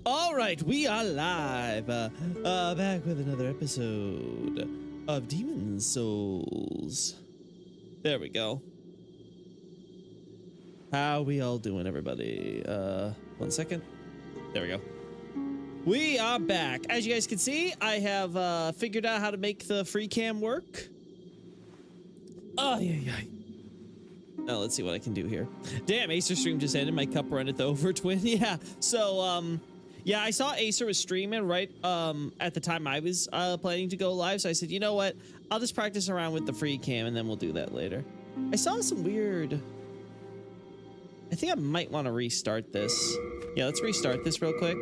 All right, we are live, back with another episode of Demon Souls. There we go. How we all doing, everybody? 1 second. There we go. We are back. As you guys can see, I have figured out how to make the free cam work. Oh, yeah. Now let's see what I can do here. Damn, Acer stream just ended. My cup runneth over, twin. Yeah. So, yeah, I saw Acer was streaming right at the time I was planning to go live. So I said, you know what? I'll just practice around with the free cam and then we'll do that later. I saw some weird... I think I might want to restart this. Yeah, let's restart this real quick.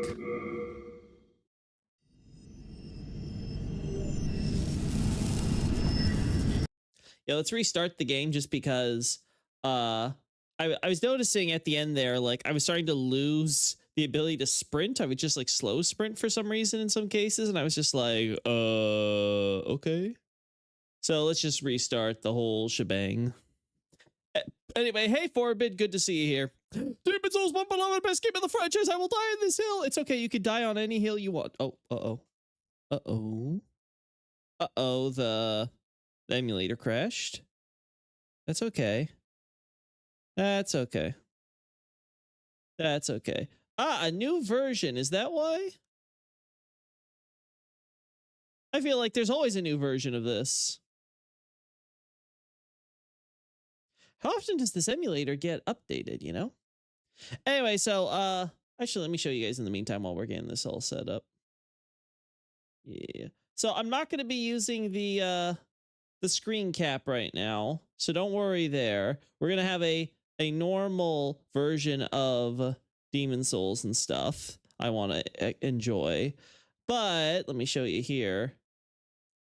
Yeah, let's restart the game just because I was noticing at the end there, like I was starting to lose the ability to sprint. I would just like slow sprint for some reason in some cases, and I was just like, okay. So let's just restart the whole shebang. Anyway, hey Forbid, good to see you here. Demon Souls, one beloved, best game of the franchise. I will die on this hill. It's okay, you can die on any hill you want. Oh, the emulator crashed. That's okay. That's okay. That's okay. Ah, a new version. Is that why? I feel like there's always a new version of this. How often does this emulator get updated, you know? Anyway, so, actually, let me show you guys in the meantime while we're getting this all set up. Yeah. So I'm not going to be using the screen cap right now, so don't worry there. We're going to have a normal version of Demon Souls and stuff I want to enjoy. But let me show you here.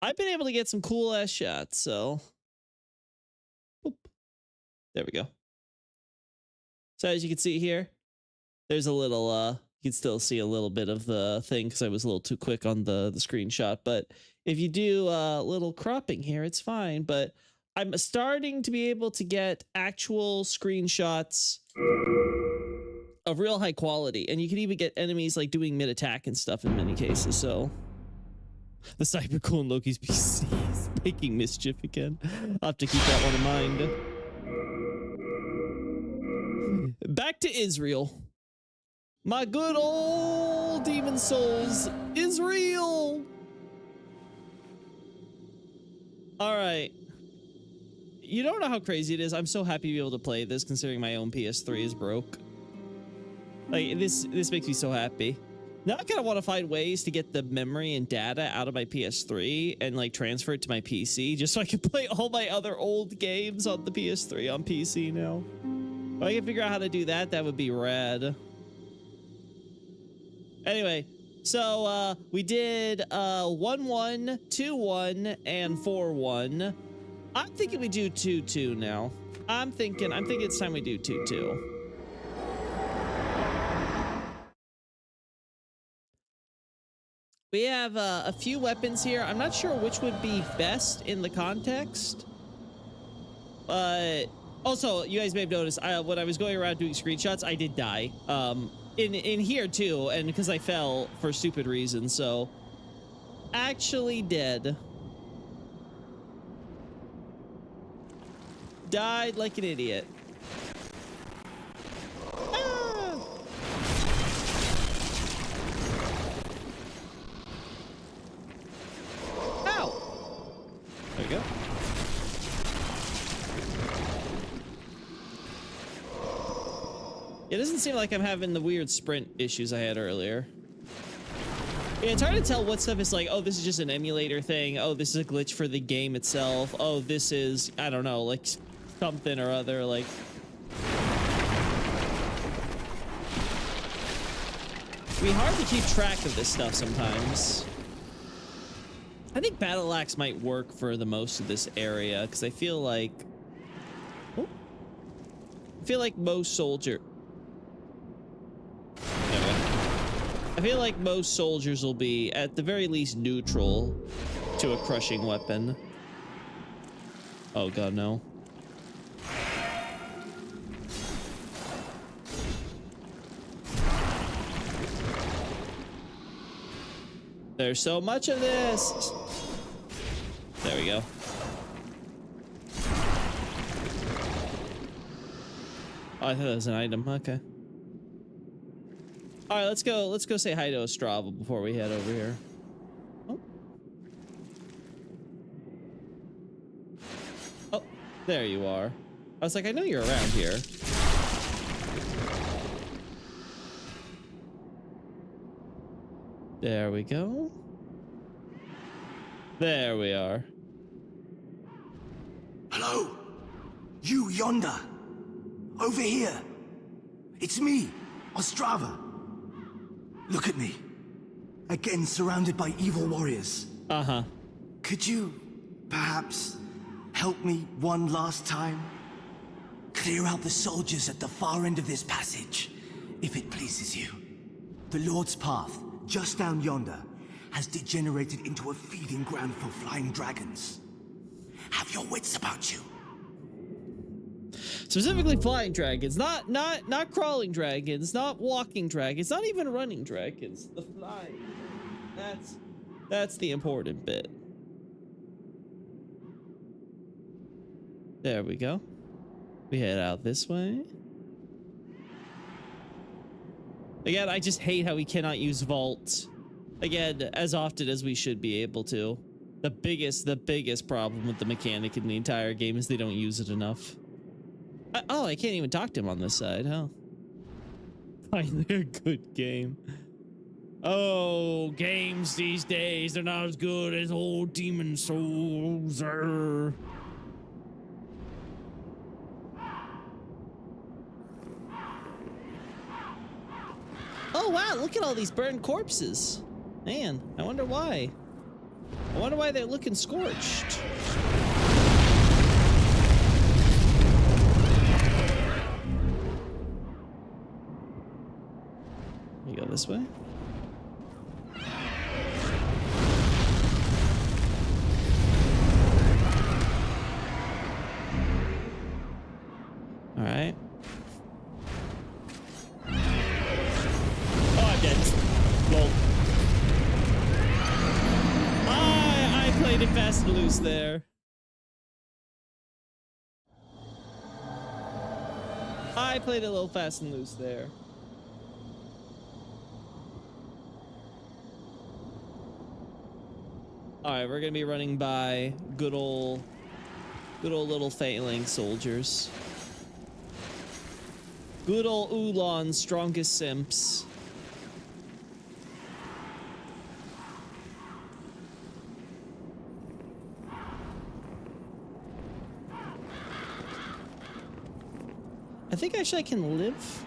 I've been able to get some cool ass shots, so boop. There we go. So as you can see here, there's a little you can still see a little bit of the thing because I was a little too quick on the screenshot, but if you do a little cropping here, it's fine. But I'm starting to be able to get actual screenshots of real high quality, and you can even get enemies like doing mid attack and stuff in many cases. So the Cyber Cool and Loki's PC is making mischief again. I'll have to keep that one in mind. Back to Israel. My good old Demon Souls, Israel. All right. You don't know how crazy it is. I'm so happy to be able to play this, considering my own PS3 is broke. Like this makes me so happy. Now I kind of want to find ways to get the memory and data out of my PS3 and like transfer it to my PC, just so I can play all my other old games on the PS3 on PC now. If I can figure out how to do that, that would be rad. Anyway, so we did 1-1, 2-1, and 4-1. I'm thinking we do 2-2 now. I'm thinking it's time we do 2-2. We have a few weapons here. I'm not sure which would be best in the context. But also, you guys may have noticed when I was going around doing screenshots, I did die. In here too, and because I fell for stupid reasons, so actually dead. Died like an idiot. Ah! Ow! There we go. It doesn't seem like I'm having the weird sprint issues I had earlier. Yeah, it's hard to tell what stuff is like, oh, this is just an emulator thing. Oh, this is a glitch for the game itself. Oh, this is, I don't know, like something or other, like. It'd be hard to keep track of this stuff sometimes. I think Battle Axe might work for the most of this area, because I feel like... Oh, I feel like most soldier... I feel like most soldiers will be, at the very least, neutral to a crushing weapon. Oh god, no. There's so much of this. There we go. Oh, I thought that was an item. Okay. All right, let's go. Let's go say hi to Ostrava before we head over here. Oh. Oh, there you are. I was like, I know you're around here. There we go. There we are. Hello? You yonder. Over here. It's me, Ostrava. Look at me. Again surrounded by evil warriors. Uh-huh. Could you, perhaps, help me one last time? Clear out the soldiers at the far end of this passage, if it pleases you. The Lord's Path, just down yonder, has degenerated into a feeding ground for flying dragons. Have your wits about you. Specifically flying dragons, not crawling dragons, not walking dragons, not even running dragons. The flying. That's the important bit. There we go. We head out this way. Again, I just hate how we cannot use vault. Again, as often as we should be able to. The biggest problem with the mechanic in the entire game is they don't use it enough. Oh, I can't even talk to him on this side, huh? Finally a good game. Oh, games these days, they're not as good as old Demon Souls. Oh, wow, look at all these burned corpses. Man, I wonder why. I wonder why they're looking scorched. We go this way. All right. Oh, I'm dead. Lol. I played it fast and loose there. I played it a little fast and loose there. All right, we're gonna be running by good old little failing soldiers. Good old Ulan's strongest simps. I think actually I can live.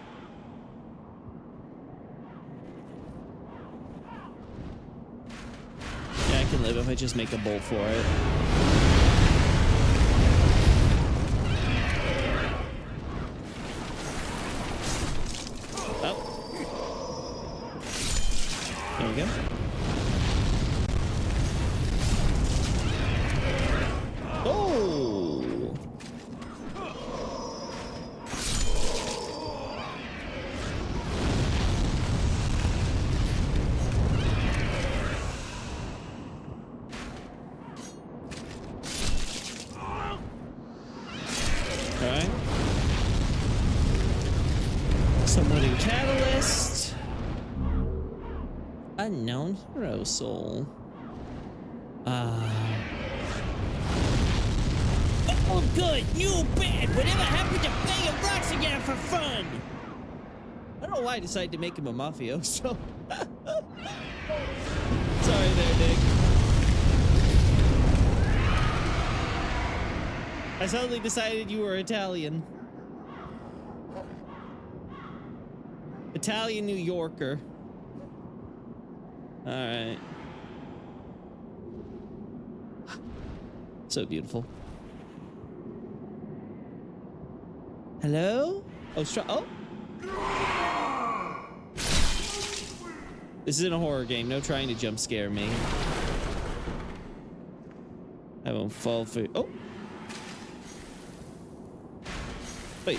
Yeah, I can live if I just make a bolt for it. Oh. There we go. Oh! Okay. Summoning catalyst. Unknown hero soul. Oh, good. You bad. Whatever happened to banging rocks again for fun? I don't know why I decided to make him a mafioso. Sorry there, Nick. I suddenly decided you were Italian. Italian New Yorker. All right. So beautiful. Hello? Oh, oh. This isn't a horror game. No trying to jump scare me. I won't fall for. Oh. Wait.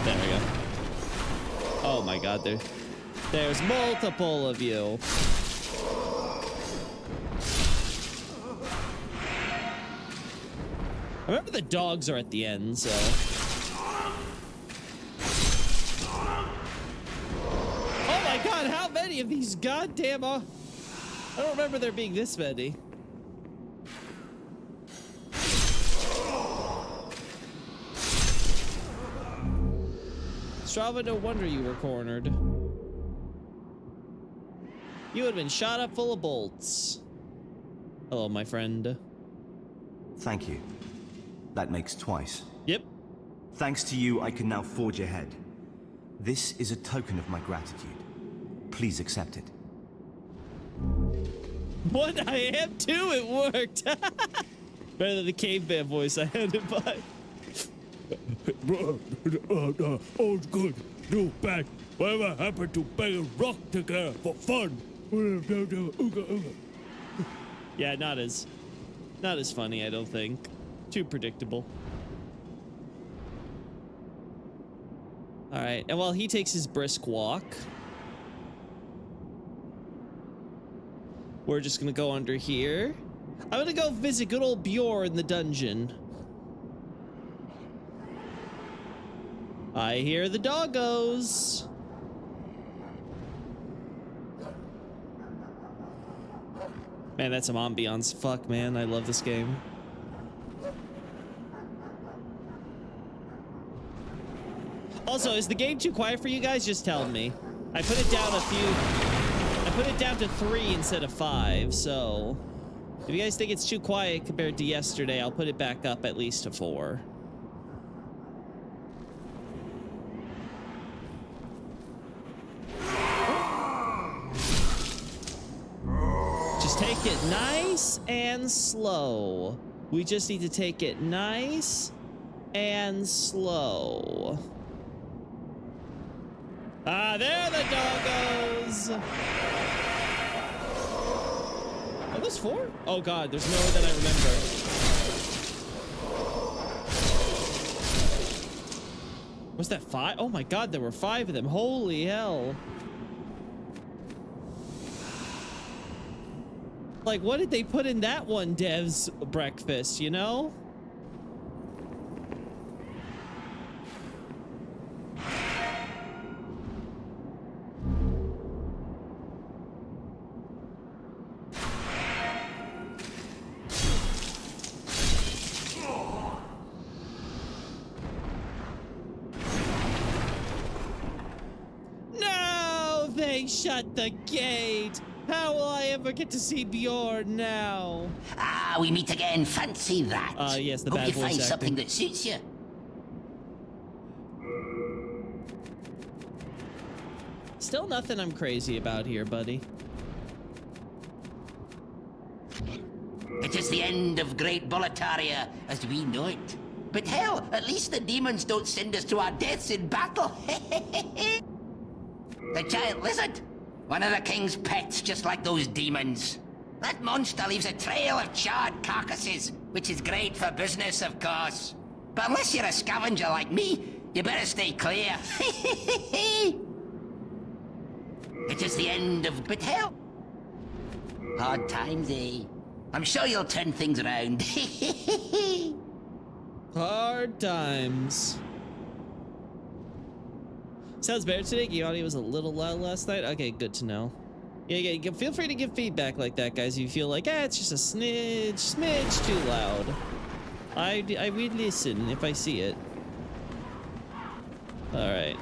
There we go. Oh my God, there. There's multiple of you. I remember the dogs are at the end, so. Oh my god, how many of these goddamn... I don't remember there being this many. Strava, no wonder you were cornered. You had been shot up full of bolts. Hello, my friend. Thank you. That makes twice. Yep. Thanks to you, I can now forge ahead. This is a token of my gratitude. Please accept it. What? I am too. It worked. Better than the caveman voice I had it by. Old good, new bad. Whatever happened to bang a rock together for fun? Yeah, not as funny, I don't think. Too predictable. All right, and while he takes his brisk walk, we're just gonna go under here. I'm gonna go visit good old Bjorn in the dungeon. I hear the doggos. Man, that's some ambiance. Fuck, man, I love this game. Also, is the game too quiet for you guys? Just tell me. I put it down to 3 instead of 5, so if you guys think it's too quiet compared to yesterday, I'll put it back up at least to 4. Just take it nice and slow. We just need to take it nice and slow. Ah, there the doggos! Are those 4? Oh god, there's more than I remember. Was that 5? Oh my god, there were 5 of them. Holy hell. Like, what did they put in that one dev's breakfast, you know? No, they shut the gate. How will I ever get to see Bjorn now? Ah, we meet again. Fancy that. Yes, the Hope bad you voice find acting. something that suits you. Still nothing I'm crazy about here, buddy. It is the end of Great Boletaria as we know it. But hell, at least the demons don't send us to our deaths in battle. The giant lizard. One of the king's pets, just like those demons. That monster leaves a trail of charred carcasses, which is great for business, of course. But unless you're a scavenger like me, you better stay clear. It is the end of... But hell... Hard times, eh? I'm sure you'll turn things around. Hard times. Sounds better today. Game audio was a little loud last night. Okay, good to know. Yeah, feel free to give feedback like that, guys. If you feel like, it's just a smidge too loud. I would listen if I see it. All right.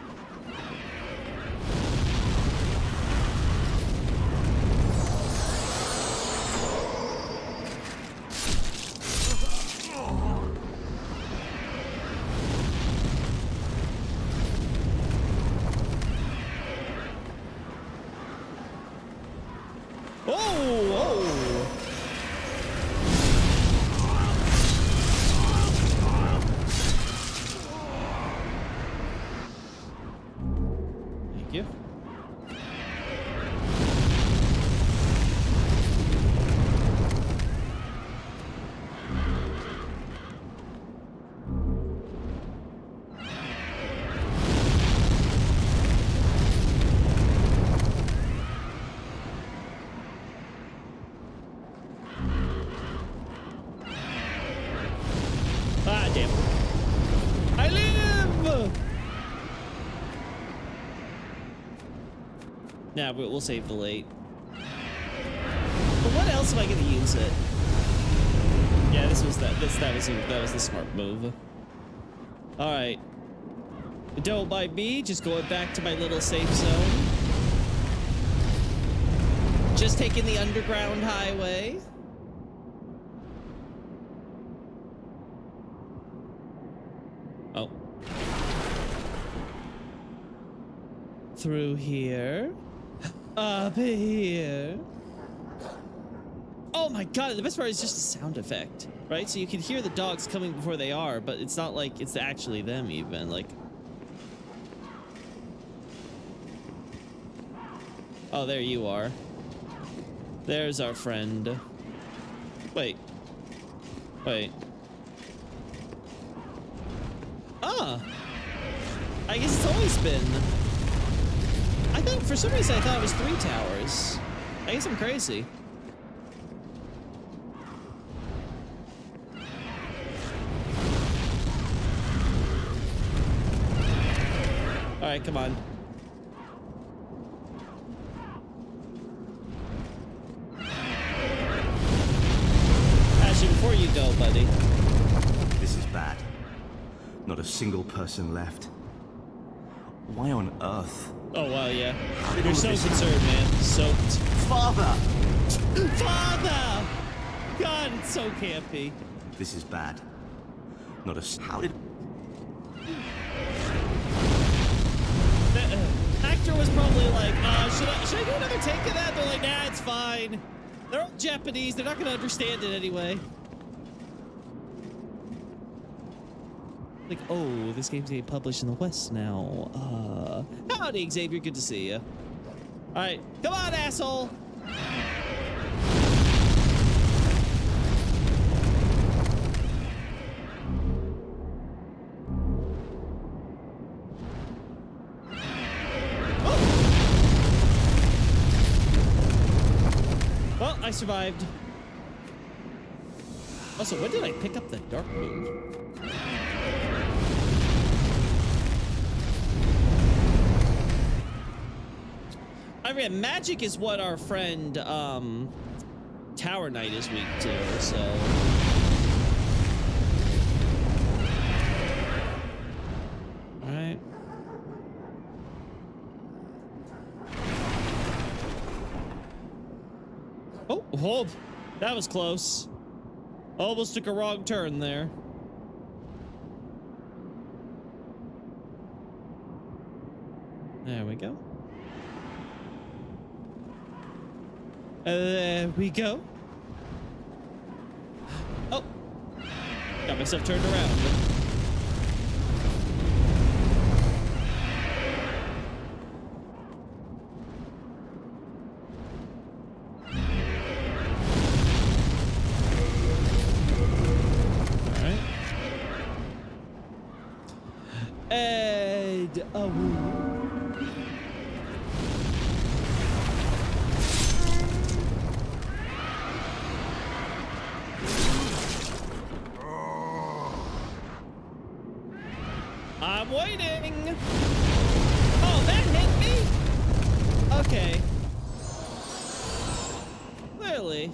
Damn. I live! Nah, but we'll save the late. But what else am I gonna use it? Yeah, that was the smart move. All right. Don't mind me, just going back to my little safe zone. Just taking the underground highway. Oh. Through here. Up here. Oh my god, the best part is just a sound effect, right? So you can hear the dogs coming before they are, but it's not like it's actually them even, like... Oh, there you are. There's our friend. Wait. Wait. Ah! I guess it's always been... I thought, for some reason, I thought it was 3 towers. I guess I'm crazy. Alright, come on. Actually, before you go, buddy. This is bad. Not a single person left. Why on earth? Oh, wow, yeah. How did You're all so this- concerned, man. Soaked. Father! Father! God, it's so campy. This is bad. Not a... How did... The actor was probably like, should I do another take of that? They're like, nah, it's fine. They're all Japanese. They're not going to understand it anyway. Like, oh, this game's getting published in the West now. Howdy, Xavier. Good to see you. All right, come on, asshole. Oh. Well, I survived. Also, when did I pick up the dark moon? I mean, magic is what our friend, Tower Knight is weak to, so... Alright. Oh, that was close. Almost took a wrong turn there. There we go. There we go. Oh, got myself turned around. All right. And I'm waiting. Oh, that hit me? Okay. Clearly.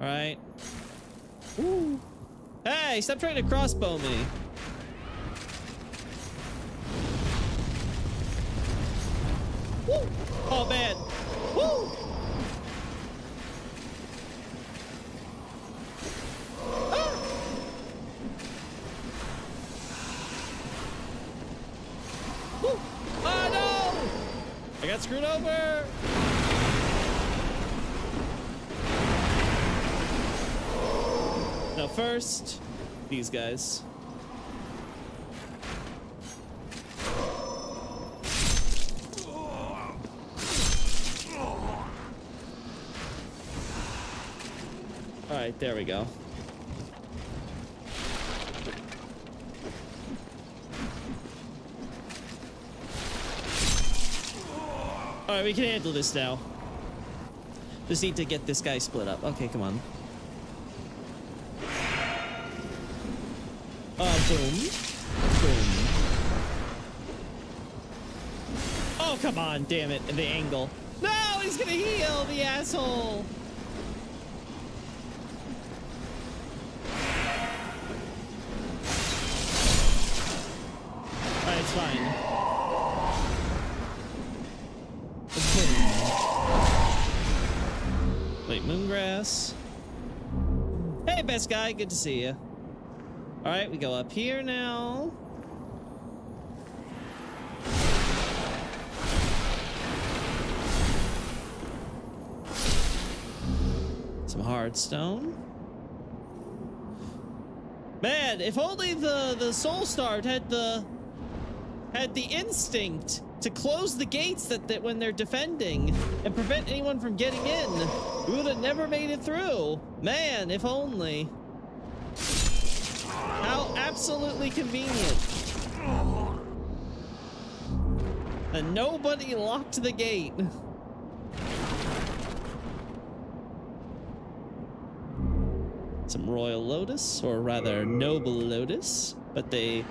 All right. Ooh. Hey, stop trying to crossbow me. Woo! Oh man! Woo! Ah! Woo! Oh no! I got screwed over! Now first, these guys. All right, there we go. All right, we can handle this now. Just need to get this guy split up. Okay, come on. Boom. Boom. Oh, come on, damn it. The angle. No, he's gonna heal, the asshole. Alright, it's fine. Wait, Moongrass. Hey, best guy, good to see you. Alright, we go up here now. Some hardstone. Man, if only the Soul Star had the instinct to close the gates that when they're defending and prevent anyone from getting in, we would have never made it through. Man, if only. How absolutely convenient. And nobody locked the gate. Some Royal Lotus, or rather Noble Lotus, but they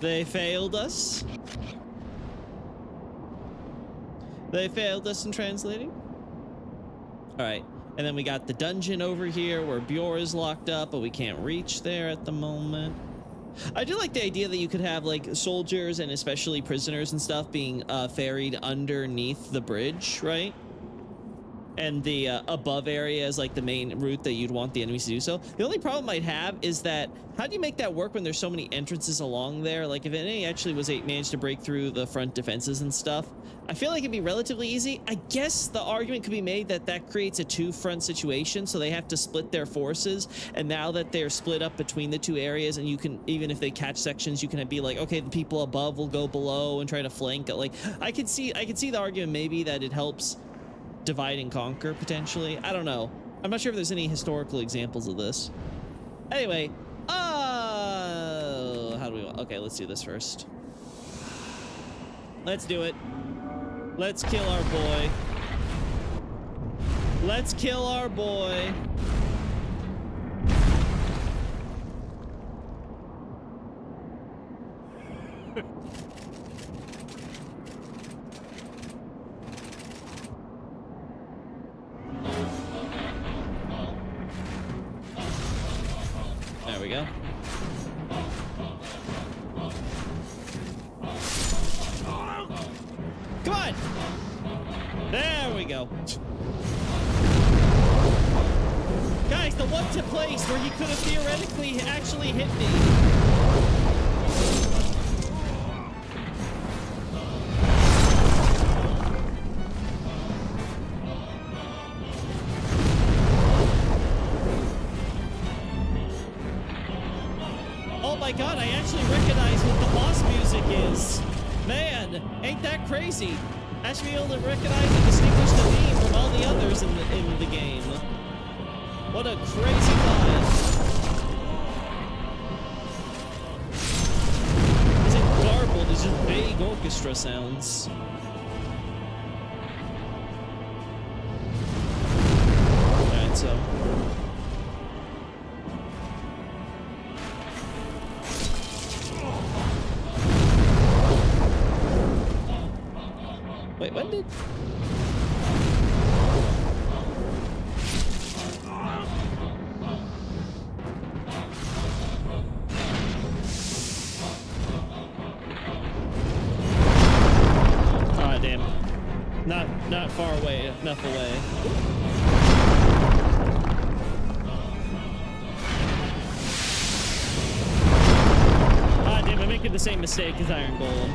failed us. They failed us in translating. All right, and then we got the dungeon over here where Bjor is locked up, but we can't reach there at the moment. I do like the idea that you could have like soldiers and especially prisoners and stuff being ferried underneath the bridge, right? And the above area is like the main route that you'd want the enemies to do so. The only problem I'd have is that how do you make that work when there's so many entrances along there? Like if an enemy actually managed to break through the front defenses and stuff, I feel like it'd be relatively easy. I guess the argument could be made that that creates a two-front situation, so they have to split their forces. And now that they're split up between the two areas, and you can, even if they catch sections, you can be like, okay, the people above will go below and try to flank. Like I could see the argument maybe that it helps divide and conquer potentially. I don't know. I'm not sure if there's any historical examples of this. Anyway, how do we want? Okay, let's do this first. Let's do it. Let's kill our boy. Let's kill our boy. There we go. Come on! There we go. Guys, the one to place where he could have theoretically actually hit me. Oh my god, I actually recognize what the boss music is. Man, ain't that crazy? I should be able to recognize and distinguish the theme from all the others in the game. What a crazy thought. Isn't garbled, it's just vague orchestra sounds. Alright, so wait, when did... Ah, damn. Not far away, enough away. Ah, damn, I'm making the same mistake as Iron Golem.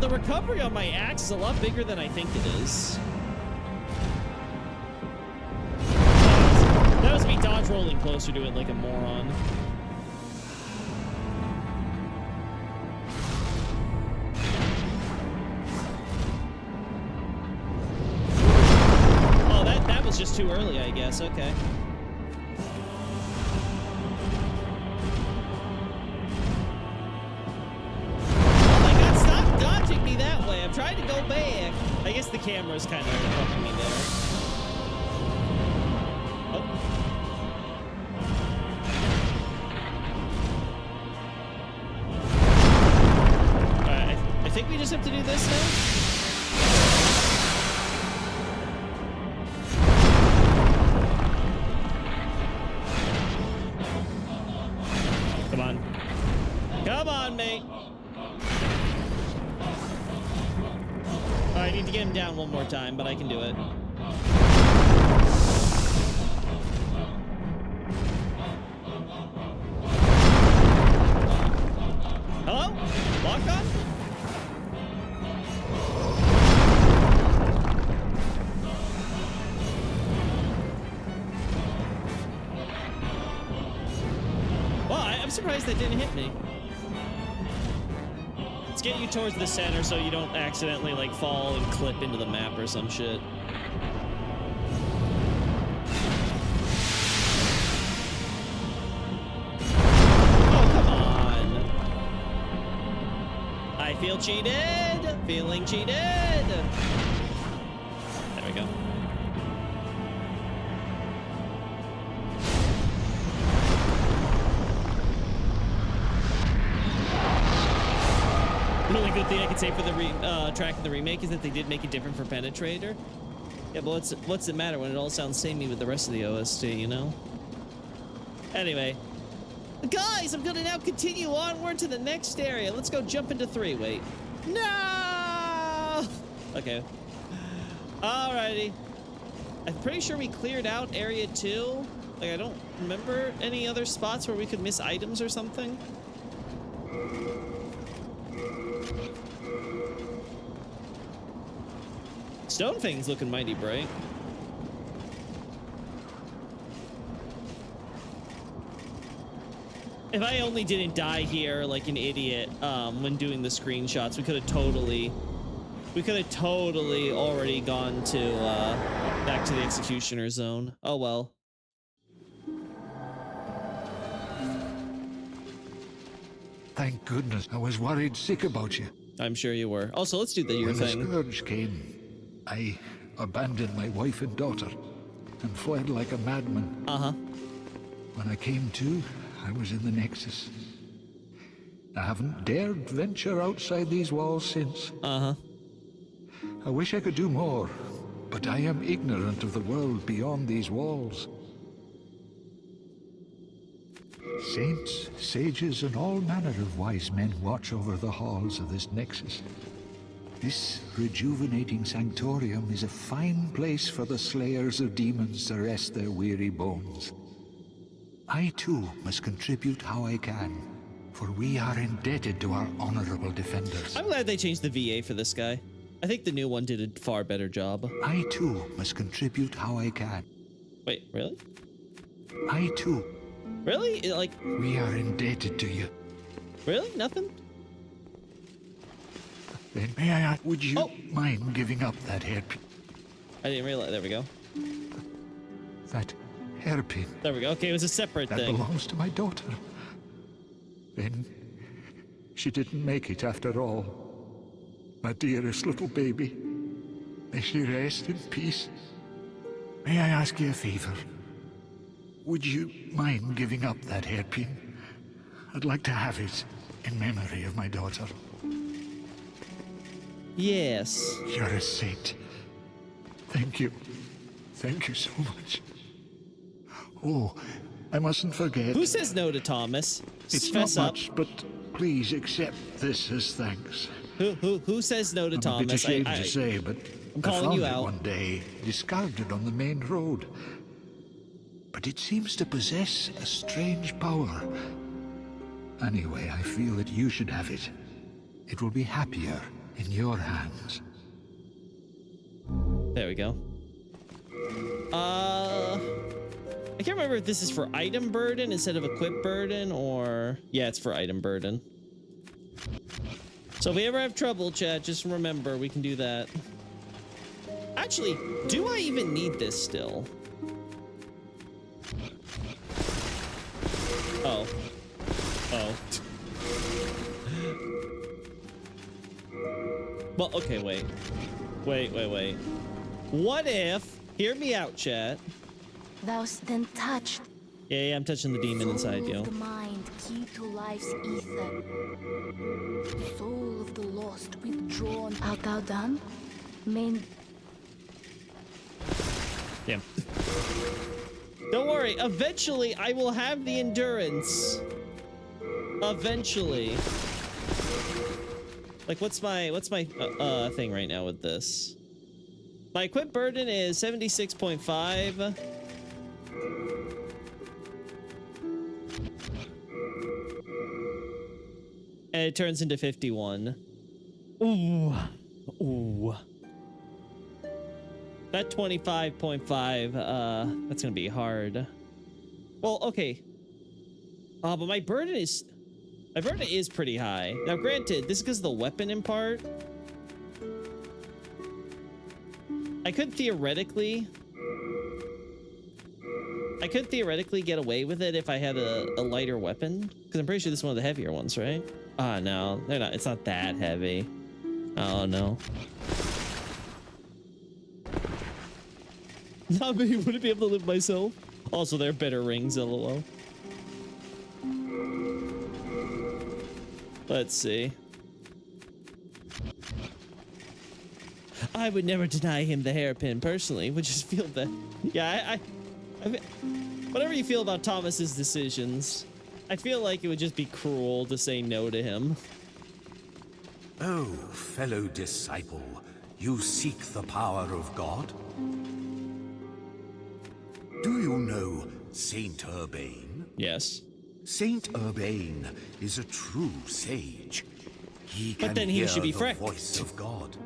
The recovery on my axe is a lot bigger than I think it is. That was me dodge rolling closer to it like a moron. Oh, I guess. Okay. Oh my god, stop dodging me that way. I'm trying to go back. I guess the camera's kind of helping me there. Oh. Alright, I think we just have to do this now. Come on. Come on, mate. I need to get him down one more time, but I can do it. Hello? Lock on? Well, I'm surprised that didn't hit me. Let's get you towards the center so you don't accidentally like fall and clip into the map or some shit. Oh, come on. I feel cheated. Feeling cheated. There we go. The only good thing I can say for the track of the remake is that they did make it different for Penetrator. Yeah, but what's it matter when it all sounds samey with the rest of the OST, you know? Anyway. Guys, I'm gonna now continue onward to the next area. Let's go jump into 3. Wait. No! Okay. Alrighty. I'm pretty sure we cleared out area 2. Like, I don't remember any other spots where we could miss items or something. Stonefang's looking mighty bright. If I only didn't die here like an idiot when doing the screenshots, we could have totally already gone to back to the executioner zone. Oh well. Thank goodness. I was worried sick about you. I'm sure you were. Also, let's do your When the thing. scourge came, I abandoned my wife and daughter and fled like a madman. Uh-huh. When I came to, I was in the Nexus. I haven't dared venture outside these walls since. Uh-huh. I wish I could do more, but I am ignorant of the world beyond these walls. Saints, sages, and all manner of wise men watch over the halls of this Nexus. This rejuvenating sanctorium is a fine place for the slayers of demons to rest their weary bones. I too must contribute how I can, for we are indebted to our honorable defenders. I'm glad they changed the VA for this guy. I think the new one did a far better job. I too must contribute how I can. Wait, really? I too. Really? Like, We are indebted to you. really? Nothing? Then may I ask, would you Oh. mind giving up that hairpin? I didn't realize. There we go. That hairpin There we go. Okay, it was a separate that thing. belongs to my daughter. Then she didn't make it after all. My dearest little baby. May she rest in peace. May I ask you a favor? Would you mind giving up that hairpin? I'd like to have it in memory of my daughter. Yes. You're a saint. Thank you. Thank you so much. Oh, I mustn't forget. Who says no to Thomas? It's Fess not up. much, but please accept this as thanks. Who says no to I'm Thomas? a bit ashamed to say, but I'm I calling found you it out. one day, discarded on the main road. But it seems to possess a strange power. Anyway, I feel that you should have it. It will be happier in your hands. There we go. I can't remember if this is for item burden instead of equip burden or... Yeah, it's for item burden. So if we ever have trouble, chat, just remember we can do that. Actually, do I even need this still? Oh. Oh. Well, okay, wait. Wait. What if... Hear me out, chat. Thou'st then touched Yeah, I'm touching the demon inside soul you. of the mind, key to life's ether. Soul of the lost, withdrawn. Art thou done? Main. Damn. Don't worry. Eventually, I will have the endurance. Eventually. Like, what's my thing right now with this? My equip burden is 76.5. And it turns into 51. Ooh. That 25.5, that's gonna be hard. Well, okay. But my burden is pretty high. Now, granted, this is because of the weapon in part. I could theoretically get away with it if I had a lighter weapon, because I'm pretty sure this is one of the heavier ones, right? Ah, no, they're not. It's not that heavy. Oh no. Not me. Wouldn't be able to live myself. Also, they're better rings, lol. Let's see. I would never deny him the hairpin personally, would just feel that. Yeah, I mean, whatever you feel about Thomas's decisions, I feel like it would just be cruel to say no to him. Oh, fellow disciple, you seek the power of God? Do you know Saint Urbain? Yes. Saint Urbain is a true sage. He can But then he hear should be the fracked. voice of God.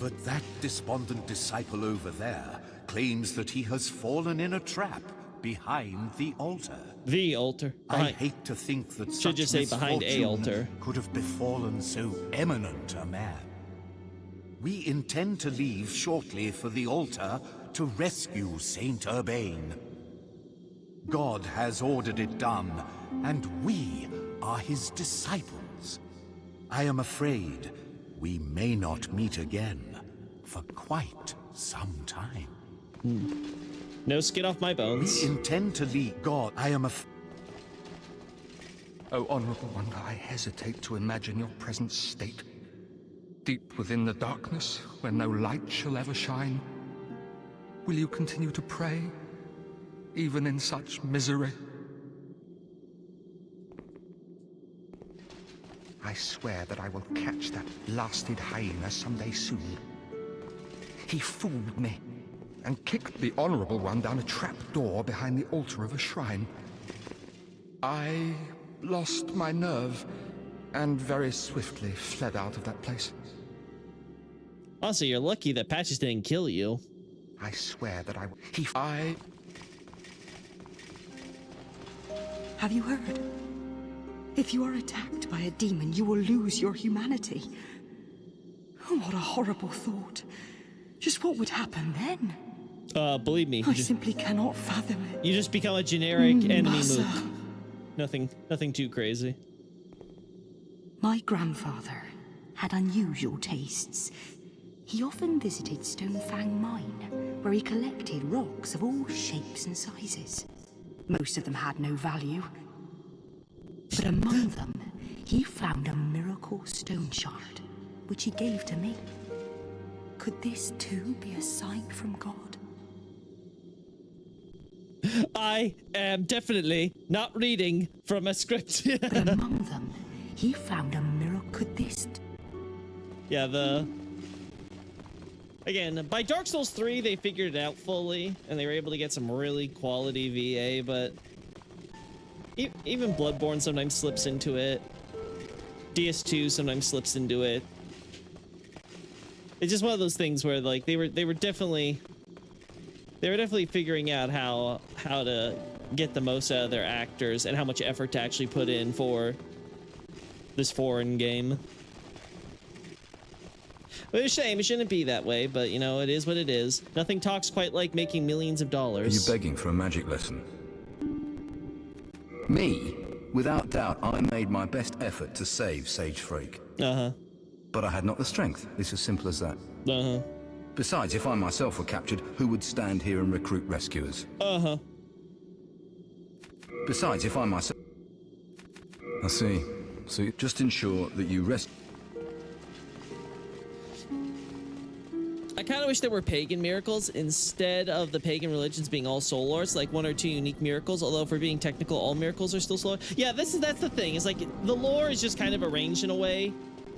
But that despondent disciple over there claims that he has fallen in a trap behind the altar. The altar. I hate to think that Should such just say behind a misfortune altar. could have befallen so eminent a man. We intend to leave shortly for the altar to rescue Saint Urbain. God has ordered it done, and we are his disciples. I am afraid we may not meet again for quite some time. No skin off my bones. We intend to leave God. I am O Honorable One, I hesitate to imagine your present state. Deep within the darkness, where no light shall ever shine, will you continue to pray, even in such misery? I swear that I will catch that blasted hyena someday soon. He fooled me and kicked the Honorable One down a trap door behind the altar of a shrine. I lost my nerve and very swiftly fled out of that place. Also, you're lucky that Patches didn't kill you. I swear that I... Have you heard? If you are attacked by a demon, you will lose your humanity. Oh, what a horrible thought. Just what would happen then? Believe me. I simply cannot fathom it. You just become a generic enemy Massa. mook. Nothing too crazy. My grandfather had unusual tastes. He often visited Stonefang Mine, where he collected rocks of all shapes and sizes. Most of them had no value. But among them, he found a miracle stone shard, which he gave to me. Could this too be a sign from God? I am definitely not reading from a script. But among them, he found a miracle. Could this... Yeah, Again, by Dark Souls 3, they figured it out fully, and they were able to get some really quality VA, but even Bloodborne sometimes slips into it. DS2 sometimes slips into it. It's just one of those things where, like, they were definitely figuring out how to get the most out of their actors and how much effort to actually put in for this foreign game. But it's a shame, it shouldn't be that way, but you know, it is what it is. Nothing talks quite like making millions of dollars. Are you begging for a magic lesson? Me? Without doubt, I made my best effort to save Sage Freak. Uh-huh. But I had not the strength. It's as simple as that. Uh-huh. Besides, if I myself were captured, who would stand here and recruit rescuers? Uh-huh. Besides, if I myself... I see. So just ensure that you rest... I kind of wish there were pagan miracles instead of the pagan religions being all soul lords, like 1 or 2 unique miracles, although if we're being technical, all miracles are still soul. Yeah, that's the thing. It's like the lore is just kind of arranged in a way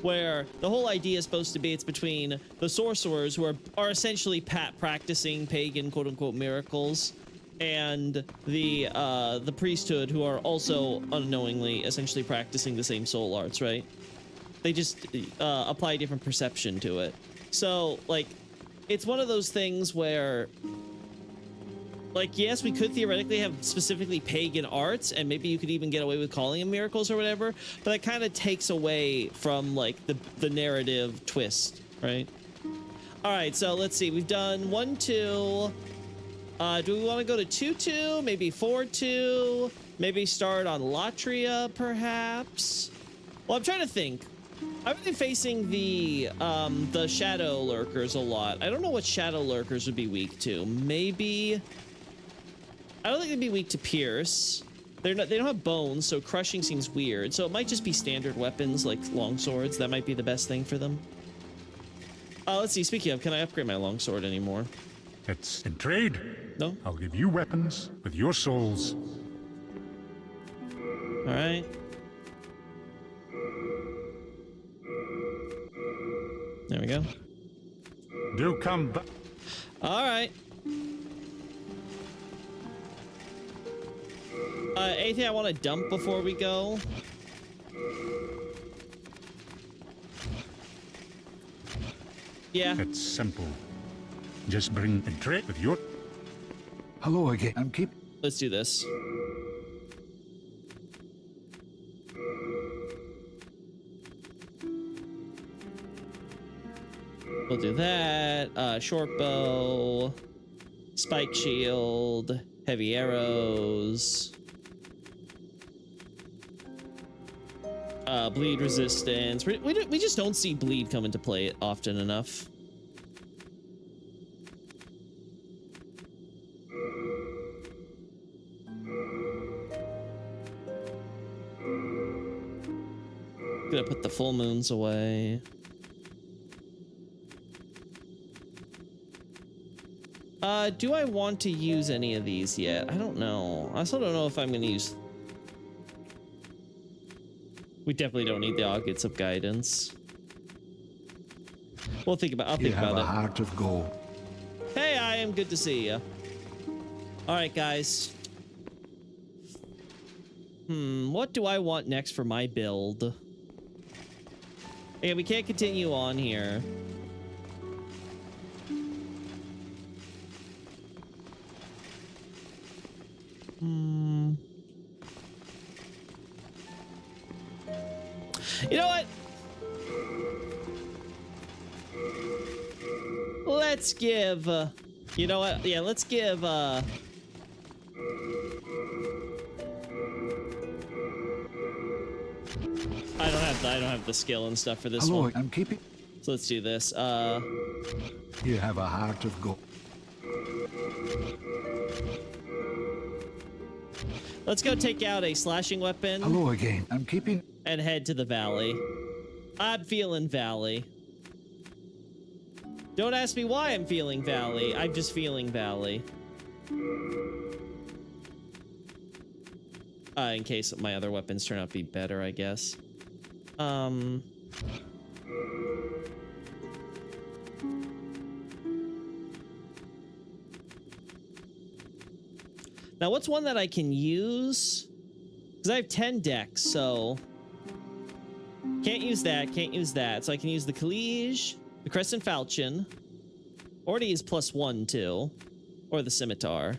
where the whole idea is supposed to be it's between the sorcerers who are essentially practicing pagan quote-unquote miracles and the priesthood who are also unknowingly essentially practicing the same soul arts, right? They just apply a different perception to it. So, like, it's one of those things where, like, yes, we could theoretically have specifically pagan arts, and maybe you could even get away with calling them miracles or whatever, but it kind of takes away from, like, the narrative twist, right? All right, so let's see. We've done 1, 2. Do we want to go to 2, 2? Maybe 4, 2? Maybe start on Latria, perhaps? Well, I'm trying to think. I've been facing the shadow lurkers a lot. I don't know what shadow lurkers would be weak to. Maybe... I don't think they'd be weak to pierce. They don't have bones, so crushing seems weird. So it might just be standard weapons like longswords. That might be the best thing for them. Let's see. Speaking of, can I upgrade my longsword anymore? It's in trade. No? I'll give you weapons with your souls. All right. There we go. Do come back. All right. Anything I want to dump before we go? Yeah. It's simple. Just bring a tray with your... Hello again. I'm keep... Let's do this. We'll do that. Short bow, spike shield, heavy arrows, bleed resistance. We just don't see bleed come into play often enough. Gonna put the full moons away. Do I want to use any of these yet? I don't know. I also don't know if I'm gonna use... We definitely don't need the Agates of Guidance. We'll think about... I'll think about it. You have a heart of gold. Hey, I am good to see you. Alright, guys. What do I want next for my build? Yeah, we can't continue on here. You know what? Let's give, you know what? Yeah, let's give, I don't have the skill and stuff for this Hello, one. I'm keeping... So let's do this. You have a heart of gold. Let's go take out a slashing weapon. Hello again. I'm keeping... And head to the valley. I'm feeling valley. Don't ask me why I'm feeling valley. I'm just feeling valley. In case my other weapons turn out to be better, I guess. Now, what's one that I can use? Because I have 10 decks, so... Can't use that, can't use that. So I can use the Collige, the Crescent Falchion. Already is +1, too. Or the Scimitar.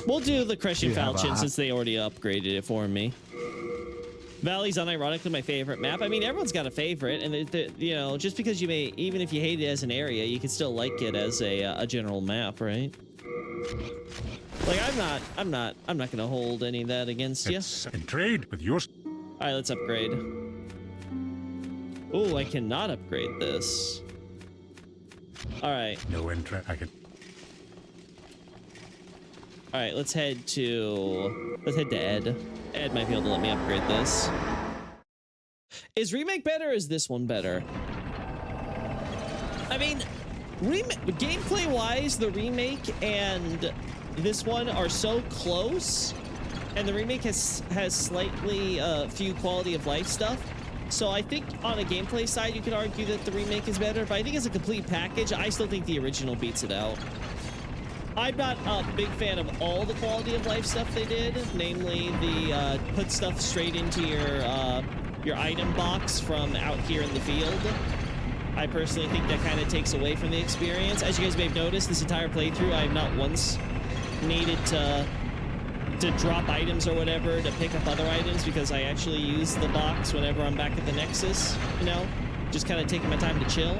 We'll do the Crushing You have a Falchion hat? since they already upgraded it for me. Valley's unironically my favorite map. I mean, everyone's got a favorite, and you know, just because you may, even if you hate it as an area, you can still like it as a general map, right? Like, I'm not gonna hold any of that against you. It's in trade with yours. All right, let's upgrade. Oh, I cannot upgrade this. All right. No interest. I can. All right, let's head to Ed. Ed might be able to let me upgrade this. Is remake better or is this one better? I mean, gameplay wise, the remake and this one are so close, and the remake has slightly few quality of life stuff. So I think on a gameplay side, you could argue that the remake is better, but I think as a complete package, I still think the original beats it out. I'm not a big fan of all the quality of life stuff they did, namely the put stuff straight into your item box from out here in the field. I personally think that kind of takes away from the experience. As you guys may have noticed, this entire playthrough, I have not once needed to drop items or whatever to pick up other items, because I actually use the box whenever I'm back at the Nexus, you know? Just kind of taking my time to chill.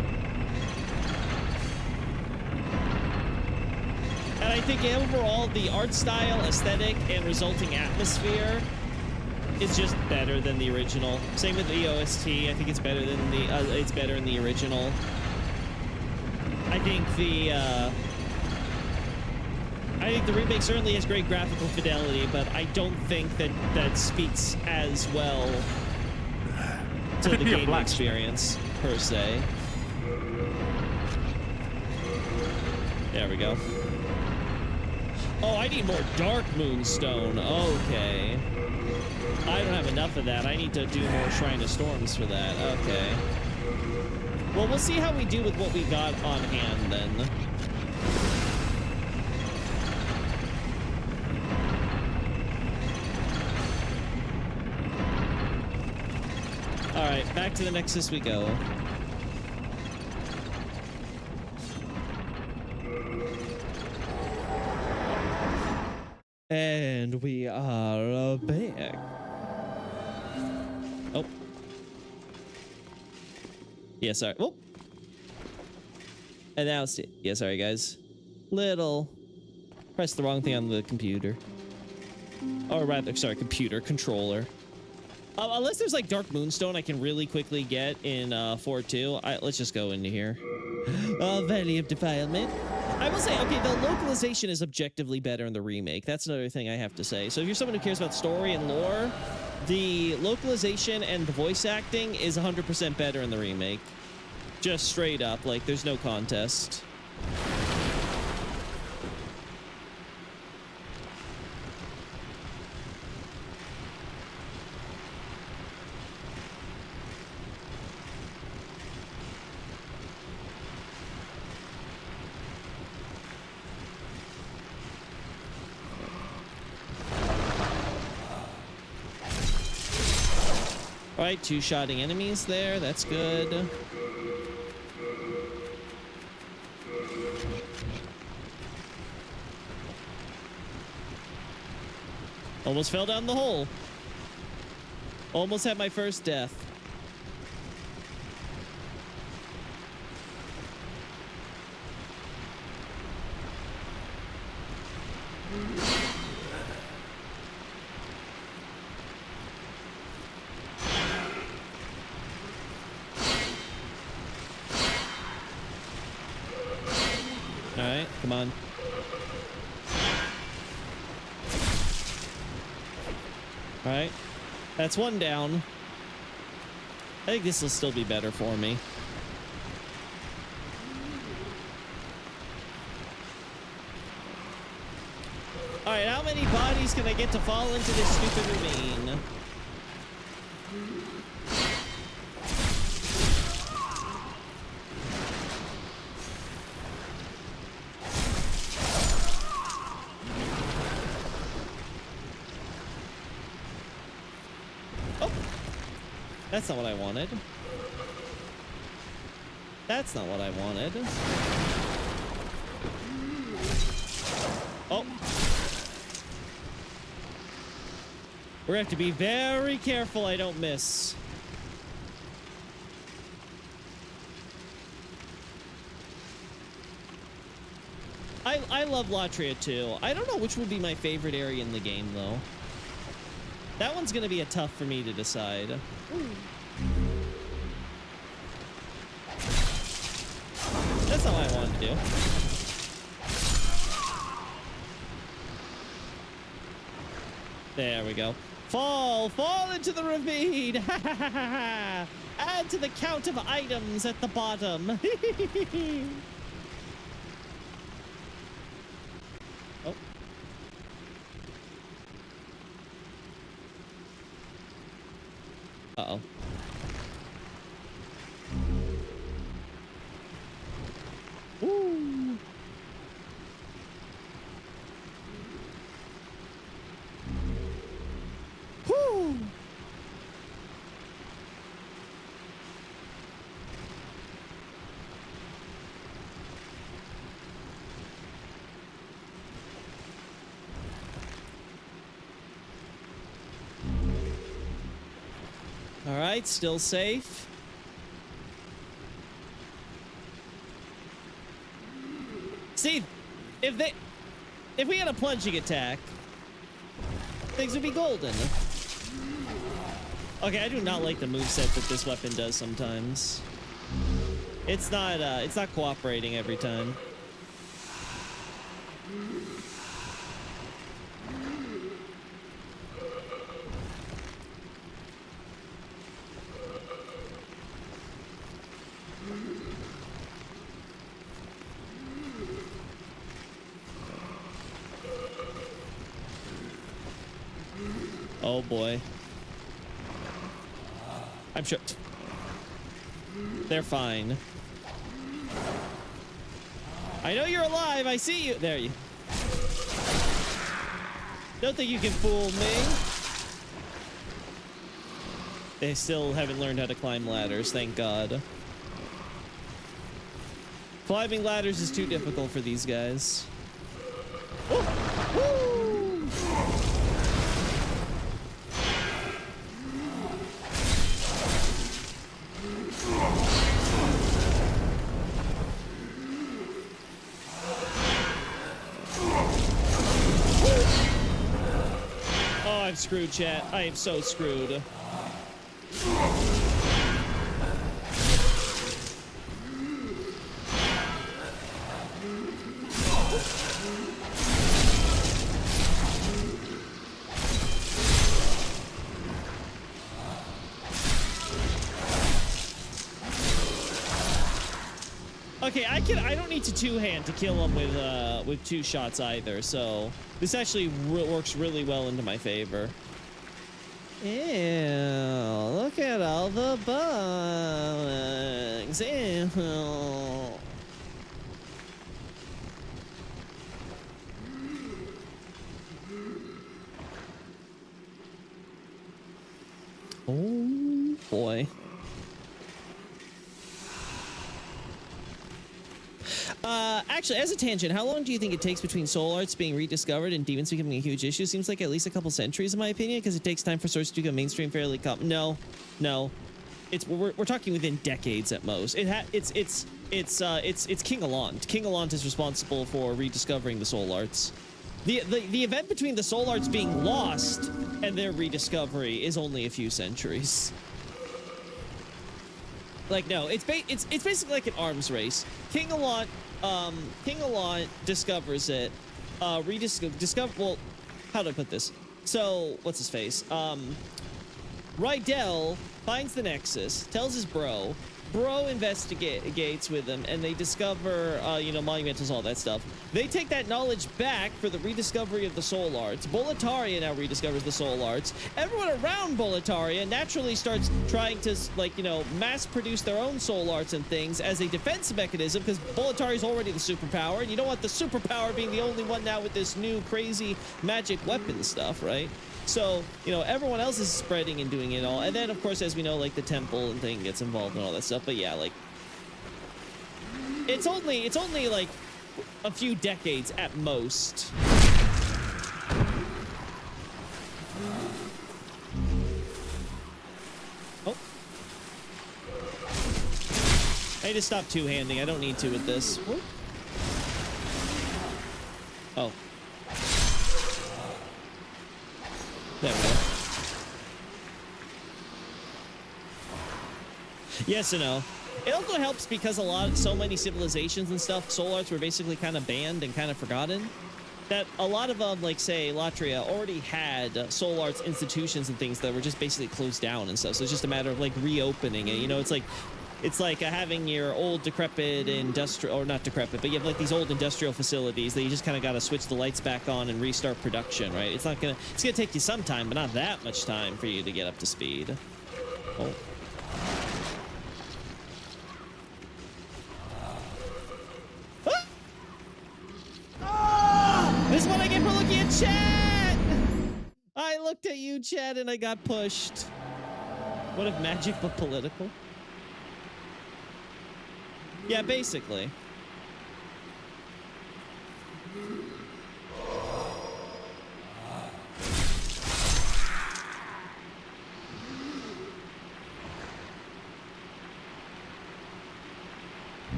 And I think overall, the art style, aesthetic, and resulting atmosphere is just better than the original. Same with the OST. I think it's better than it's better in the original. I think the remake certainly has great graphical fidelity, but I don't think that speaks as well to the game experience per se. There we go. Oh, I need more Dark Moonstone. Okay. I don't have enough of that. I need to do more Shrine of Storms for that. Okay. Well, we'll see how we do with what we got on hand then. All right, back to the Nexus we go. And we are back. Oh. Yeah, sorry. Oh. And now it's... Yeah, sorry, guys. Pressed the wrong thing on the computer. Or rather, sorry, computer. Controller. Unless there's, like, Dark Moonstone I can really quickly get in 4.2. Let's just go into here. Valley of Defilement. I will say, okay, the localization is objectively better in the remake. That's another thing I have to say. So if you're someone who cares about story and lore, the localization and the voice acting is 100% better in the remake. Just straight up, like, there's no contest. Alright, two-shotting enemies there. That's good. Almost fell down the hole. Almost had my first death. Alright, come on. Alright. That's one down. I think this will still be better for me. Alright, how many bodies can I get to fall into this stupid ravine? That's not what I wanted. That's not what I wanted. Oh. We're gonna have to be very careful I don't miss. I love Latria too. I don't know which would be my favorite area in the game though. That one's gonna be a tough for me to decide. That's not what I wanted to do. There we go. Fall into the ravine. Add to the count of items at the bottom. Oh. Uh-oh. Ooh. Whew. All right, still safe. See, if we had a plunging attack, things would be golden. Okay, I do not like the moveset that this weapon does sometimes. It's not cooperating every time. Oh boy. I'm sure they're fine. I know you're alive. I see you. There you. Don't think you can fool me. They still haven't learned how to climb ladders, thank God. Climbing ladders is too difficult for these guys. Oh. Woo. Oh, I'm screwed, chat. I am so screwed. Okay, I don't need to two-hand to kill him with two shots either, so this actually works really well into my favor. Ew, look at all the bugs. Ew. Oh boy. Actually, as a tangent, how long do you think it takes between soul arts being rediscovered and demons becoming a huge issue? Seems like at least a couple centuries, in my opinion, because it takes time for swords to become mainstream fairly. No. We're talking within decades at most. It's King Allant. King Allant is responsible for rediscovering the soul arts. The event between the soul arts being lost and their rediscovery is only a few centuries. Like, no, it's basically like an arms race. King Allant discovers it, well, how do I put this? So, what's his face? Rydell finds the Nexus, tells his bro investigates with him, and they discover, monumentals, all that stuff. They take that knowledge back for the rediscovery of the soul arts. Boletaria now rediscovers the soul arts. Everyone around Boletaria naturally starts trying to, mass produce their own soul arts and things as a defense mechanism, because Boletaria is already the superpower, and you don't want the superpower being the only one now with this new crazy magic weapon stuff, right? So, everyone else is spreading and doing it all. And then, of course, as we know, like, the temple and thing gets involved and all that stuff. But yeah, like, it's only like a few decades at most. I just stopped two-handing. I don't need to with this. Whoop. Oh. There we go. Yes and no. It also helps because so many civilizations and stuff, soul arts were basically kind of banned and kind of forgotten. That a lot of them, like say Latria, already had soul arts institutions and things that were just basically closed down and stuff. So it's just a matter of like reopening it. You know, it's like having your old decrepit industrial, or not decrepit, but you have like these old industrial facilities that you just kind of got to switch the lights back on and restart production, right? It's gonna take you some time, but not that much time for you to get up to speed. Oh. This is what I get for looking at chat! I looked at you, chat, and I got pushed. What if magic but political? Yeah, basically.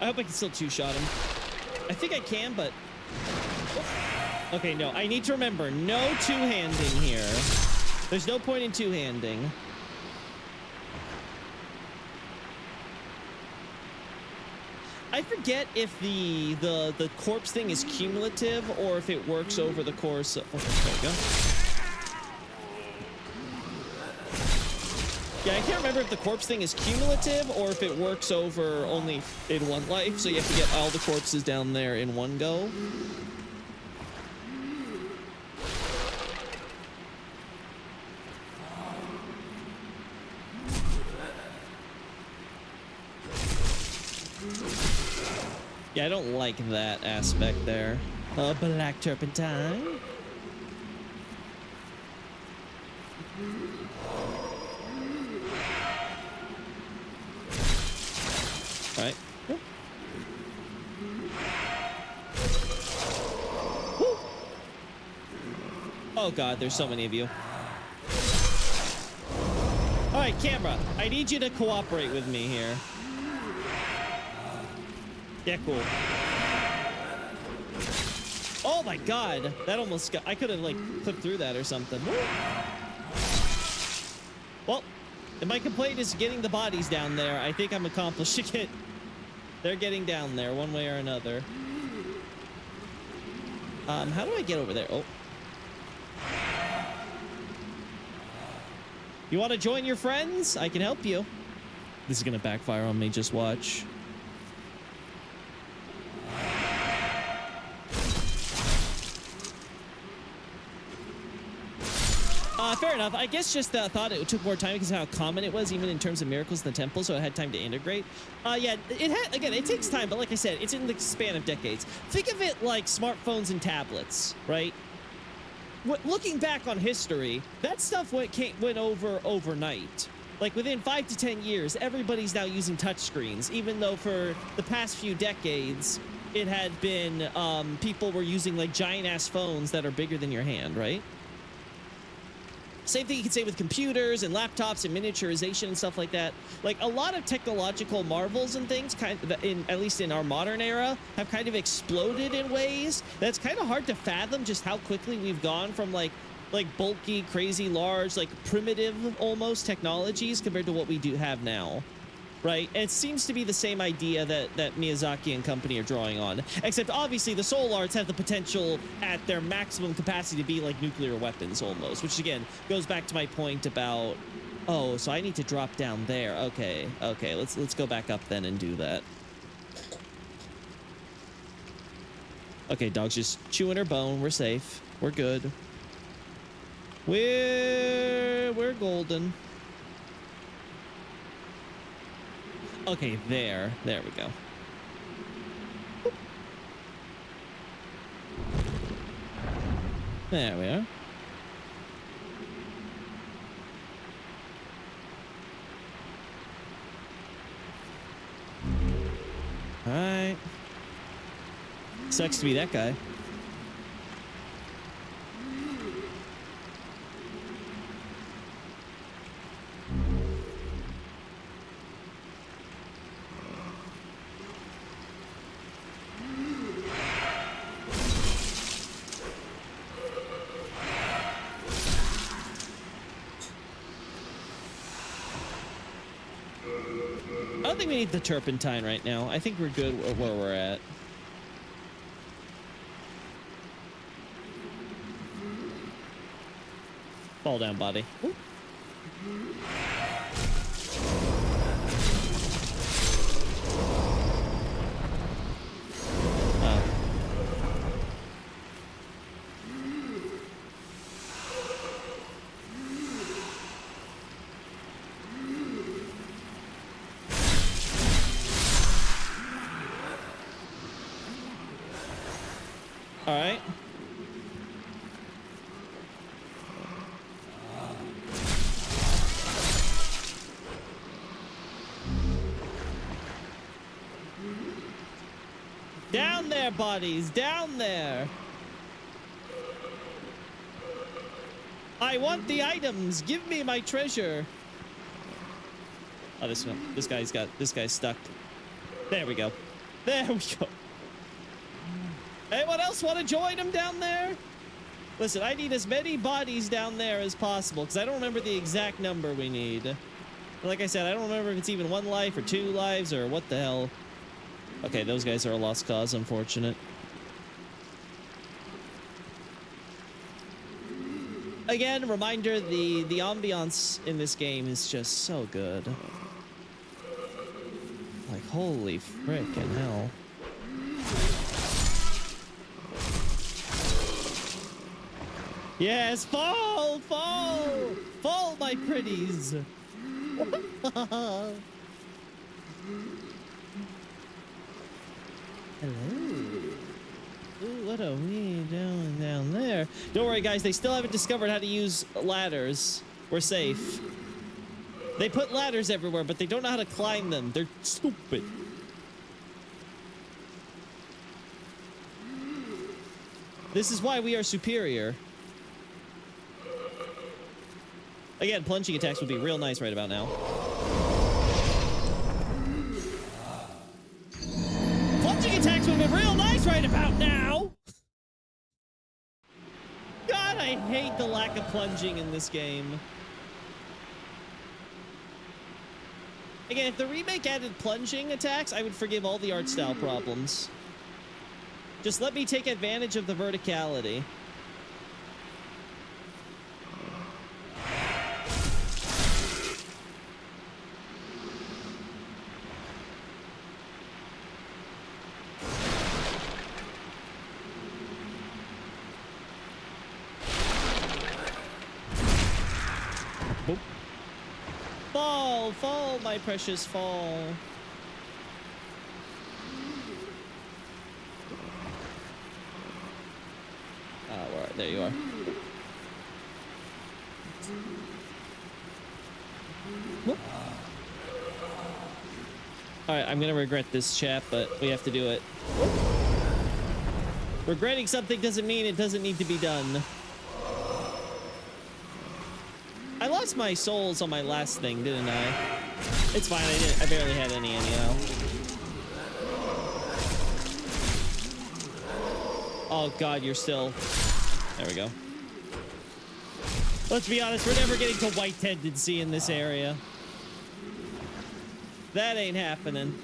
I hope I can still two-shot him. I think I can, but... Okay, no. I need to remember, no two-handing here. There's no point in two-handing. I forget if the corpse thing is cumulative or if it works over the course of... Oh, there we go. Yeah, I can't remember if the corpse thing is cumulative or if it works over only in one life, so you have to get all the corpses down there in one go. Yeah, I don't like that aspect there. Black turpentine. All right. Woo. Woo. Oh god, there's so many of you. All right, camera. I need you to cooperate with me here. Yeah, cool. Oh my god, that almost got... I could have like clipped through that or something. Woo. Well, if my complaint is getting the bodies down there, I think I'm accomplishing it. They're getting down there one way or another. How do I get over there? Oh. You want to join your friends? I can help you. This is gonna backfire on me, just watch. Fair enough. I guess just thought it took more time because of how common it was, even in terms of miracles in the temple, so it had time to integrate. Yeah, again, it takes time, but like I said, it's in the span of decades. Think of it like smartphones and tablets, right? Looking back on history, that stuff went over overnight. Like within 5 to 10 years, everybody's now using touchscreens, even though for the past few decades, it had been people were using like giant-ass phones that are bigger than your hand, right? Same thing you can say with computers and laptops and miniaturization and stuff like that. Like a lot of technological marvels and things, at least in our modern era, have kind of exploded in ways that's kind of hard to fathom just how quickly we've gone from like bulky, crazy, large, like primitive almost technologies compared to what we do have now. Right? And it seems to be the same idea that Miyazaki and company are drawing on. Except, obviously, the soul arts have the potential at their maximum capacity to be like nuclear weapons, almost. Which, again, goes back to my point about... Oh, so I need to drop down there. Okay, okay, let's go back up then and do that. Okay, dog's just chewing her bone. We're safe. We're good. We're golden. Okay, there we go. There we are. All right. Sucks to be that guy. don't think we need the turpentine right now. I think we're good where we're at. Fall down, body. Ooh. All right. Down there, bodies, down there. I want the items. Give me my treasure. Oh, this guy's stuck. There we go. There we go. Anyone else want to join him down there? Listen, I need as many bodies down there as possible because I don't remember the exact number we need. Like I said, I don't remember if it's even 1 life or 2 lives or what the hell. Okay, those guys are a lost cause, unfortunate. Again, reminder, the ambiance in this game is just so good. Like, holy frickin' hell. Yes, fall, fall, fall, my pretties. Hello. Ooh, what are we down there? Don't worry, guys. They still haven't discovered how to use ladders. We're safe. They put ladders everywhere, but they don't know how to climb them. They're stupid. This is why we are superior. Again, plunging attacks would be real nice right about now. Plunging attacks would be real nice right about now! God, I hate the lack of plunging in this game. Again, if the remake added plunging attacks, I would forgive all the art style problems. Just let me take advantage of the verticality. Boop. Fall, fall, my precious fall. There you are. Whoop. All right, I'm gonna regret this, chap, but we have to do it. Regretting something doesn't mean it doesn't need to be done. I lost my souls on my last thing, didn't I? It's fine. I barely had any anyhow. Oh God, you're still. There we go. Let's be honest, we're never getting to white tendency in this area. That ain't happening.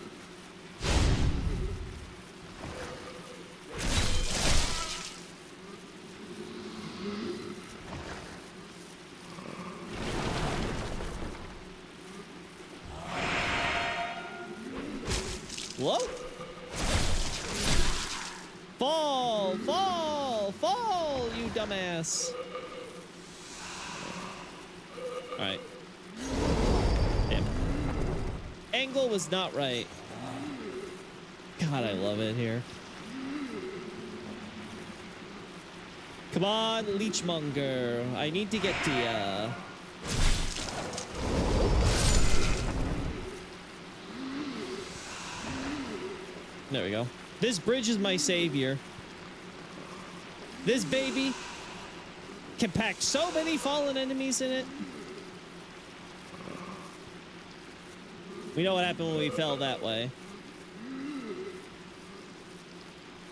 Whoa! Fall! Fall! Fall, you dumbass! Alright. Damn. Angle was not right. God, I love it here. Come on, Leechmonger. I need to get to ya. There we go. This bridge is my savior. This baby can pack so many fallen enemies in it. We know what happened when we fell that way.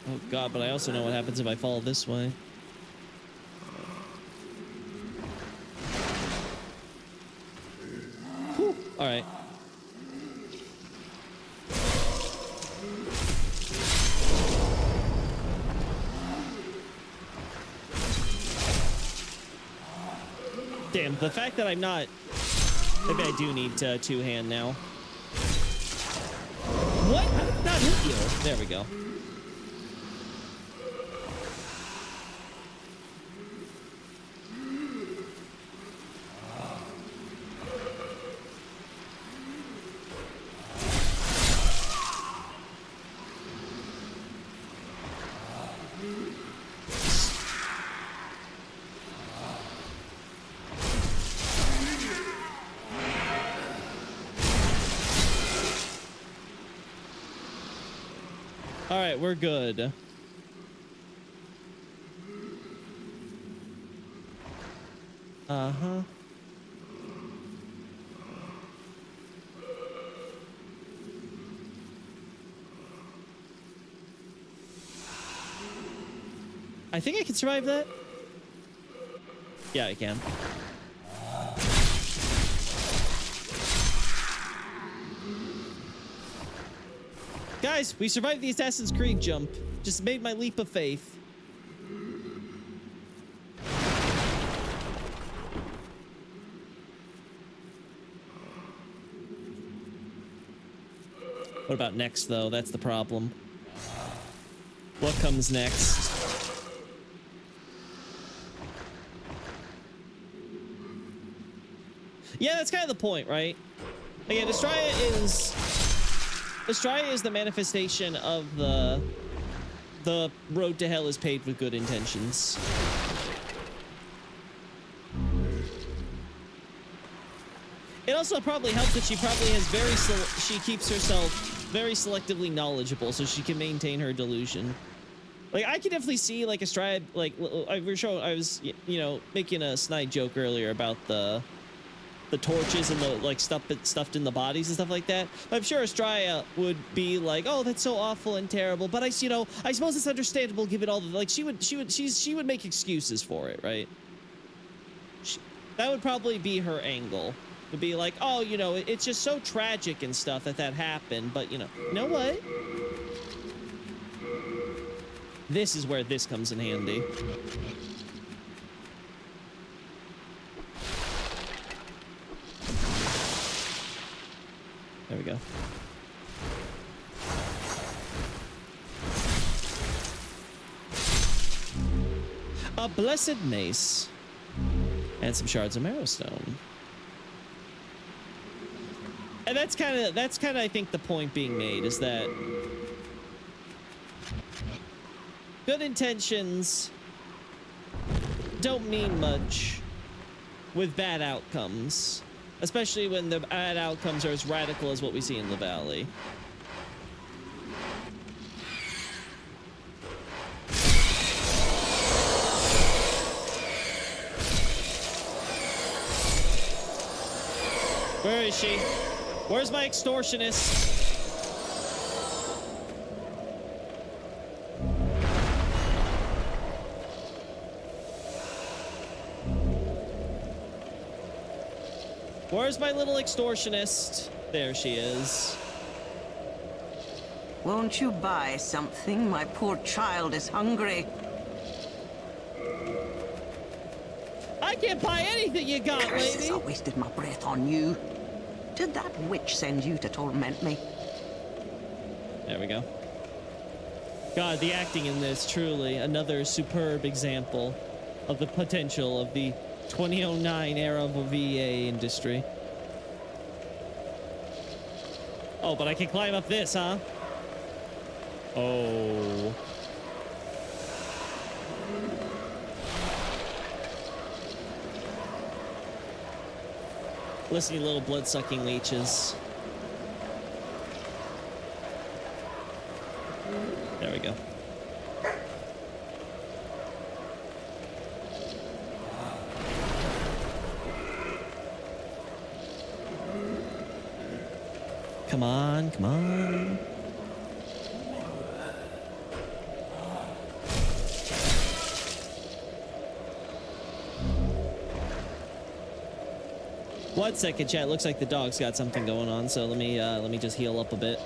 Oh God, but I also know what happens if I fall this way. Whew. All right. Damn, the fact that I'm not... Maybe I do need two-hand now. What? How did it not hit you? There we go. All right, we're good. Uh-huh. I think I can survive that. Yeah, I can. Guys, we survived the Assassin's Creed jump. Just made my leap of faith. What about next, though? That's the problem. What comes next? Yeah, that's kind of the point, right? Again, Estrella is the manifestation of the road to hell is paved with good intentions. It also probably helps that she probably has she keeps herself very selectively knowledgeable so she can maintain her delusion. Like, I can definitely see, like, Estrella, like, I was, you know, making a snide joke earlier about the torches and the, like, stuffed in the bodies and stuff like that. I'm sure Estrella would be like, oh, that's so awful and terrible, but I suppose it's understandable given all the, like, she would make excuses for it, right? That would probably be her angle. To be like, oh, you know, it's just so tragic and stuff that happened, but you know what? This is where this comes in handy. There we go. A blessed mace. And some shards of marrowstone. And that's kind of, I think, the point being made is that good intentions don't mean much with bad outcomes, especially when the bad outcomes are as radical as what we see in the valley. Where is she? Where's my extortionist? Where's my little extortionist? There she is. Won't you buy something? My poor child is hungry. I can't buy anything you got, lady. I wasted my breath on you. Did that witch send you to torment me? There we go. God, the acting in this, truly another superb example of the potential of the 2009 era of a VA industry. Oh, but I can climb up this, huh? Oh. Listen, you little blood-sucking leeches. There we go. Come on, come on. One second, chat. Looks like the dog's got something going on, so let me just heal up a bit.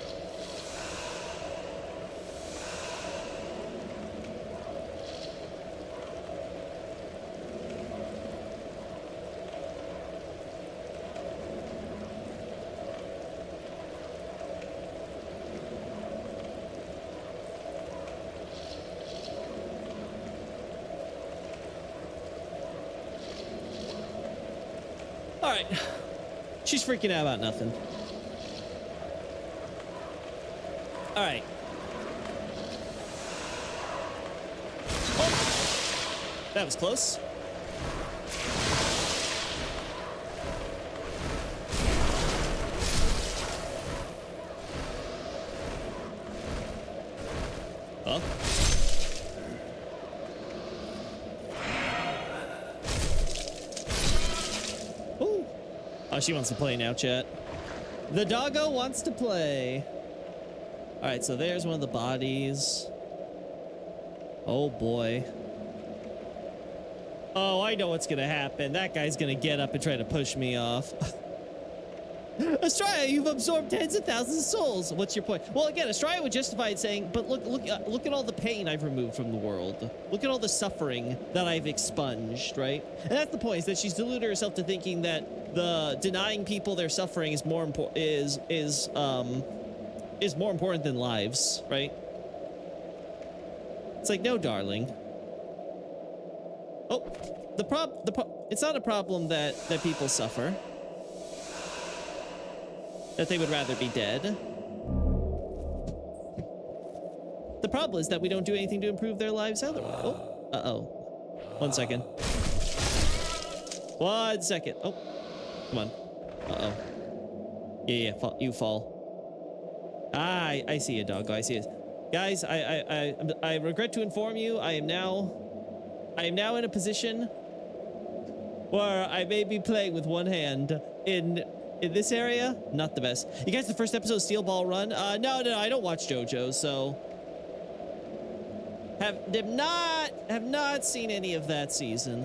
All right. She's freaking out about nothing. All right. Oh, that was close. Huh? Ooh. Oh, she wants to play now, chat. The doggo wants to play. All right, so there's one of the bodies. Oh boy. Oh, I know what's gonna happen. That guy's gonna get up and try to push me off. Australia, you've absorbed tens of thousands of souls. What's your point? Well, again, Australia would justify it saying, but look at all the pain I've removed from the world. Look at all the suffering that I've expunged, right? And that's the point, is that she's deluded herself to thinking that the denying people their suffering is more important, is more important than lives, right? It's like, no, darling. Oh, it's not a problem that people suffer. That they would rather be dead. The problem is that we don't do anything to improve their lives otherwise. Oh, uh-oh. 1 second. 1 second. Oh, come on. Uh-oh. Yeah, you fall. I see you, doggo. I see it. Guys, I regret to inform you, I am now in a position where I may be playing with one hand in this area. Not the best. You guys, the first episode of Steel Ball Run? No, I don't watch JoJo, so have not seen any of that season.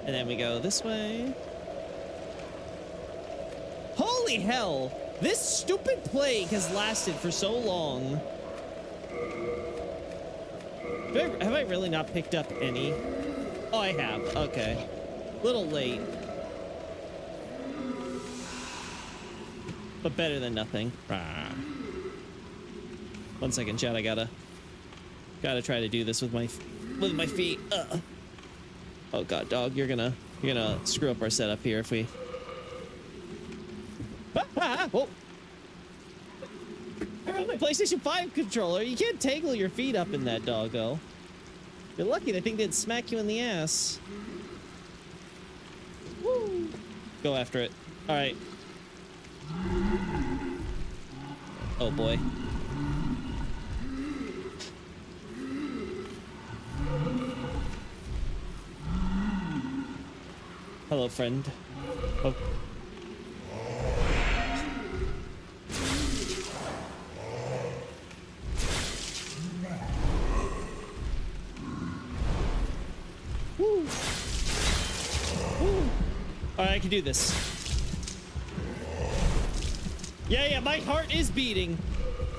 And then we go this way. Holy hell! This stupid plague has lasted for so long. Have I really not picked up any? Oh, I have. Okay. Little late. But better than nothing. Rah. 1 second, chat. I gotta try to do this with my feet. Oh god, dog, you're gonna screw up our setup here if we. Whoa. My PlayStation 5 controller. You can't tangle your feet up in that, doggo. You're lucky that thing didn't smack you in the ass. Woo. Go after it. All right. Oh boy. Hello, friend. Oh. Woo. Woo. All right, I can do this. Yeah, my heart is beating.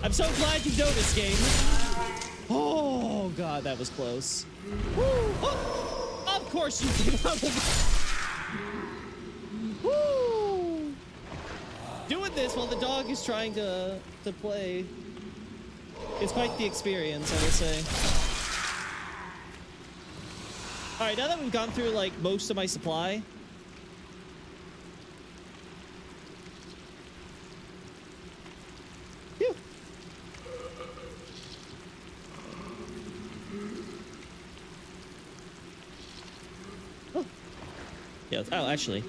I'm so glad you noticed, game. Oh god, that was close. Woo. Oh, of course you did. Woo. Doing this while the dog is trying to play. It's quite the experience, I would say. All right, now that we've gone through like most of my supply. Phew. Oh. Yeah, oh, actually.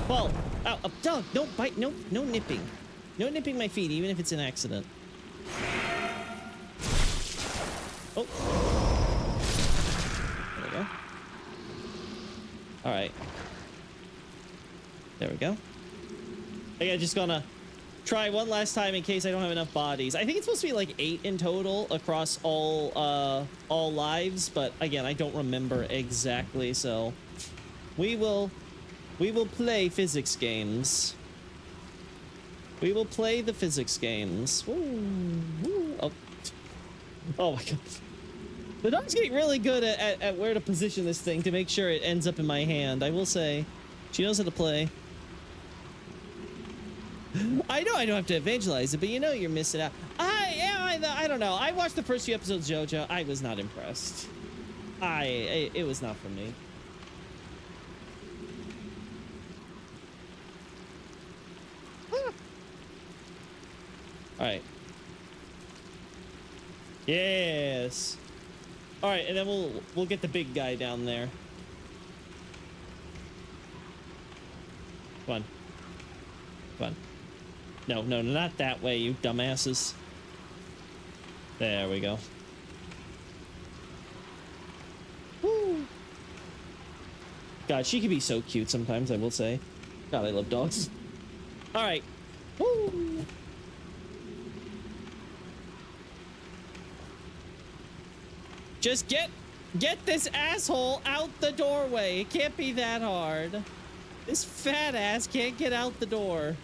Well, ow, dog, don't bite, no nipping. No nipping my feet, even if it's an accident. Oh. There we go. All right. There we go. I think I'm just gonna try one last time in case I don't have enough bodies. I think it's supposed to be like 8 in total across all lives, but again, I don't remember exactly, so we will play physics games. We will play the physics games. Ooh, ooh. Oh my god. The dog's getting really good at where to position this thing to make sure it ends up in my hand. I will say, she knows how to play. I know I don't have to evangelize it, but you know you're missing out. I I don't know. I watched the first few episodes of JoJo. I was not impressed. It was not for me. All right. Yes. All right, and then we'll get the big guy down there. Come on. Come on. No, no, not that way, you dumbasses. There we go. Woo. God, she can be so cute sometimes, I will say. God, I love dogs. All right. Woo. Just get this asshole out the doorway. It can't be that hard. This fat ass can't get out the door.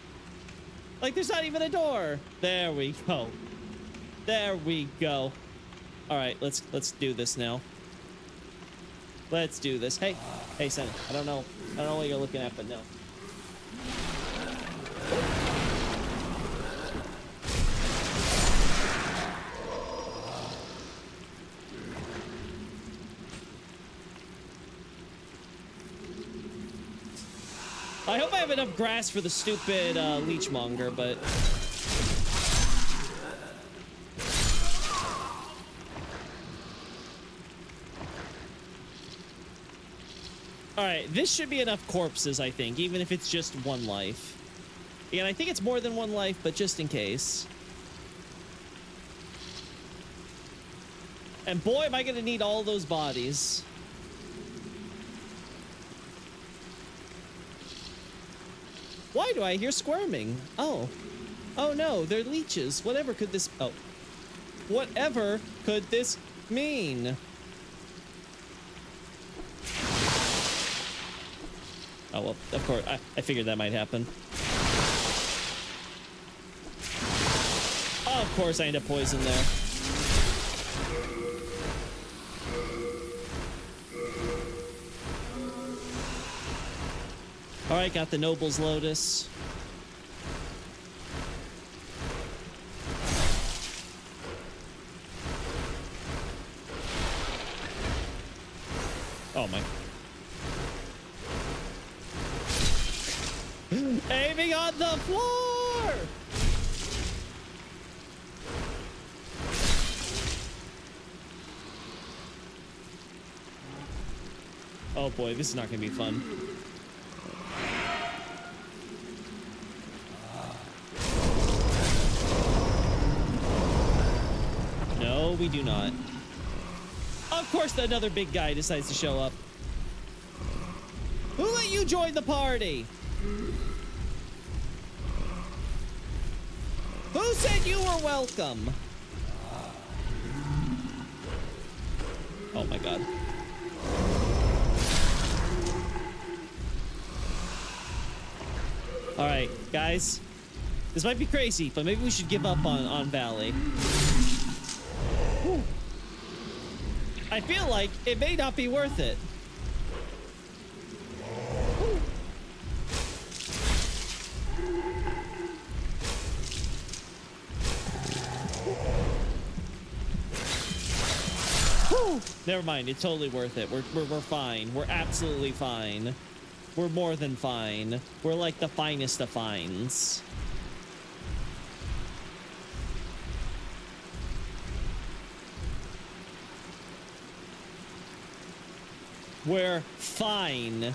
Like, there's not even a door. There we go. There we go. All right, let's do this now. Let's do this. Hey, Senna. I don't know what you're looking at, but no. I hope I have enough grass for the stupid leechmonger, but... Alright, this should be enough corpses, I think, even if it's just one life. And I think it's more than one life, but just in case. And boy, am I gonna need all those bodies. Why do I hear squirming? Oh. Oh no, they're leeches. Whatever could this... Oh. Whatever could this mean? Oh, well, of course. I figured that might happen. Oh, of course I end up poisoned there. All right, got the Noble's Lotus. Oh my. Aiming on the floor! Oh boy, this is not gonna be fun. No, we do not. Of course, another big guy decides to show up. Who let you join the party? Who said you were welcome? Oh my god. All right, guys. This might be crazy, but maybe we should give up on Valley. Whew. I feel like it may not be worth it. Whew. Never mind, it's totally worth it. We're fine. We're absolutely fine. We're more than fine. We're like the finest of fines. We're fine.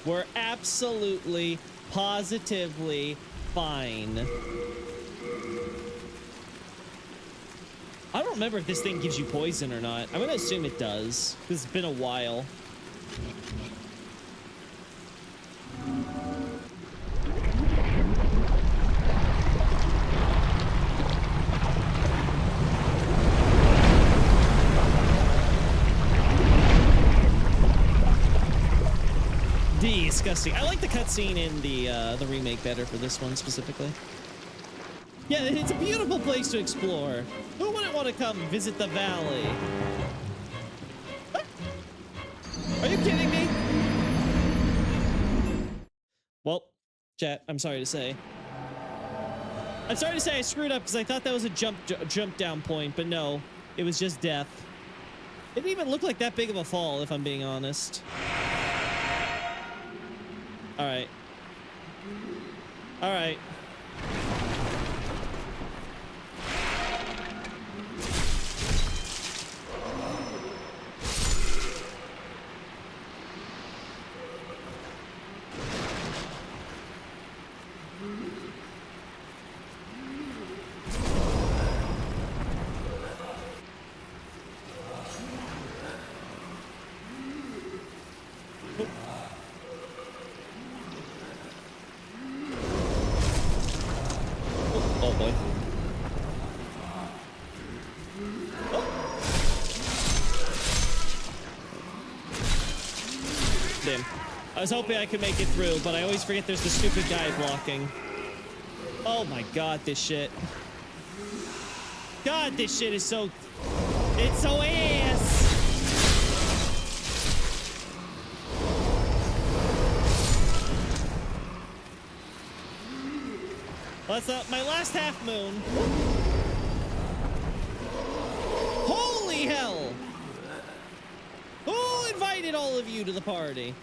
We're absolutely, positively fine. I don't remember if this thing gives you poison or not. I'm gonna assume it does, because it's been a while. Disgusting. I like the cutscene in the remake better for this one specifically. Yeah, it's a beautiful place to explore. Who wouldn't want to come visit the valley? What? Are you kidding me? Well, chat, I'm sorry to say. I'm sorry to say I screwed up because I thought that was a jump down point, but no, it was just death. It didn't even look like that big of a fall, if I'm being honest. All right. All right. Oh boy. Damn. I was hoping I could make it through, but I always forget there's the stupid guy blocking. Oh my god, this shit. God, this shit is so... It's so ass! Well, that's my last half moon. Holy hell! Who invited all of you to the party?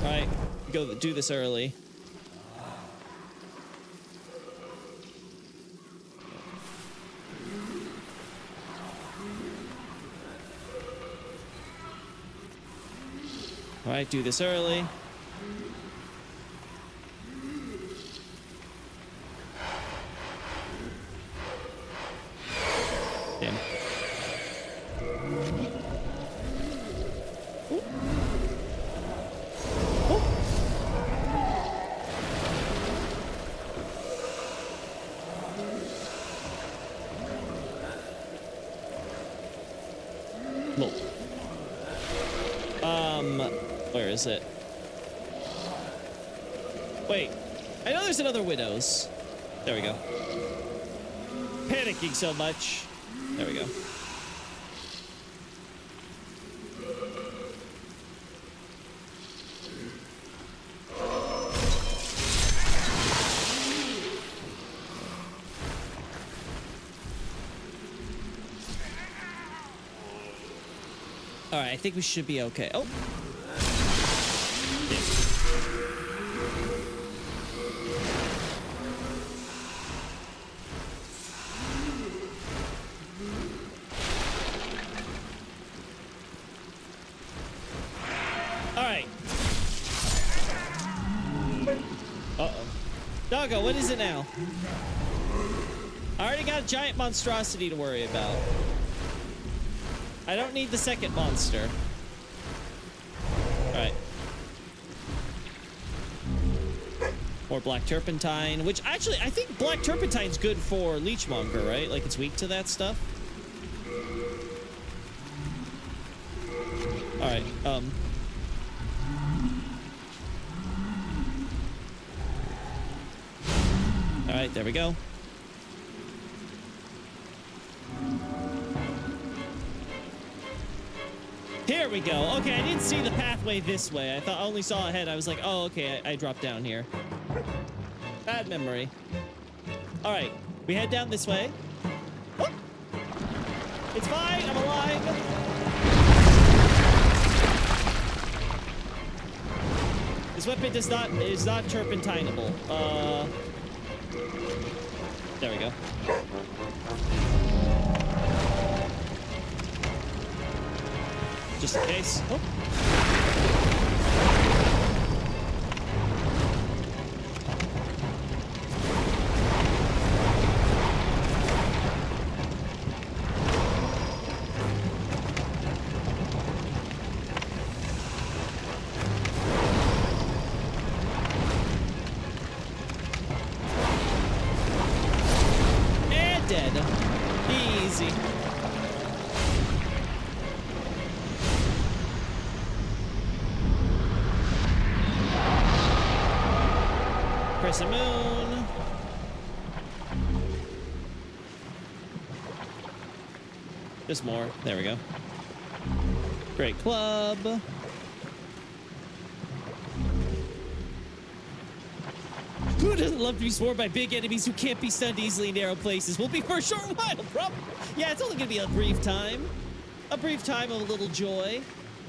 Alright, go do this early. Alright, do this early. Damn. Ooh. Ooh. Whoa. Where is it? Wait, I know there's another Widow's. There we go. Panicking so much. There we go. All right, I think we should be okay. Oh. Doggo, what is it now? I already got a giant monstrosity to worry about. I don't need the second monster. Alright. More black turpentine, which actually, I think black turpentine's good for Leechmonger, right? Like, it's weak to that stuff. Alright, Alright, there we go. Here we go. Okay, I didn't see the pathway this way. I thought I only saw ahead. I was like, oh, okay, I dropped down here. Bad memory. Alright, we head down this way. Oh! It's fine, I'm alive. This weapon is not turpentinable. There we go. Just in case. Oh. And dead. Easy. Crescent moon. Just more. There we go. Great club. Who doesn't love to be swarmed by big enemies who can't be stunned easily in narrow places? We'll be for a short while, probably. Yeah, it's only gonna be a brief time. A brief time of a little joy.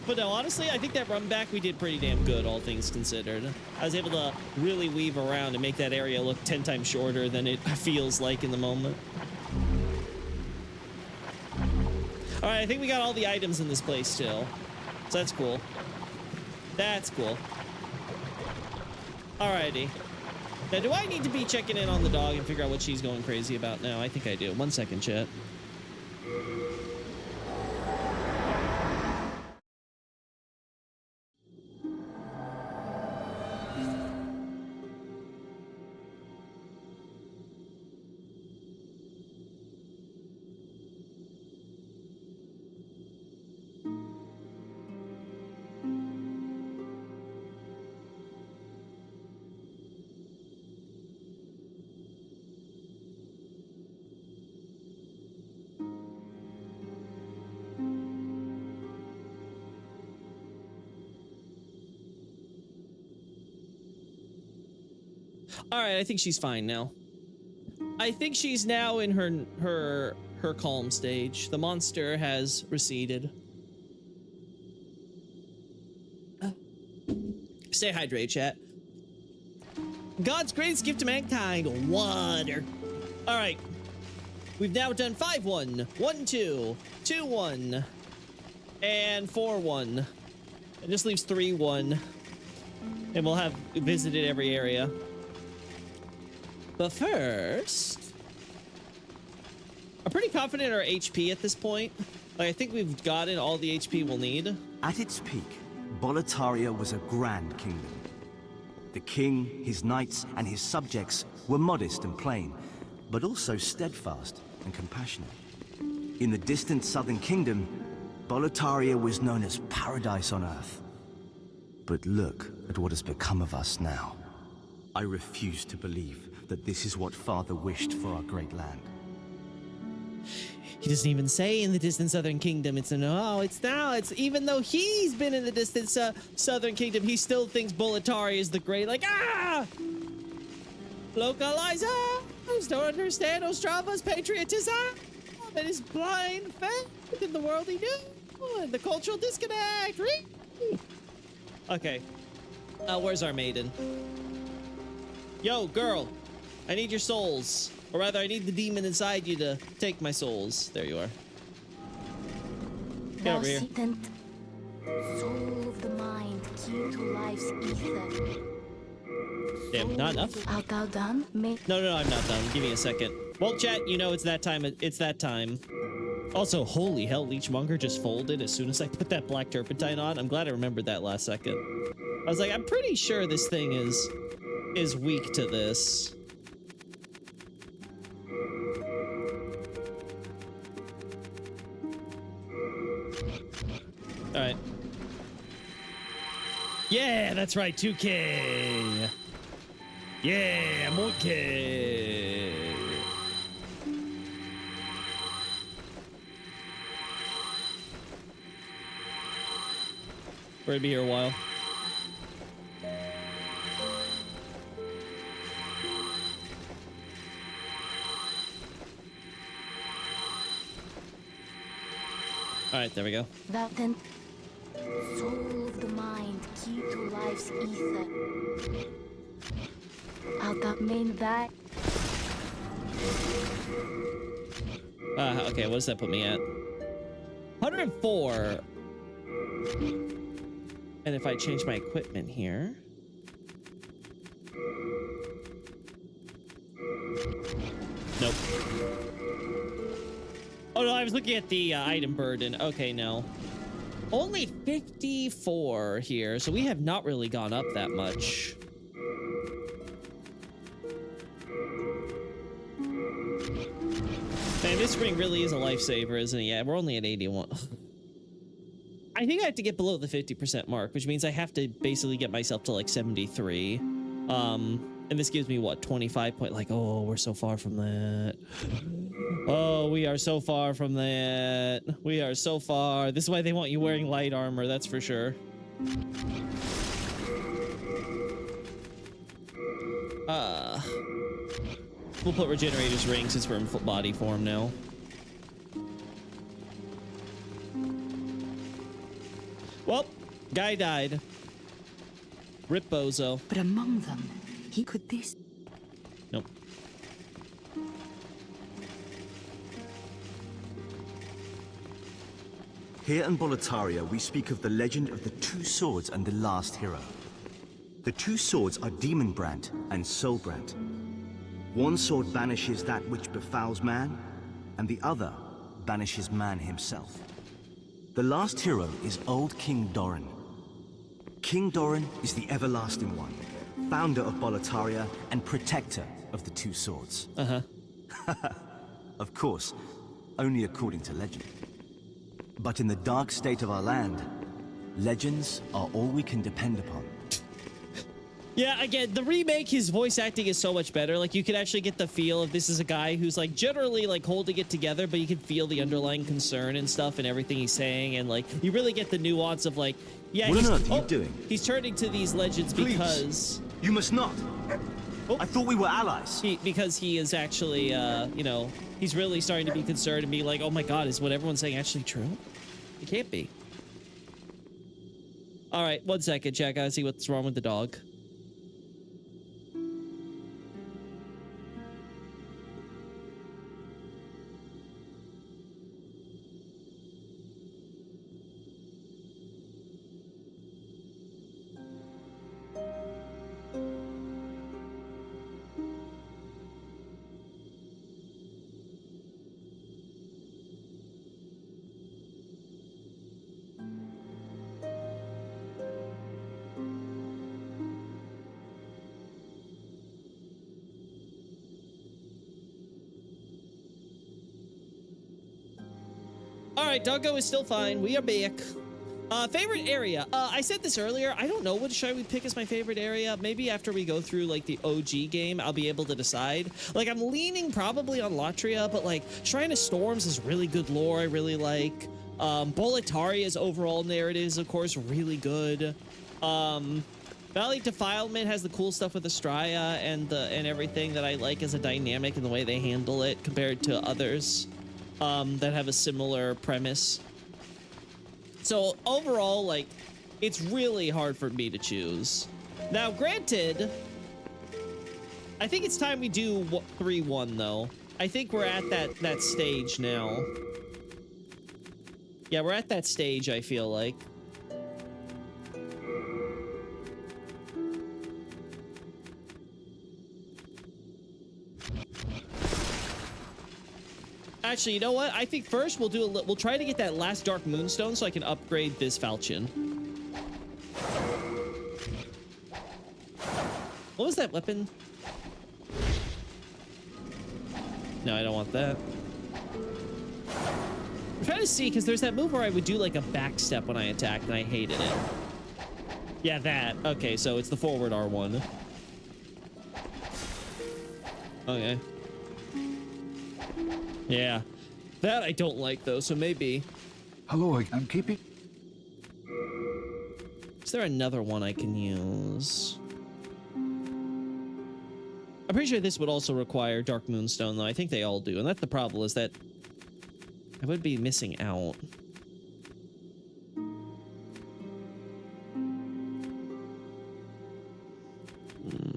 But no, honestly, I think that run back we did pretty damn good, all things considered. I was able to really weave around and make that area look 10 times shorter than it feels like in the moment. All right, I think we got all the items in this place still. So that's cool. That's cool. Alrighty. Now, do I need to be checking in on the dog and figure out what she's going crazy about now? I think I do. 1 second, chat. All right, I think she's fine now. I think she's now in her calm stage. The monster has receded. Stay hydrated, chat. God's greatest gift to mankind, water. All right. We've now done 5-1, 1-2, 2-1, and 4-1. It just leaves 3-1. And we'll have visited every area. But first, I'm pretty confident in our HP at this point. Like, I think we've gotten all the HP we'll need. At its peak, Boletaria was a grand kingdom. The king, his knights, and his subjects were modest and plain, but also steadfast and compassionate. In the distant southern kingdom, Boletaria was known as paradise on earth. But look at what has become of us now. I refuse to believe that this is what Father wished for our great land. He doesn't even say in the distant southern kingdom. It's no, it's now. It's even though he's been in the distant southern kingdom, he still thinks Boletaria is the great. Like, localizers don't understand Ostrava's patriotism and his blind faith in the world he knew and the cultural disconnect. Okay, where's our maiden? Yo, girl, I need your souls. Or rather, I need the demon inside you to take my souls. There you are. Get over here. Soul of the mind, key to life's ether. Damn, not enough? Art thou done? No, I'm not done. Give me a second. Well, chat, you know it's that time. It's that time. Also, holy hell, Leechmonger just folded as soon as I put that black turpentine on. I'm glad I remembered that last second. I was like, I'm pretty sure this thing is weak to this. All right. Yeah, that's right. 2K. Yeah, monkey. We're gonna be here a while. All right, there we go. That then, soul of the mind, key to life's ether. Art thou mean that? Okay, what does that put me at? 104. And if I change my equipment here. Nope. Oh no, I was looking at the item burden. Okay, no. Only 54 here, so we have not really gone up that much. Man, this ring really is a lifesaver, isn't it? Yeah, we're only at 81. I think I have to get below the 50% mark, which means I have to basically get myself to like 73. And this gives me what, 25 point, like, oh, we're so far from that. Oh, we are so far from that. We are so far. This is why they want you wearing light armor, that's for sure. We'll put Regenerator's Ring since we're in full body form now. Well, guy died. Rip Bozo. But among them, he could this... Nope. Here in Boletaria, we speak of the legend of the two swords and the last hero. The two swords are Demon Brand and Soul Brand. One sword banishes that which befouls man, and the other banishes man himself. The last hero is old King Doran. King Doran is the Everlasting One, founder of Boletaria and protector of the two swords. Of course, only according to legend. But in the dark state of our land, legends are all we can depend upon. Yeah, again, the remake, his voice acting is so much better. Like, you can actually get the feel of this is a guy who's, like, generally, like, holding it together, but you can feel the underlying concern and stuff and everything he's saying. And, like, you really get the nuance of, like, yeah, what on earth are you doing? He's turning to these legends Please. Because... You must not! I thought we were allies! Because he is actually, you know, he's really starting to be concerned and be like, oh my god, is what everyone's saying actually true? It can't be. Alright, 1 second, chat. Gotta see what's wrong with the dog. Alright, doggo is still fine. We are back. Favorite area. I said this earlier. I don't know what should we pick as my favorite area. Maybe after we go through, like, the OG game, I'll be able to decide. Like, I'm leaning probably on Latria, but, like, Shrine of Storms is really good lore I really like. Boletaria's overall narrative is, of course, really good. Valley Defilement has the cool stuff with Astraea and everything that I like as a dynamic in the way they handle it compared to others. That have a similar premise. So overall, like, it's really hard for me to choose. Now, granted, I think it's time we do 3-1 though. I think we're at that stage now. Yeah, we're at that stage, I feel like. Actually, you know what? I think first we'll try to get that last Dark Moonstone so I can upgrade this falchion. What was that weapon? No, I don't want that. I'm trying to see, because there's that move where I would do like a back step when I attacked, and I hated it. Yeah, that. Okay, so it's the forward R1. Okay. Yeah. That I don't like, though, so maybe... Hello, I'm keeping... Is there another one I can use? I'm pretty sure this would also require Dark Moonstone, though. I think they all do, and that's the problem, is that I would be missing out.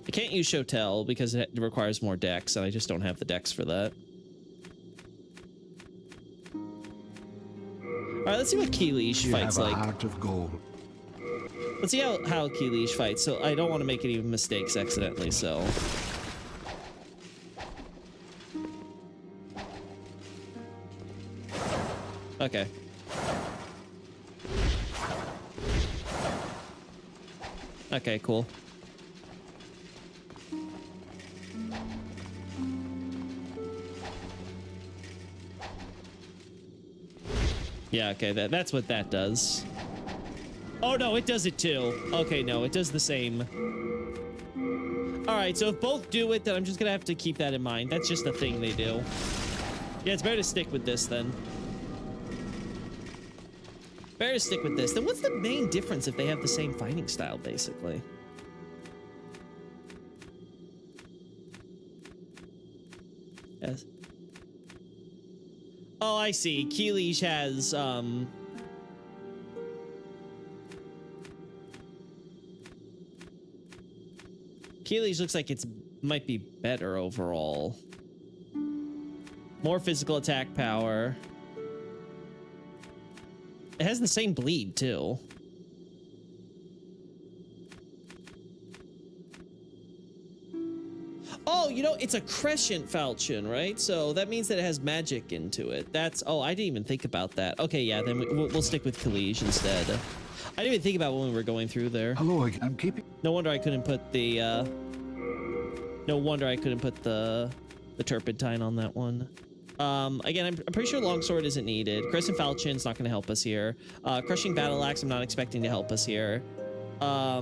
I can't use Show Tell because it requires more decks, and I just don't have the decks for that. All right, let's see what Keeleesh fights like. You have a heart of gold. Let's see how Keeleesh fights. So I don't want to make any mistakes accidentally, so... Okay. Okay, cool. Yeah, okay, that's what that does. Oh, no, it does it too. Okay, no, it does the same. All right, so if both do it, then I'm just gonna have to keep that in mind. That's just the thing they do. Yeah, it's better to stick with this then. Better to stick with this. Then what's the main difference if they have the same fighting style, basically? Yes. Oh, I see. Keelish has, Keelish looks like it's might be better overall. More physical attack power. It has the same bleed, too. Oh, you know, it's a crescent falchion, right? So that means that it has magic into it. That's... Oh, I didn't even think about that. Okay, yeah, then we'll stick with Kalish instead. I didn't even think about when we were going through there. Hello, I'm keeping... No wonder I couldn't put the, No wonder I couldn't put the turpentine on that one. Again, I'm pretty sure longsword isn't needed. Crescent falchion's not going to help us here. Crushing battle axe, I'm not expecting to help us here. I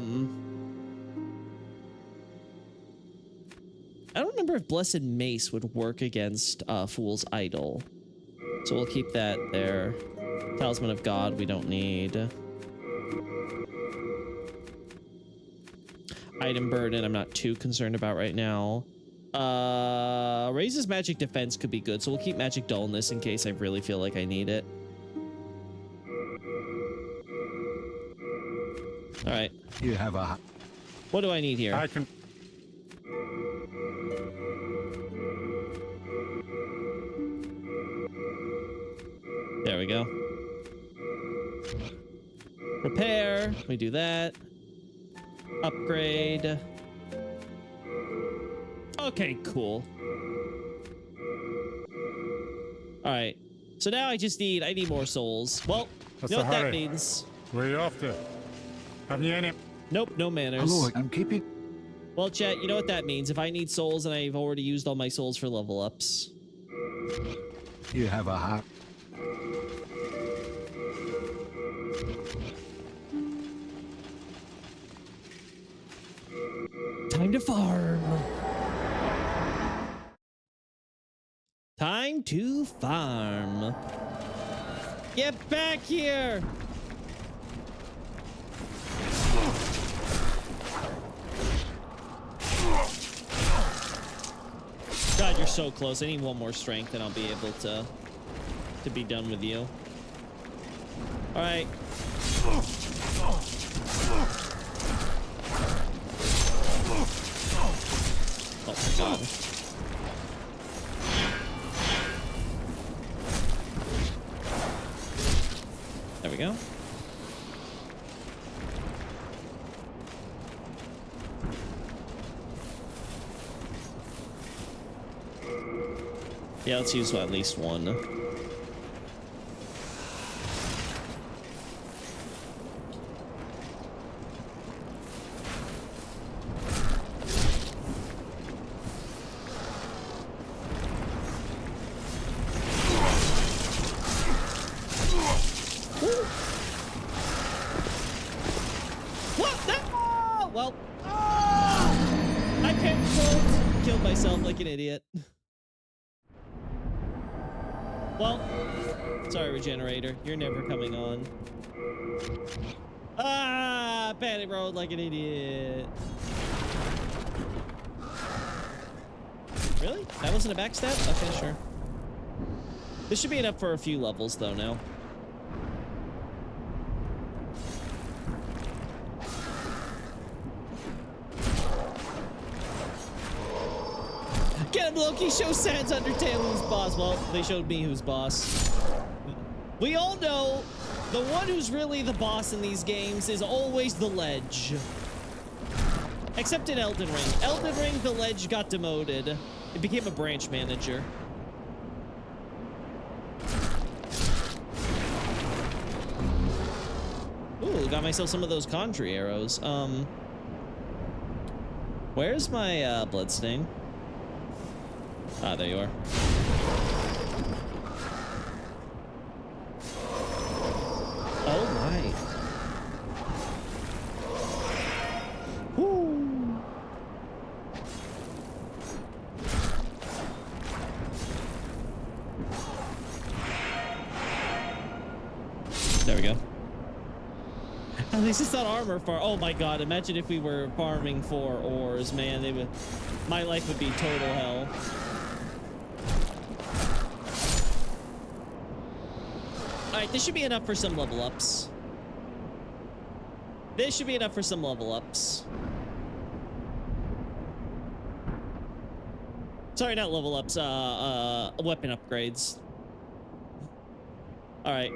don't remember if Blessed Mace would work against Fool's Idol. So we'll keep that there. Talisman of God, we don't need. Item Burden, I'm not too concerned about right now. Raises magic defense could be good, so we'll keep magic dullness in case I really feel like I need it. All right. You have a... What do I need here? I can... There we go. Repair. We do that. Upgrade. Okay, cool. All right. So now I need more souls. Well, you know what that means. Where are you off to? Have you any? Nope, no manners. Hello, I'm keeping... Well, chat, you know what that means. If I need souls and I've already used all my souls for level ups. You have a heart. Time to farm. Time to farm. Get back here. God, you're so close. I need one more strength and I'll be able to be done with you. All right. Oh my God. There we go. Yeah, let's use at least one. Like an idiot. Well, sorry, Regenerator. You're never coming on. Ah, panic road like an idiot. Really? That wasn't a backstab? Okay, sure. This should be enough for a few levels, though, now. Get him, Loki! Show Sans Undertale who's boss. Well, they showed me who's boss. We all know the one who's really the boss in these games is always the Ledge. Except in Elden Ring. Elden Ring, the Ledge got demoted. It became a branch manager. Ooh, got myself some of those Condry arrows. Where's my Bloodstain? Ah, there you are. Oh my. Woo. At least it's not armor farm. Oh my god, imagine if we were farming for ores, man. They would, my life would be total hell. Alright, this should be enough for some level ups. This should be enough for some level ups. Sorry, not level ups, weapon upgrades. Alright.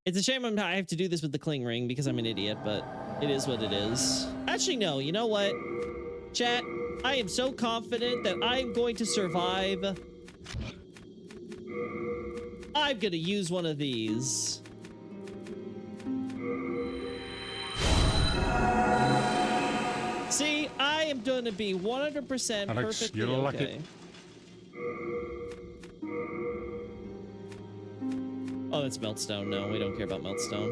It's a shame I have to do this with the cling ring because I'm an idiot, but it is what it is. Actually, no, you know what? Chat, I am so confident that I'm going to survive. I'm gonna use one of these. See, I am going to be 100% Alex, perfectly you're lucky. okay. Oh, that's Meltstone. No, we don't care about Meltstone.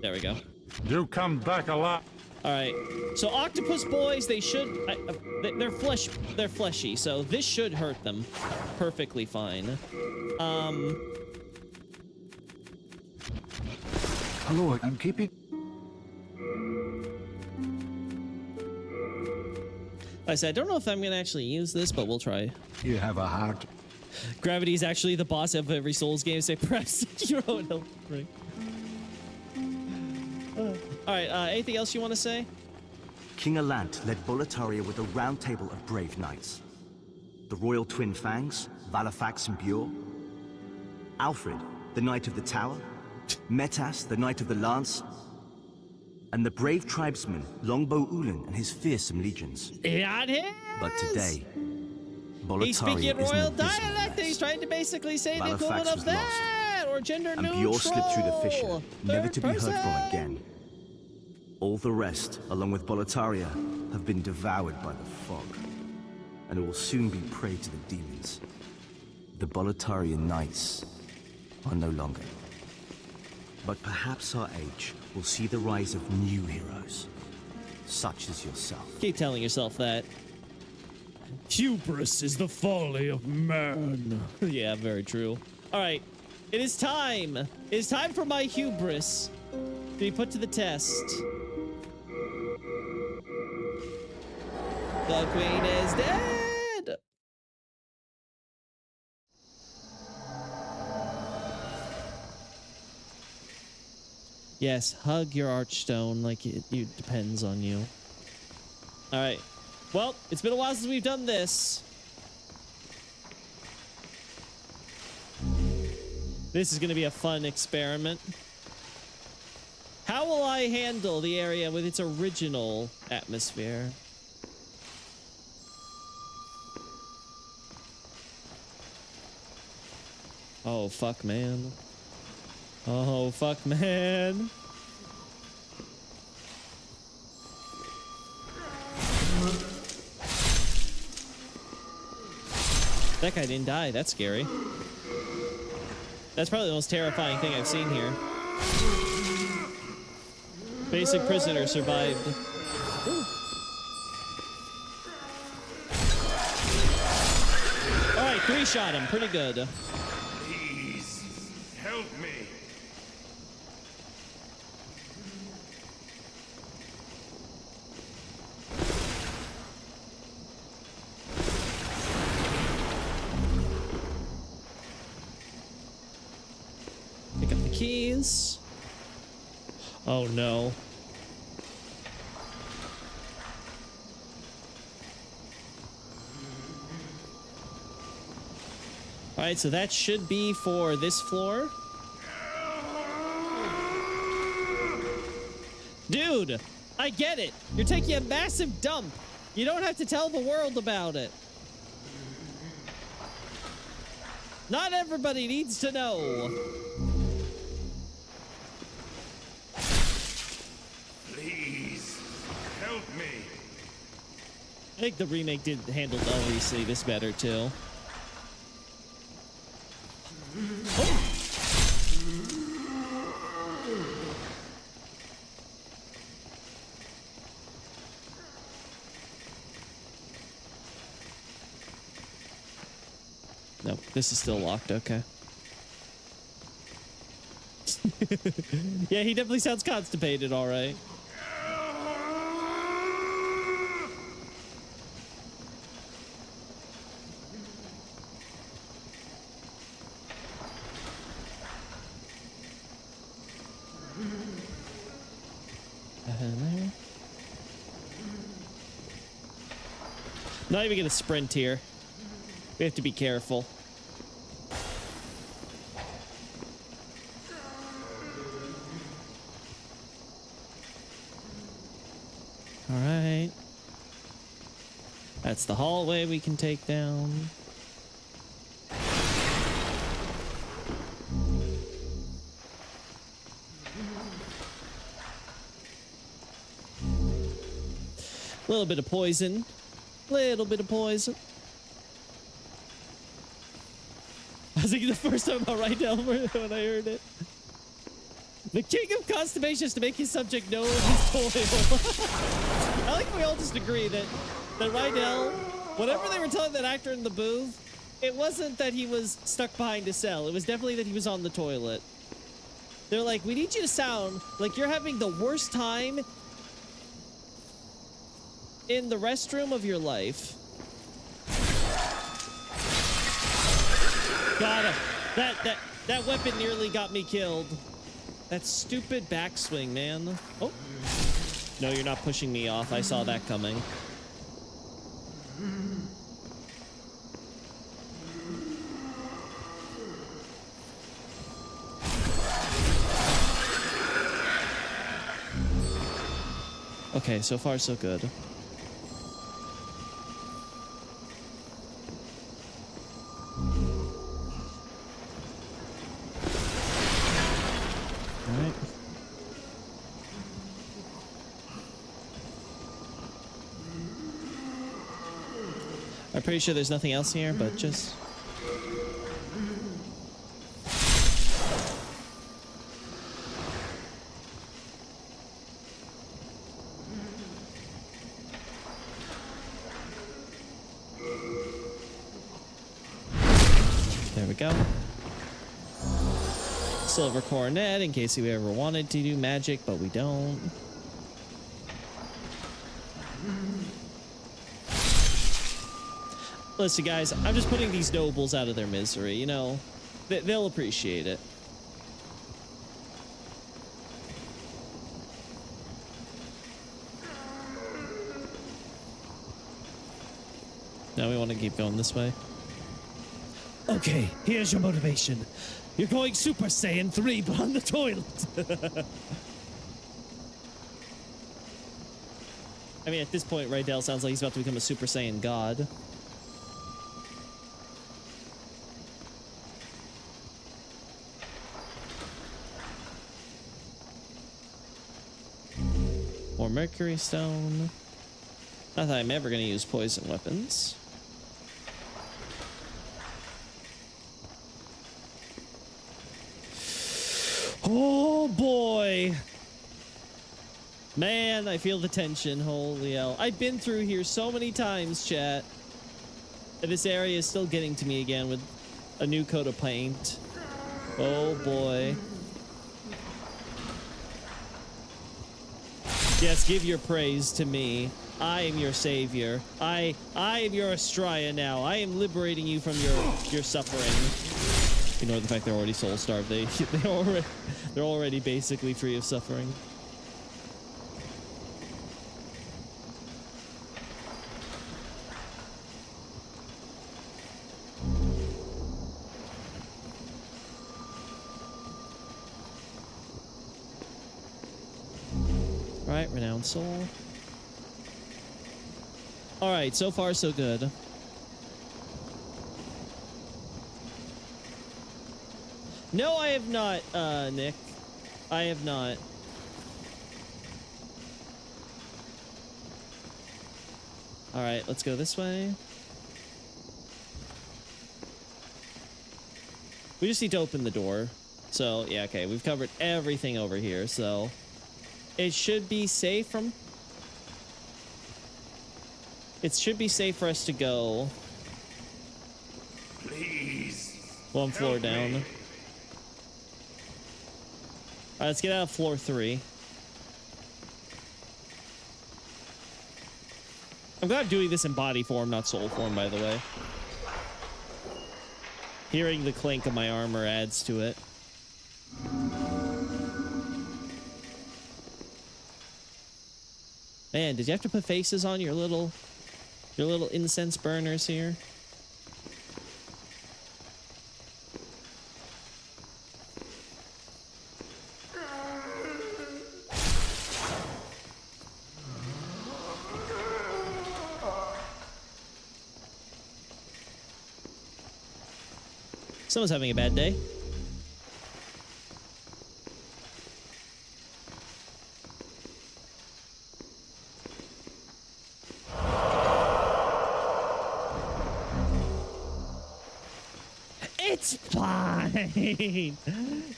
There we go. You come back alive. All right. So octopus boys, they should they're fleshy, so this should hurt them perfectly fine. Hello, I'm keeping... I said, I don't know if I'm going to actually use this, but we'll try. You have a heart. Gravity is actually the boss of every Souls game, so perhaps your own health ring. All right, anything else you want to say? King Alant led Boletaria with a round table of brave knights. The royal twin fangs, Valafax and Bure. Alfred, the knight of the tower. Metas, the knight of the lance. And the brave tribesman, Longbow Ulan and his fearsome legions. But today, Boletaria he's speaking is royal an abysmal dialect, and he's trying to basically say the equivalent of that, or gender neutral. And Bure slipped through the fissure, never to be heard person. from again. All the rest, along with Boletaria, have been devoured by the fog, and it will soon be prey to the demons. The Boletarian knights are no longer. But perhaps our age will see the rise of new heroes, such as yourself. Keep telling yourself that. Hubris is the folly of man. Yeah, very true. All right, it is time. It is time for my hubris to be put to the test. The queen is dead. Yes, hug your archstone like it depends on you. All right. Well, it's been a while since we've done this. This is going to be a fun experiment. How will I handle the area with its original atmosphere? Oh, fuck, man. Oh, fuck, man. That guy didn't die. That's scary. That's probably the most terrifying thing I've seen here. Basic prisoner survived. Ooh. All right, 3-shot him. Pretty good. Please, help me. Pick up the keys. Oh no. All right, so that should be for this floor. Dude, I get it. You're taking a massive dump. You don't have to tell the world about it. Not everybody needs to know. Please, help me. I think the remake did handle obviously this better too. Oh. No. this is still locked. Okay. Yeah, he definitely sounds constipated. All right. There. Not even gonna sprint here. We have to be careful. All right. That's the hallway we can take down. A little bit of poison. Little bit of poison. I was thinking the first time about right now when I heard it. The king of constipation is to make his subject know his toil. I like we all just agree that Rydell, whatever they were telling that actor in the booth, it wasn't that he was stuck behind a cell. It was definitely that he was on the toilet. They're like, we need you to sound like you're having the worst time in the restroom of your life. Got him. That weapon nearly got me killed. That stupid backswing, man. Oh. No, you're not pushing me off. I saw that coming. Okay, so far so good. Alright. I'm pretty sure there's nothing else here, but just... There we go. Silver coronet in case we ever wanted to do magic, but we don't. Listen, guys, I'm just putting these nobles out of their misery, you know. They'll appreciate it. Now we want to keep going this way. Okay, here's your motivation. You're going Super Saiyan 3, but on the toilet. I mean, at this point, Rydell sounds like he's about to become a Super Saiyan god. More Mercury Stone. Not that I'm ever going to use poison weapons. Oh boy. Man, I feel the tension. Holy hell. I've been through here so many times, chat. And this area is still getting to me again with a new coat of paint. Oh boy. Yes, give your praise to me. I am your savior. I am your Astraea now. I am liberating you from your suffering. Ignore the fact they're already soul starved. They're already basically free of suffering. All right, renowned soul. All right, so far so good. No, I have not, Nick. I have not. All right, let's go this way. We just need to open the door. So, yeah, okay. We've covered everything over here, so... It should be safe from... It should be safe for us to go. Please. One floor down. Alright, let's get out of floor 3. I'm glad I'm doing this in body form, not soul form, by the way. Hearing the clink of my armor adds to it. Man, did you have to put faces on your little incense burners here? Someone's having a bad day. It's fine.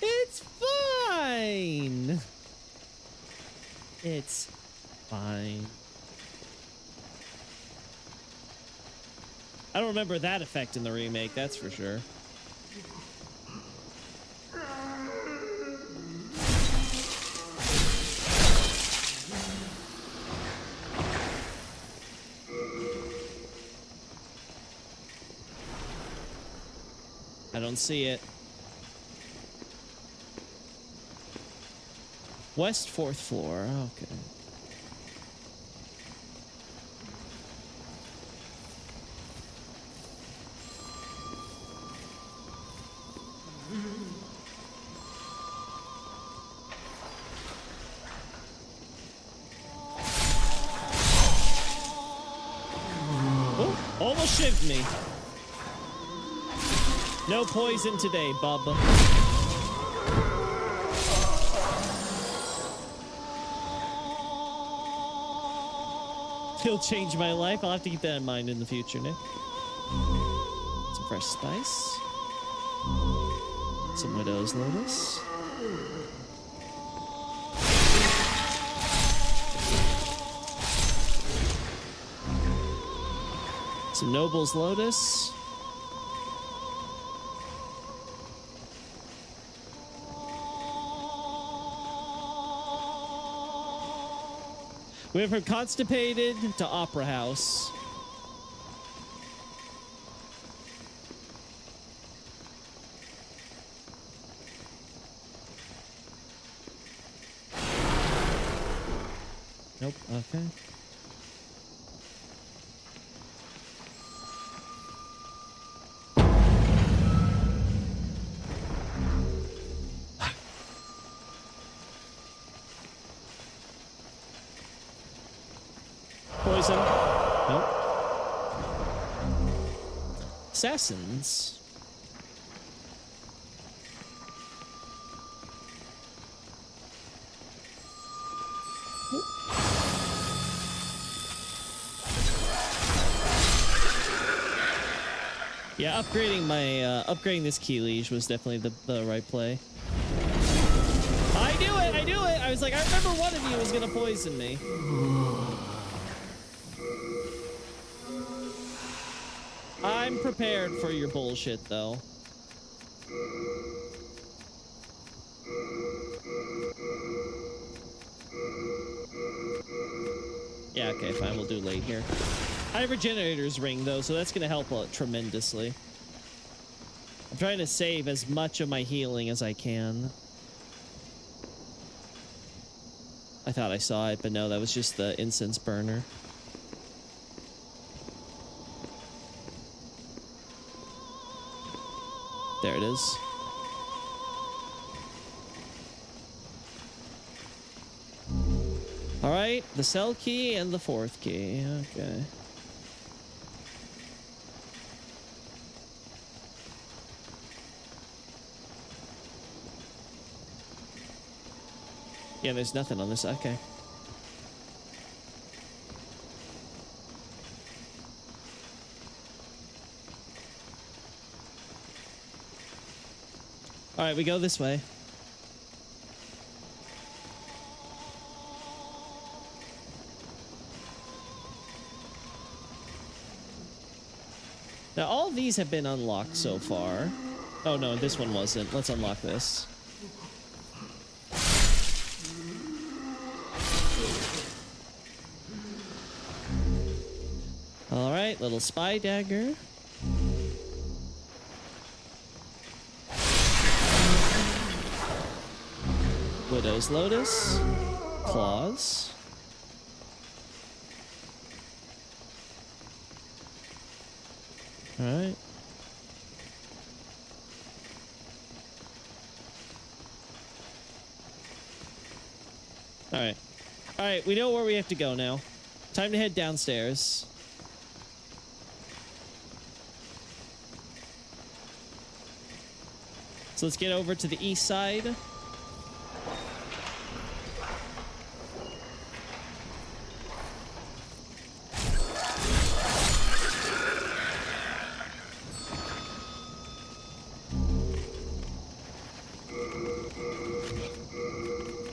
It's fine. It's fine. I don't remember that effect in the remake, that's for sure. I don't see it. West 4th floor. Okay. Oh, almost shivved me. No poison today, Bubba. He'll change my life. I'll have to keep that in mind in the future, Nick. Some fresh spice. Some widow's lotus. Some noble's lotus. We went from constipated to opera house. Nope. Okay. Poison. Nope. Assassins. Yeah, upgrading this key liege was definitely the right play. I knew it! I knew it! I was like, I remember one of you was gonna poison me. I'm prepared for your bullshit, though. Yeah, okay, fine. We'll do late here. I have Regenerator's Ring, though, so that's going to help tremendously. I'm trying to save as much of my healing as I can. I thought I saw it, but no, that was just the incense burner. There it is. All right, the cell key and the 4th key. Okay. Yeah, there's nothing on this. Okay. All right, we go this way. Now, all of these have been unlocked so far. Oh no, this one wasn't. Let's unlock this. All right, little spy dagger. Widow's Lotus. Claws. All right. All right. All right, we know where we have to go now. Time to head downstairs. So let's get over to the east side.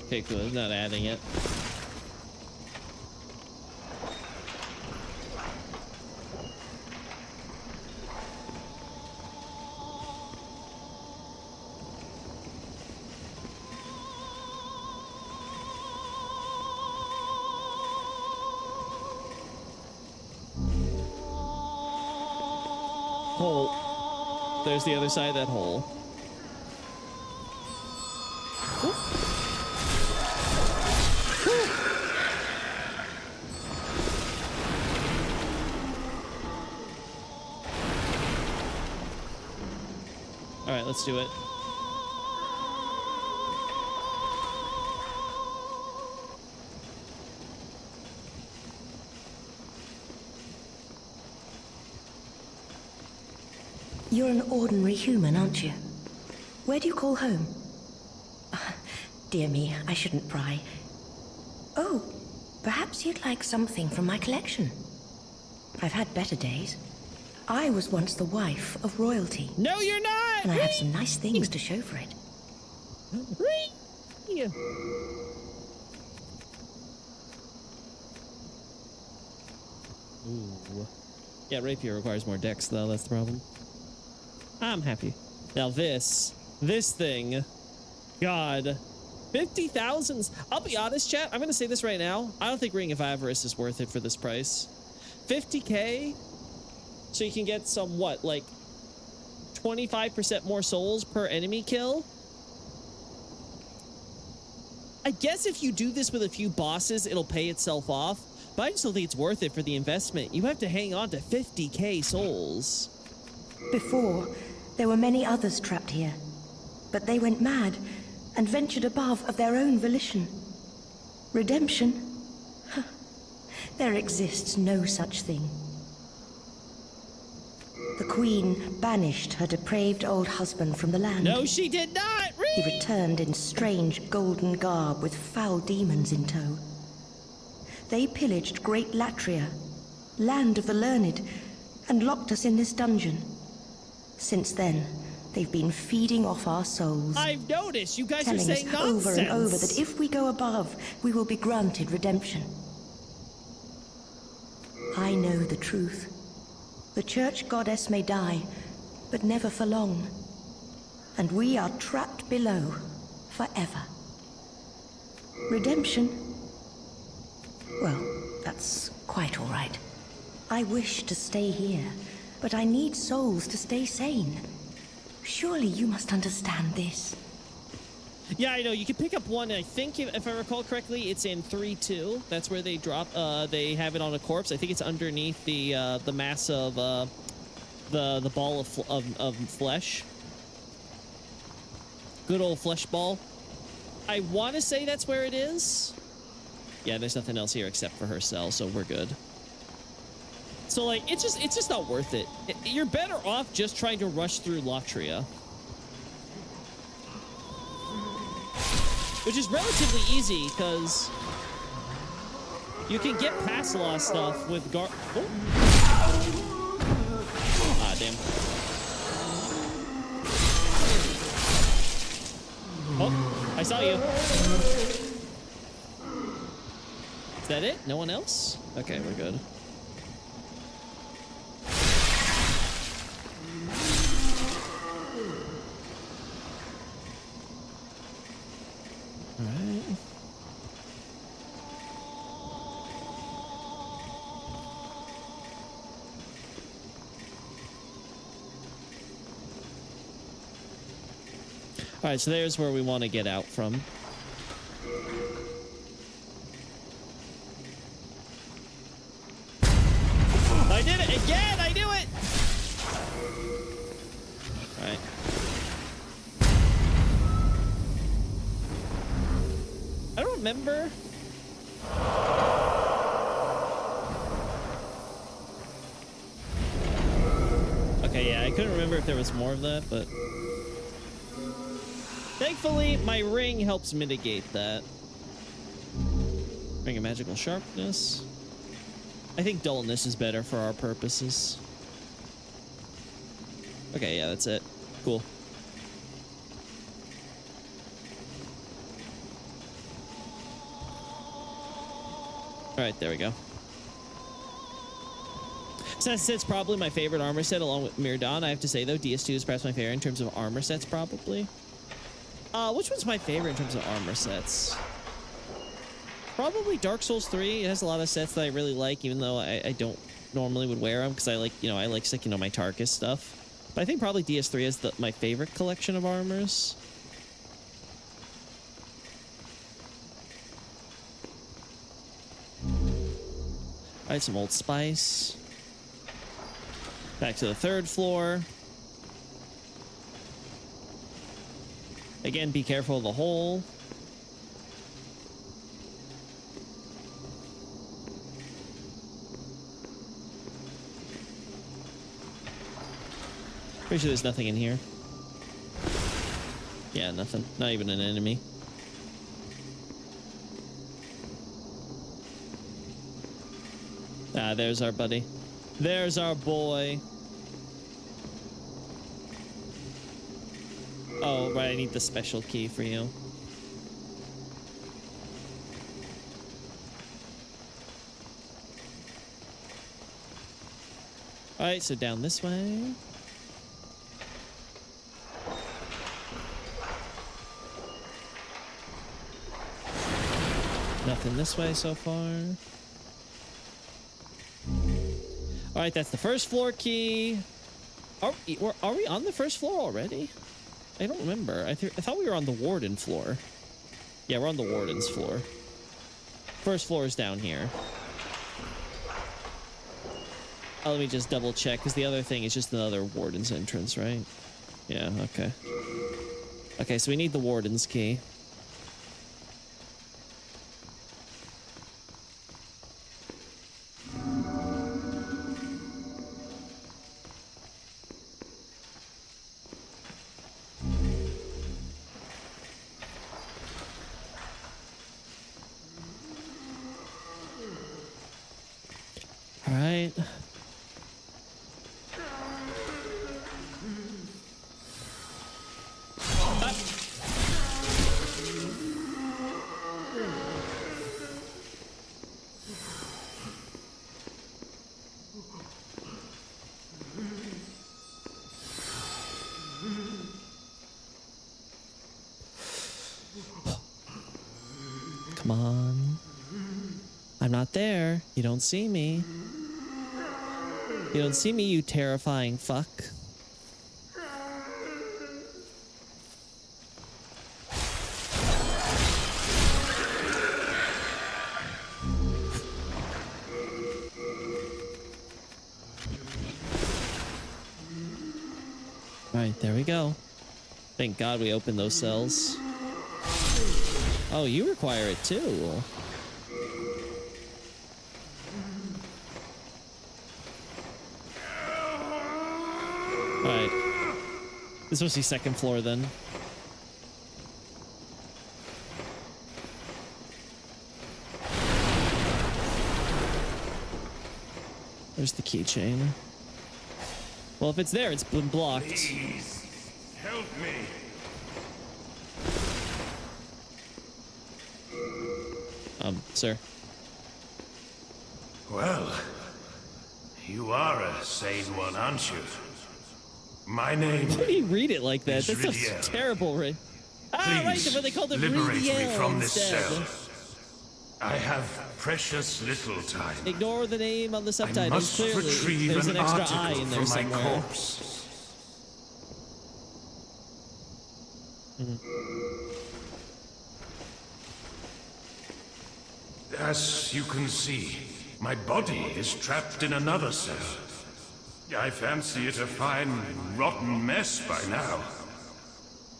Okay, cool. I'm not adding it. Hole. There's the other side of that hole. All right, let's do it. You're an ordinary human, aren't you? Where do you call home? Dear me, I shouldn't pry. Oh, perhaps you'd like something from my collection. I've had better days. I was once the wife of royalty. No, you're not! And I have some nice things to show for it. Ooh. Yeah, rapier requires more dex, though. That's the problem. I'm happy. Now this thing, God, 50,000s. I'll be honest, chat. I'm gonna say this right now. I don't think Ring of Avarice is worth it for this price. 50k, so you can get some what, like 25% more souls per enemy kill. I guess if you do this with a few bosses, it'll pay itself off. But I just don't think it's worth it for the investment. You have to hang on to 50k souls. Before, there were many others trapped here. But they went mad and ventured above of their own volition. Redemption? There exists no such thing. The Queen banished her depraved old husband from the land. No, she did not! He returned in strange golden garb with foul demons in tow. They pillaged Great Latria, land of the learned, and locked us in this dungeon. Since then, they've been feeding off our souls. I've noticed you guys are telling saying us nonsense. over and over that if we go above, we will be granted redemption. I know the truth. The church goddess may die, but never for long. And we are trapped below, forever. Redemption? Well, that's quite all right. I wish to stay here, but I need souls to stay sane. Surely you must understand this. Yeah, I know. You can pick up one. I think, if I recall correctly, it's in 3-2. That's where they drop. They have it on a corpse. I think it's underneath the mass of the ball of flesh. Good old flesh ball. I want to say that's where it is. Yeah, there's nothing else here except for her cell, so we're good. So like, it's just not worth it. You're better off just trying to rush through Latria. Which is relatively easy, because you can get past a lot of stuff with oh. Ah, damn. Oh, I saw you. Is that it? No one else? Okay, we're good. All right, so there's where we want to get out from. I did it again! I knew it! All right. I don't remember. Okay, yeah, I couldn't remember if there was more of that, but thankfully, my ring helps mitigate that. Ring of magical sharpness. I think dullness is better for our purposes. Okay, yeah, that's it. Cool. All right, there we go. Since it's probably my favorite armor set along with Miradon, I have to say, though, DS2 is perhaps my favorite in terms of armor sets, probably. Which one's my favorite in terms of armor sets? Probably Dark Souls 3. It has a lot of sets that I really like, even though I don't normally would wear them because I like, I like sticking to my Tarkus stuff. But I think probably DS3 is my favorite collection of armors. All right, some Old Spice. Back to the 3rd floor. Again, be careful of the hole. Pretty sure there's nothing in here. Yeah, nothing. Not even an enemy. Ah, there's our buddy. There's our boy. Oh, right, I need the special key for you. All right, so down this way. Nothing this way so far. All right, that's the 1st floor key. Are we on the 1st floor already? I don't remember. I thought we were on the warden floor. Yeah, we're on the warden's floor. 1st floor is down here. Oh, let me just double check, because the other thing is just another warden's entrance, right? Yeah, okay. Okay, so we need the warden's key. All right. Come on. I'm not there. You don't see me. You don't see me, you terrifying fuck. Alright, there we go. Thank God we opened those cells. Oh, you require it too. Alright. This must be 2nd floor then. There's the keychain. Well, if it's there, it's been blocked. Please, help me. Sir. Well, you are a sane one, aren't you? My name. Why do you read it like that? is That's Ridiel. so terrible, right? Ah, right, Please, but they called it liberate me Ridiel from this instead. cell. I have precious little time. Ignore the name on the I subtitles. must Clearly, retrieve there's an an extra article eye in there from my somewhere. corpse. As you can see, my body is trapped in another cell. I fancy it a fine, rotten mess by now.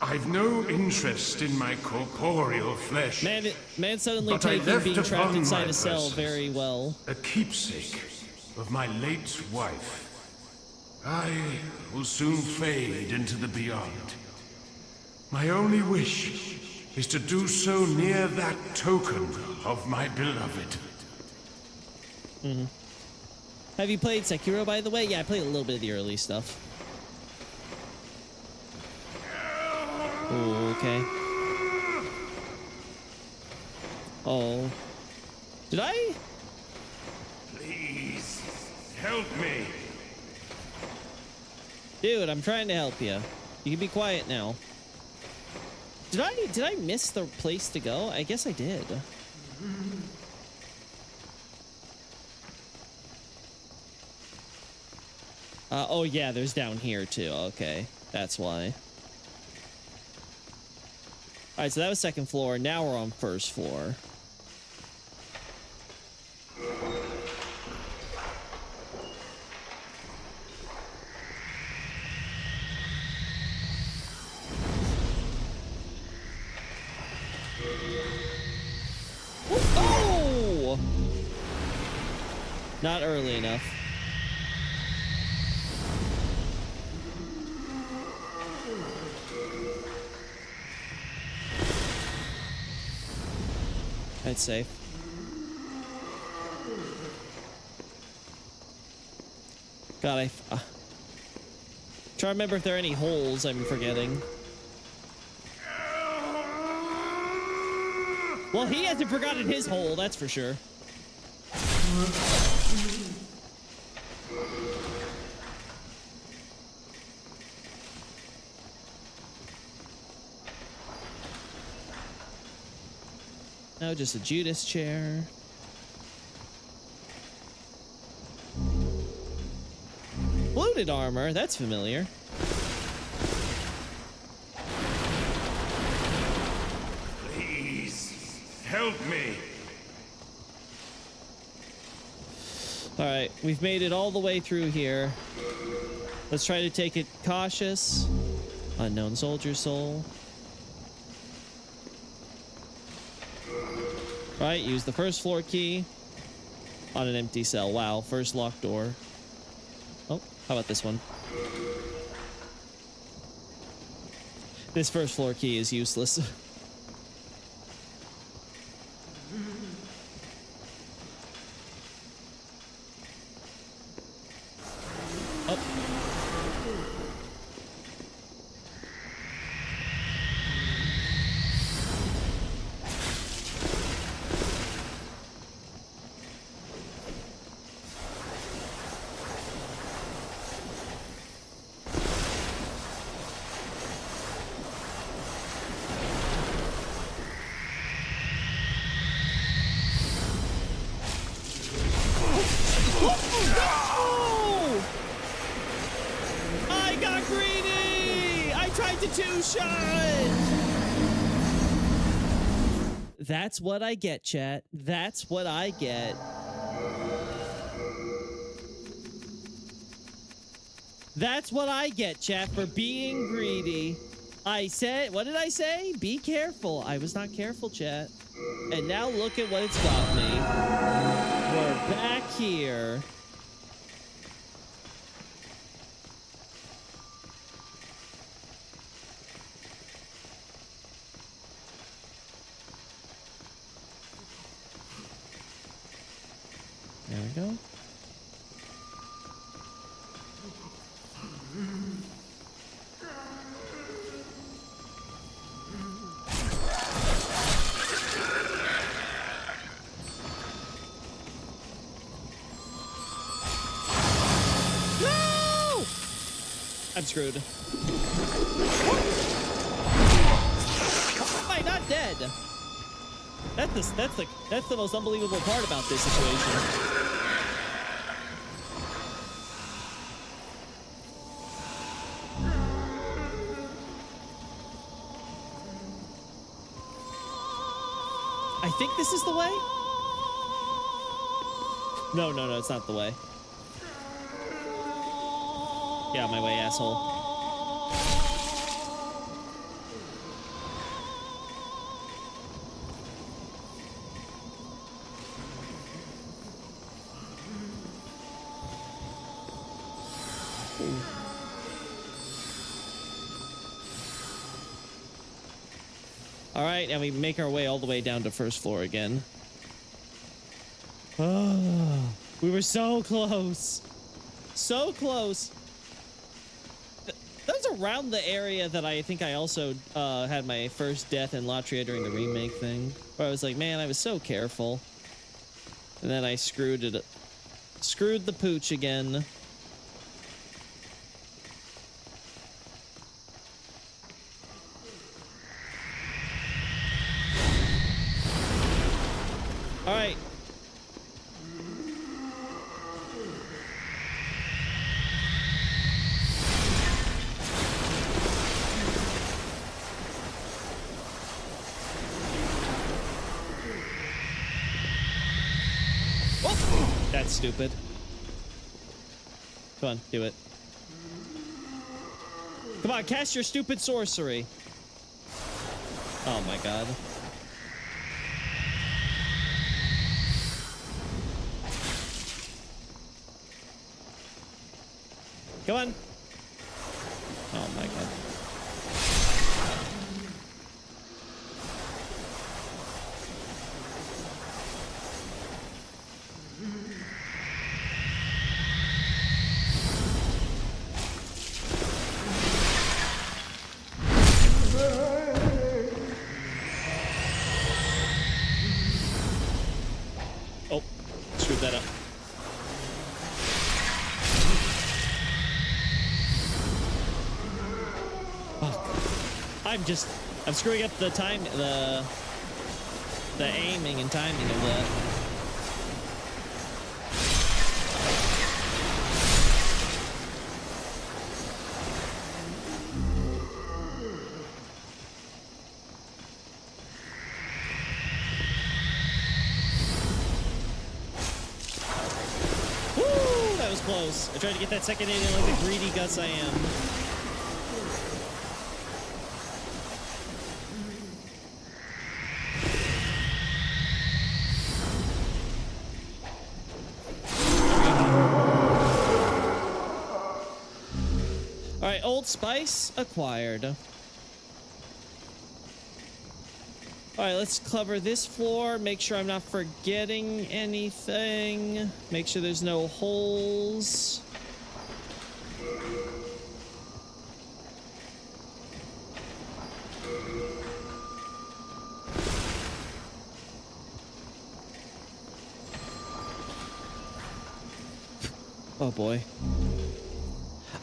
I've no interest in my corporeal flesh. Man suddenly but I taking left being trapped upon inside my a cell person very well. a keepsake of my late wife. I will soon fade into the beyond. My only wish is to do so near that token of my beloved. Have you played Sekiro, by the way? Yeah, I played a little bit of the early stuff. Ooh, okay. Oh. Did I? Please, help me. Dude, I'm trying to help you. You can be quiet now. Did I miss the place to go? I guess I did. Oh yeah, there's down here too. Okay, that's why. All right, so that was second floor. Now we're on first floor. Oh! Not early enough. That's safe. God, try to remember if there are any holes I'm forgetting. Well, he hasn't forgotten his hole, that's for sure. No, just a Judas chair. Bloated armor, that's familiar. Please, help me. All right, we've made it all the way through here. Let's try to take it cautious. Unknown soldier soul. Right, use the first floor key on an empty cell. Wow, first locked door. Oh, how about this one? This first floor key is useless. That's what I get, chat. That's what I get. That's what I get, chat, for being greedy. I said, what did I say? Be careful. I was not careful, chat. And now look at what it's got me. We're back here. There we go. No! I'm screwed. How am I not dead? That's the most unbelievable part about this situation. think this is the way. No, no, no, it's not the way. Get out of my way, asshole. All right, and we make our way all the way down to first floor again. Oh, we were so close. So close. That's around the area that I think I also had my first death in Latria during the remake thing. Where I was like, man, I was so careful. And then I screwed it. Screwed the pooch again. All right. Oh, that's stupid. Come on, do it. Come on, cast your stupid sorcery. Oh my god. Come on. Oh my god. Oh, screwed that up. I'm screwing up the time, the aiming and timing of that. Woo! That was close. I tried to get that second alien like the greedy guts I am. Old Spice acquired. All right, let's cover this floor. Make sure I'm not forgetting anything. Make sure there's no holes. Oh boy.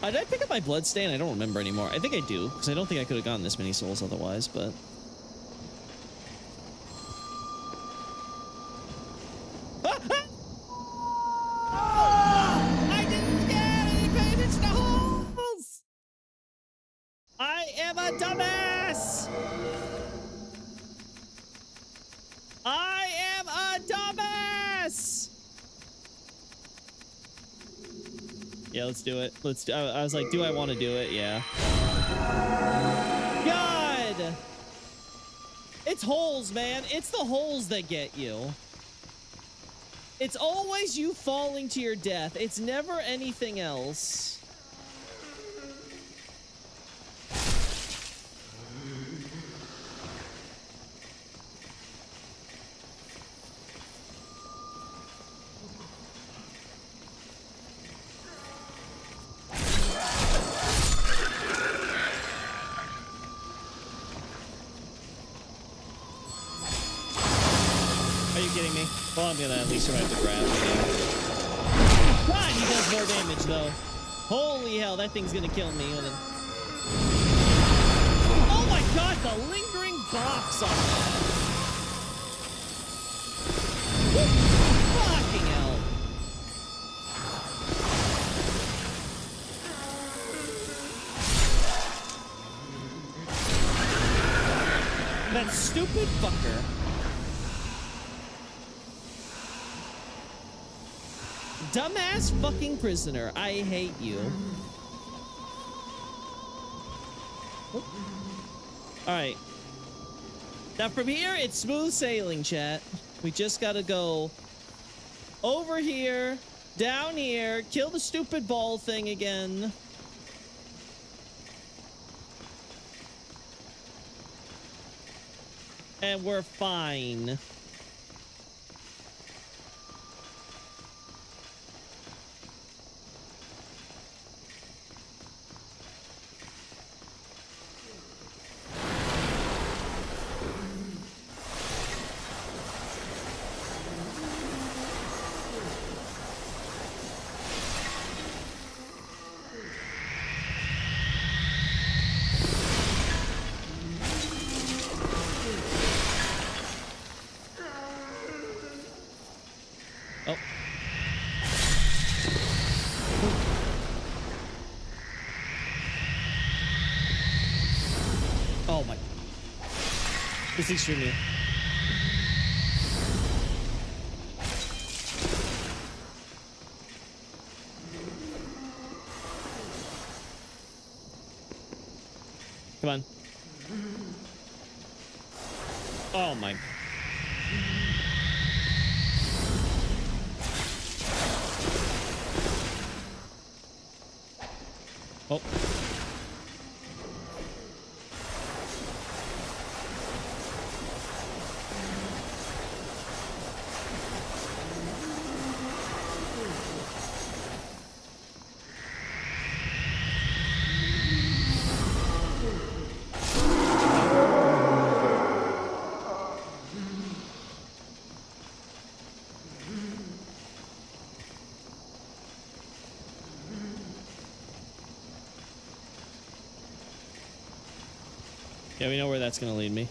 Did I pick up my bloodstain? I don't remember anymore. I think I do, because I don't think I could have gotten this many souls otherwise, but... I didn't get any payments to holes! I am a dumbass! I am a dumbass! Yeah, let's do it. Let's do, I was like, do I want to do it? Yeah. God! It's holes, man. It's the holes that get you. It's always you falling to your death. It's never anything else. Well, I'm gonna at least survive the grab. God, he does more damage though. Holy hell, that thing's gonna kill me. Oh my god, the lingering box on that. Fucking hell. That stupid fucker. dumbass fucking prisoner. I hate you. All right. Now from here, it's smooth sailing, chat. We just gotta go over here, down here, kill the stupid ball thing again. And we're fine. Oh my. This is extremely. Come on. Oh my. Oh. Yeah, we know where that's gonna lead me.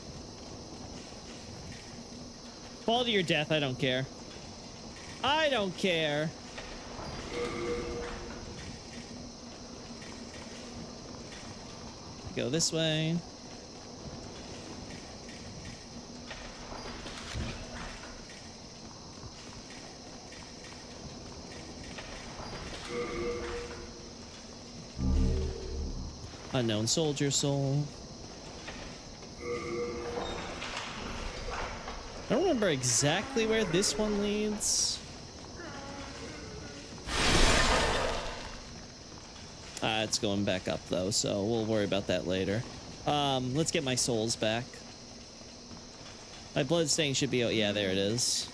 Fall to your death, I don't care. I don't care. Go this way. Unknown soldier soul. I don't remember exactly where this one leads. It's going back up though, so we'll worry about that later. Let's get my souls back. My blood stain should be, oh yeah, there it is.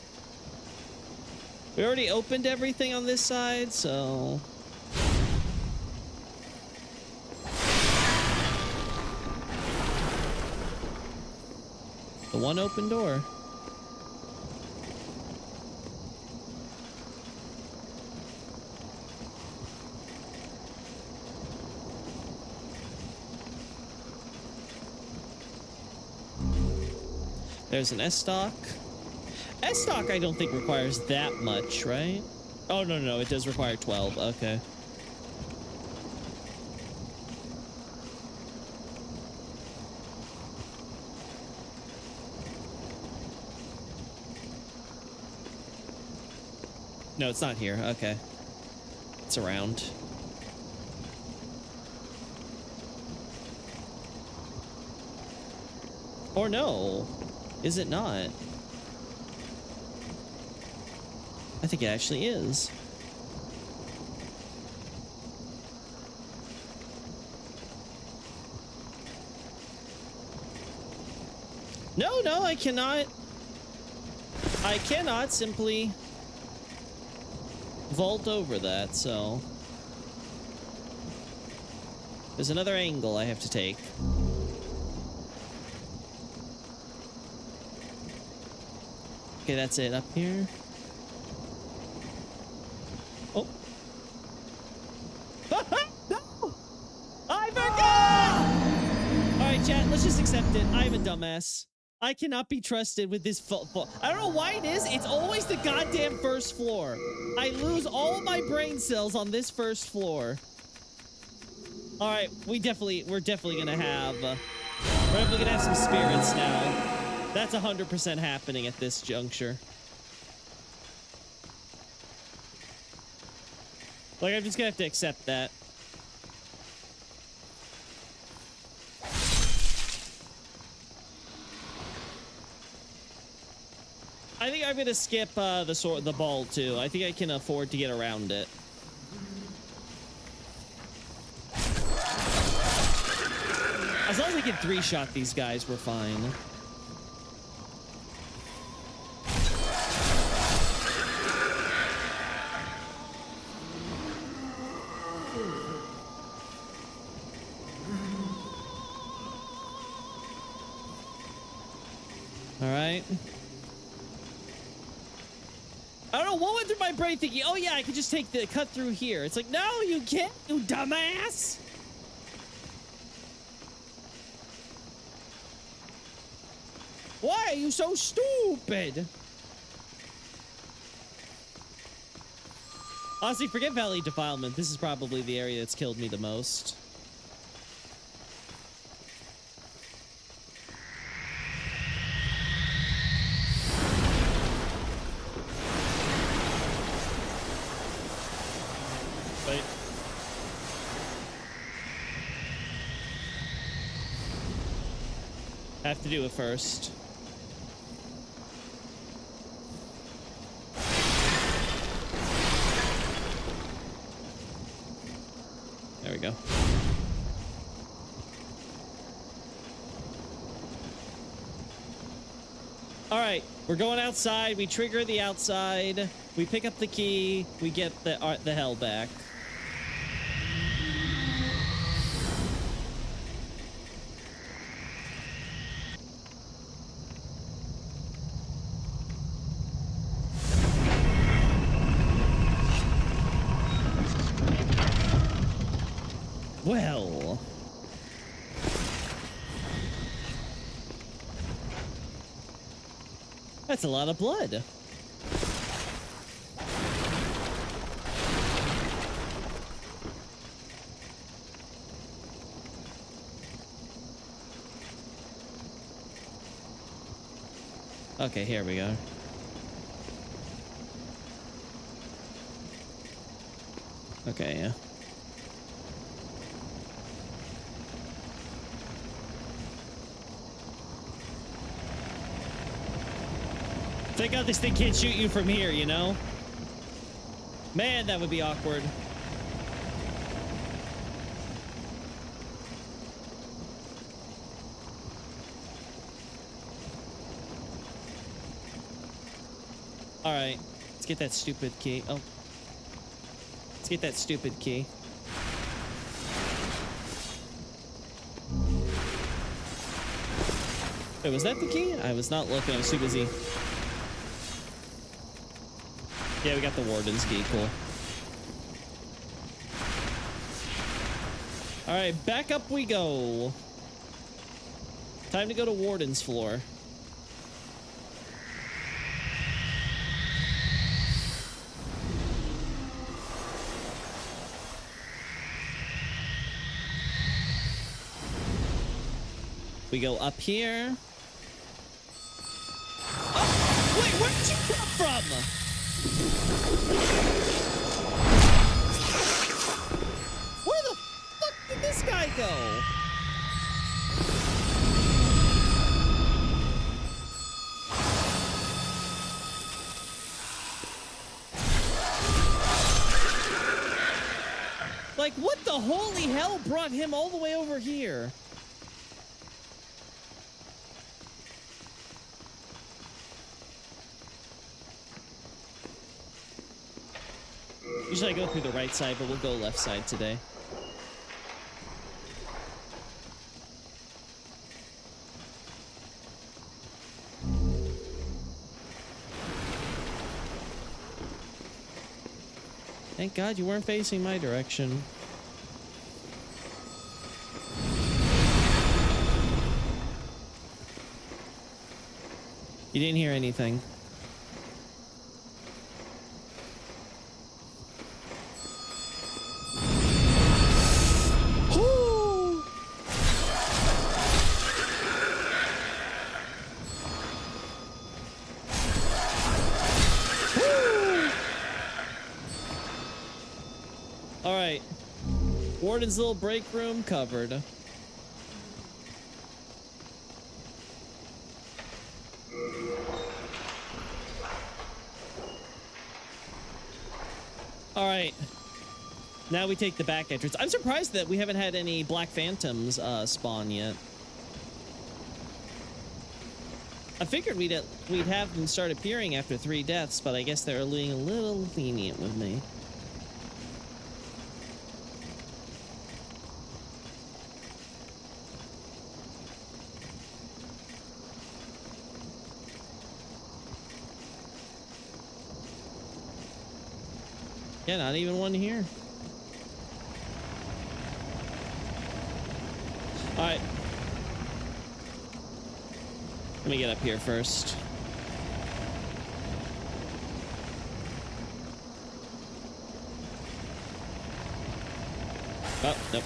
We already opened everything on this side, so... The one open door. There's an S-stock. S-stock I don't think requires that much, right? Oh, no, it does require 12. Okay. No, it's not here. Okay. It's around. Or no. Is it not? I think it actually is. No, I cannot. I cannot simply vault over that, so... There's another angle I have to take. Okay, that's it up here. Oh. No! I forgot! Alright, chat, let's just accept it. I'm a dumbass. I cannot be trusted with this I don't know why it is. It's always the goddamn first floor. I lose all of my brain cells on this first floor. Alright, we're definitely gonna have... we're definitely gonna have some spirits now. That's 100% happening at this juncture. Like, I'm just gonna have to accept that. I think I'm gonna skip the ball too. I think I can afford to get around it. As long as I can 3-shot these guys, we're fine. All right. I don't know what went through my brain thinking, oh yeah, I could just take the cut through here. It's like, no, you can't, you dumbass. Why are you so stupid? Honestly, forget Valley Defilement. This is probably the area that's killed me the most. Wait. Have to do it first. There we go. All right, we're going outside. We trigger the outside. We pick up the key. We get the hell back. Well, that's a lot of blood. Okay, here we go. Okay, yeah. Thank God this thing can't shoot you from here, you know? Man, that would be awkward. All right, let's get that stupid key. Oh, let's get that stupid key. Wait, was that the key? I was not looking. I was too busy. Yeah, we got the warden's key. Cool. All right, back up we go. Time to go to warden's floor. We go up here. Oh, wait, where did you come from? Where the fuck did this guy go? Like, what the holy hell brought him all the way over here? Usually I go through the right side, but we'll go left side today. Thank God you weren't facing my direction. You didn't hear anything. Warden's little break room covered. All right. Now we take the back entrance. I'm surprised that we haven't had any Black Phantoms spawn yet. I figured we'd have them start appearing after 3 deaths, but I guess they're being a little lenient with me. Yeah, not even one here. All right. Let me get up here first. Oh, nope.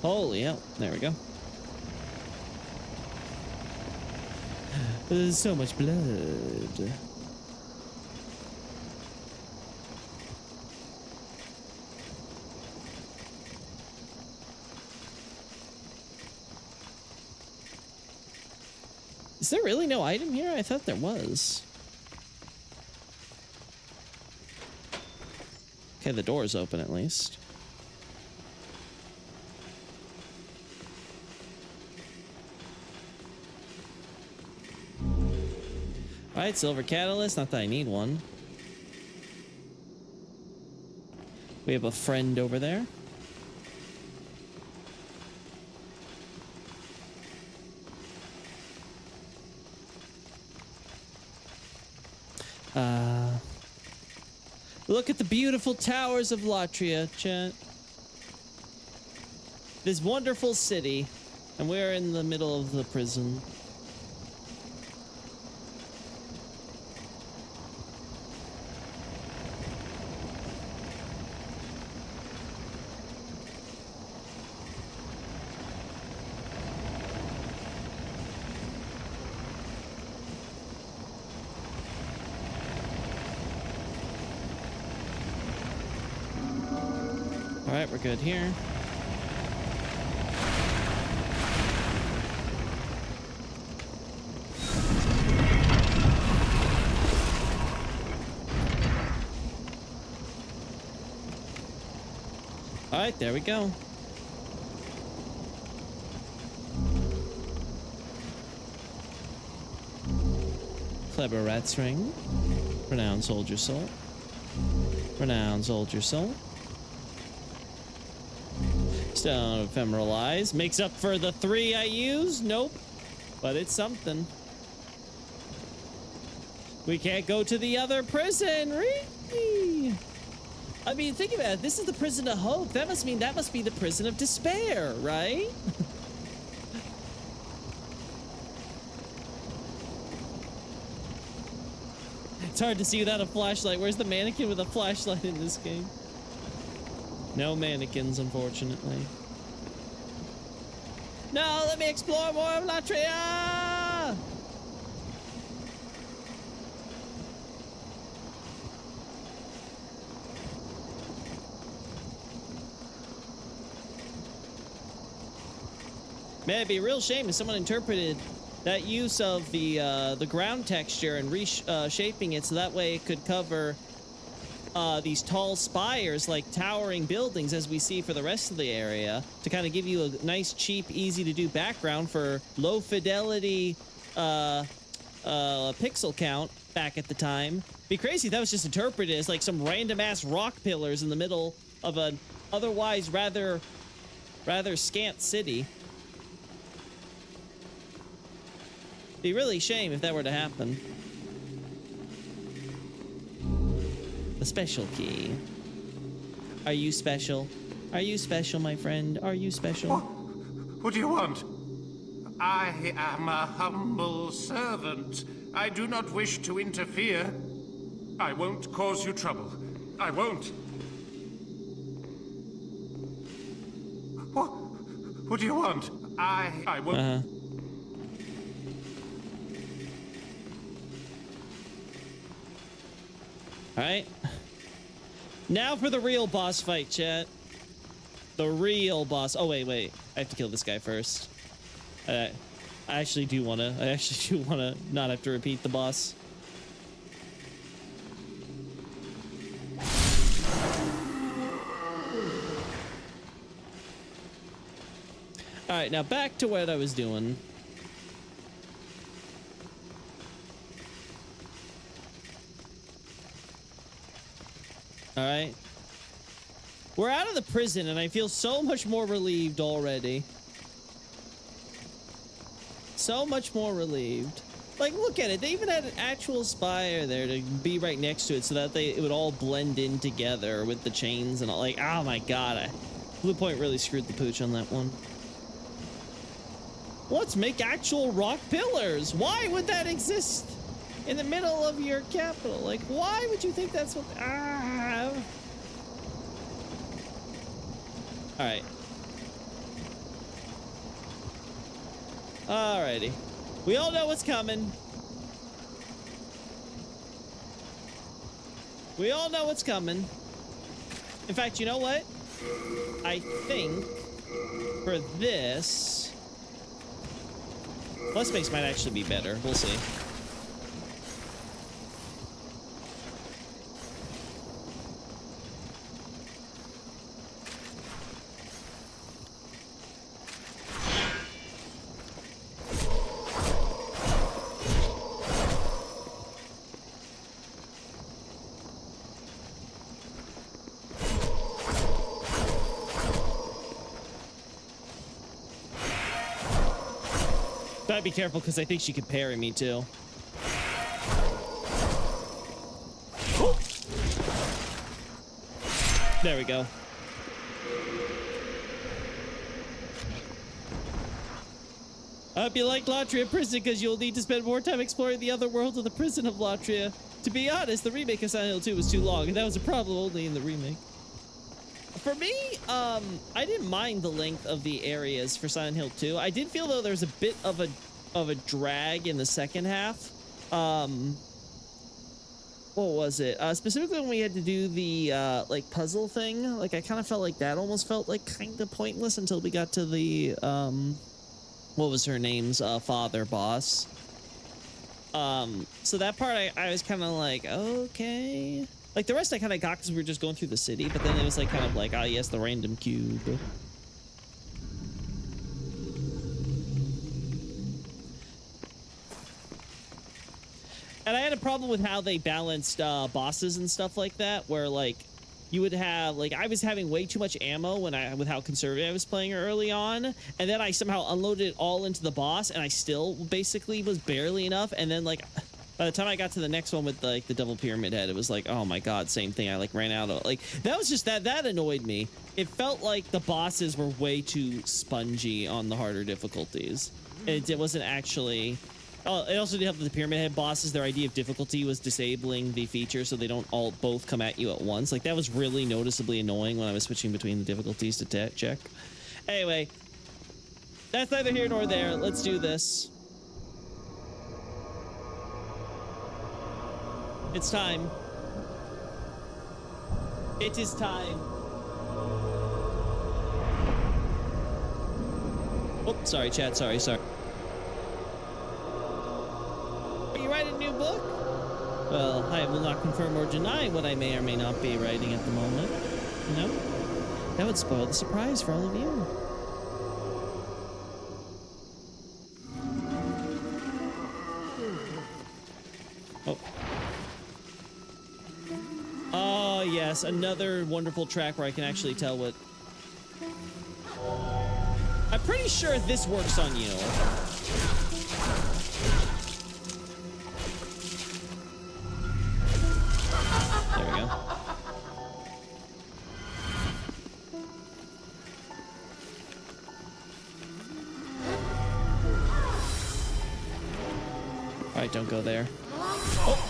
Holy hell. There we go. There's so much blood. Is there really no item here? I thought there was. Okay, the door's open at least. Alright, silver catalyst. Not that I need one. We have a friend over there. Look at the beautiful towers of Latria, chat. This wonderful city, and we're in the middle of the prison. Alright, we're good here. Alright, there we go. Clever rat's ring. Renowned soldier soul. Renowned soldier soul. Stone of ephemeral eyes. Makes up for the 3 I used? Nope. But it's something. We can't go to the other prison. Really? I mean, think about it. This is the prison of hope. That must mean that must be the prison of despair, right? It's hard to see without a flashlight. Where's the mannequin with a flashlight in this game? No mannequins, unfortunately. No, let me explore more of Latria! Man, it'd be a real shame if someone interpreted that use of the ground texture and reshaping it so that way it could cover these tall spires like towering buildings as we see for the rest of the area to kind of give you a nice, cheap, easy to do background for low fidelity pixel count back at the time. Be crazy if that was just interpreted as like some random ass rock pillars in the middle of an otherwise rather scant city. Be really a shame if that were to happen. The special key. Are you special? Are you special, my friend? Are you special? What do you want? I am a humble servant. I do not wish to interfere. I won't cause you trouble. I won't. What do you want? I won't. All right. Now for the real boss fight, chat. The real boss. Oh, wait. I have to kill this guy first. I actually do want to not have to repeat the boss. All right, now back to what I was doing. All right. We're out of the prison, and I feel so much more relieved already. So much more relieved. Like, look at it. They even had an actual spire there to be right next to it so that it would all blend in together with the chains and all. Like, oh my god. Blue Point really screwed the pooch on that one. Let's make actual rock pillars. Why would that exist in the middle of your capital? Like, why would you think that's what... Alright. Alrighty. We all know what's coming. We all know what's coming. In fact, you know what? I think for this... Plus space might actually be better. We'll see. Gotta be careful because I think she could parry me too. Woo! There we go. I hope you like Latria Prison because you'll need to spend more time exploring the other world of the prison of Latria. To be honest, the remake of Silent Hill 2 was too long, and that was a problem only in the remake. For me, I didn't mind the length of the areas for Silent Hill 2. I did feel though there's a bit of a drag in the second half. What was it? Specifically when we had to do the like puzzle thing. Like I kind of felt like that almost felt like kind of pointless until we got to the what was her name's father boss. So that part I was kind of like, okay. Like, the rest I kind of got because we were just going through the city, but then it was, like, kind of like, ah, yes, the random cube. And I had a problem with how they balanced bosses and stuff like that, where, like, you would have, like, I was having way too much ammo with how conservative I was playing early on, and then I somehow unloaded it all into the boss, and I still basically was barely enough, and then, like... By the time I got to the next one with like the double pyramid head, it was like, oh my god, same thing. I like ran out of like that was just that annoyed me. It felt like the bosses were way too spongy on the harder difficulties. It wasn't actually. Oh, it also did help the pyramid head bosses. Their idea of difficulty was disabling the feature so they don't both come at you at once. Like that was really noticeably annoying when I was switching between the difficulties to check. Anyway, that's neither here nor there. Let's do this. It's time. It is time. Oh, sorry, chat. Sorry. Are you writing a new book? Well, I will not confirm or deny what I may or may not be writing at the moment. No? That would spoil the surprise for all of you. Oh. Oh, yes, another wonderful track where I can actually tell what... I'm pretty sure this works on you. There we go. Alright, don't go there. Oh!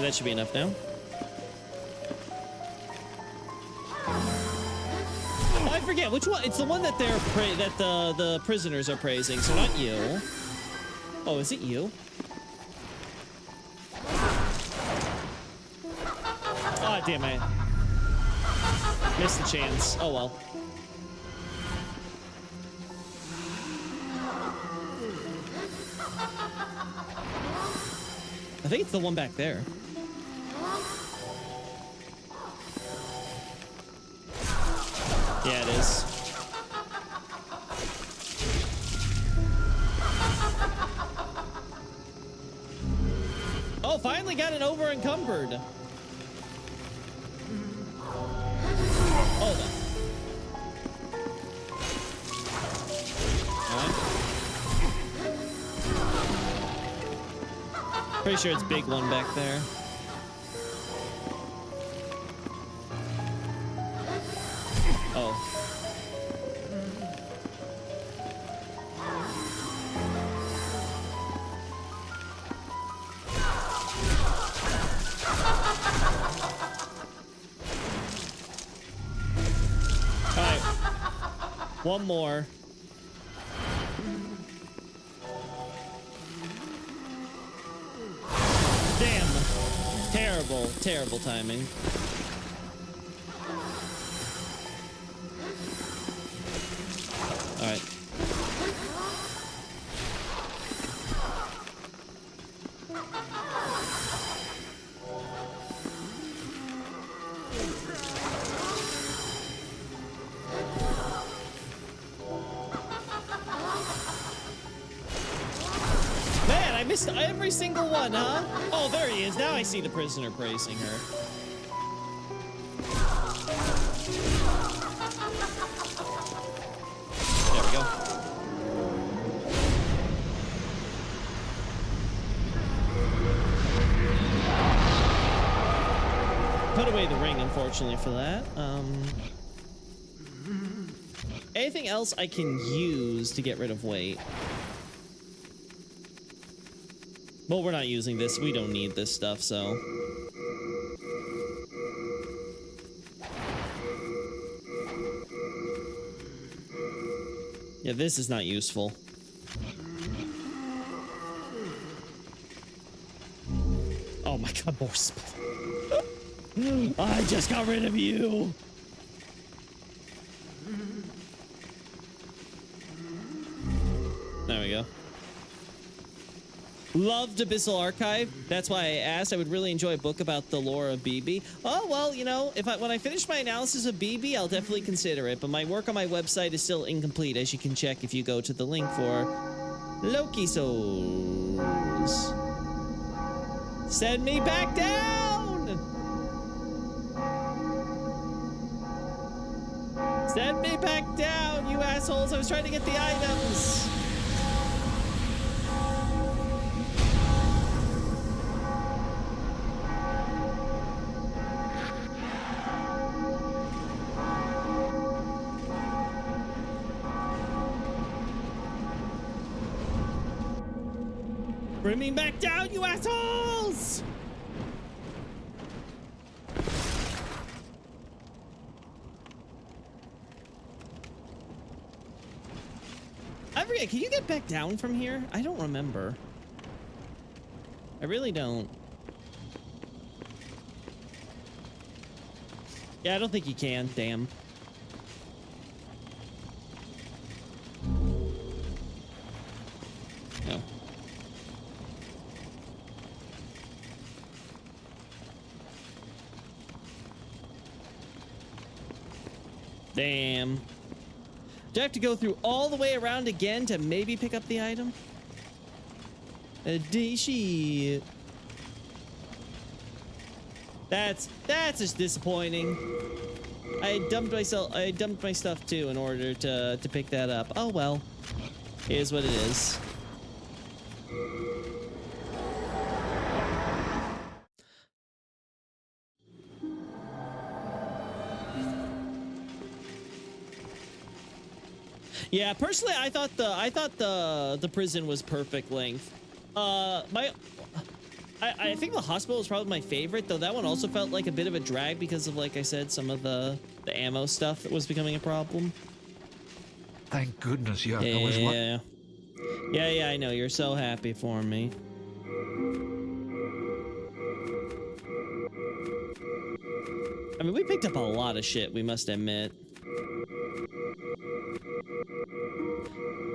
that should be enough now. Oh, I forget which one. It's the one that the prisoners are praising. So not you. Oh, is it you? Oh, damn it. Missed the chance. Oh, well. I think it's the one back there. Yeah, it is. Oh, finally got it over encumbered. Hold on. Alright. Pretty sure it's big one back there. Oh. One more. Damn. Terrible, terrible timing. All right. I missed every single one, huh? Oh, there he is. Now I see the prisoner praising her. There we go. Put away the ring, unfortunately, for that. Anything else I can use to get rid of weight? Well, we're not using this. We don't need this stuff, so. Yeah, this is not useful. Oh my god, more spell. I just got rid of you. There we go. Loved Abyssal Archive. That's why I asked. I would really enjoy a book about the lore of BB. Oh, well, you know, when I finish my analysis of BB, I'll definitely consider it. But my work on my website is still incomplete, as you can check if you go to the link for Loki Souls. Send me back down! Send me back down, you assholes! I was trying to get the items! Bring me back down, you assholes! I forget, can you get back down from here? I don't remember. I really don't. Yeah, I don't think you can, damn. No. Damn. Do I have to go through all the way around again to maybe pick up the item? Shit. That's just disappointing. I dumped my stuff too in order to pick that up. Oh well. Here's what it is. Yeah, personally, I thought the prison was perfect length. I think the hospital is probably my favorite, though that one also felt like a bit of a drag because of, like I said, some of the ammo stuff that was becoming a problem. Thank goodness you have Yeah, no as well. yeah, I know. You're so happy for me. I mean, we picked up a lot of shit, we must admit.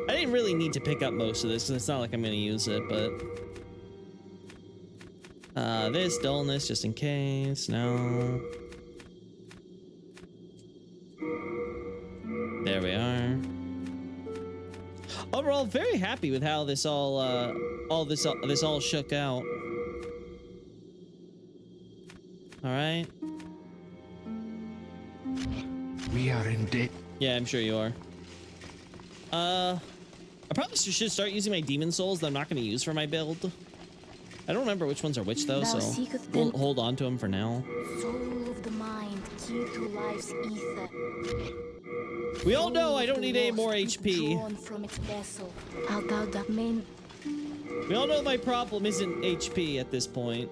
I didn't really need to pick up most of this, because it's not like I'm going to use it, but... this dullness, just in case. No. There we are. Overall, very happy with how this all shook out. All right. We are in debt. Yeah, I'm sure you are. I probably should start using my demon souls that I'm not going to use for my build. I don't remember which ones are which though, so we'll hold on to them for now. Soul of the mind, key to life's ether. We all know I don't need any more HP. From its vessel. Out that main. We all know my problem isn't HP at this point.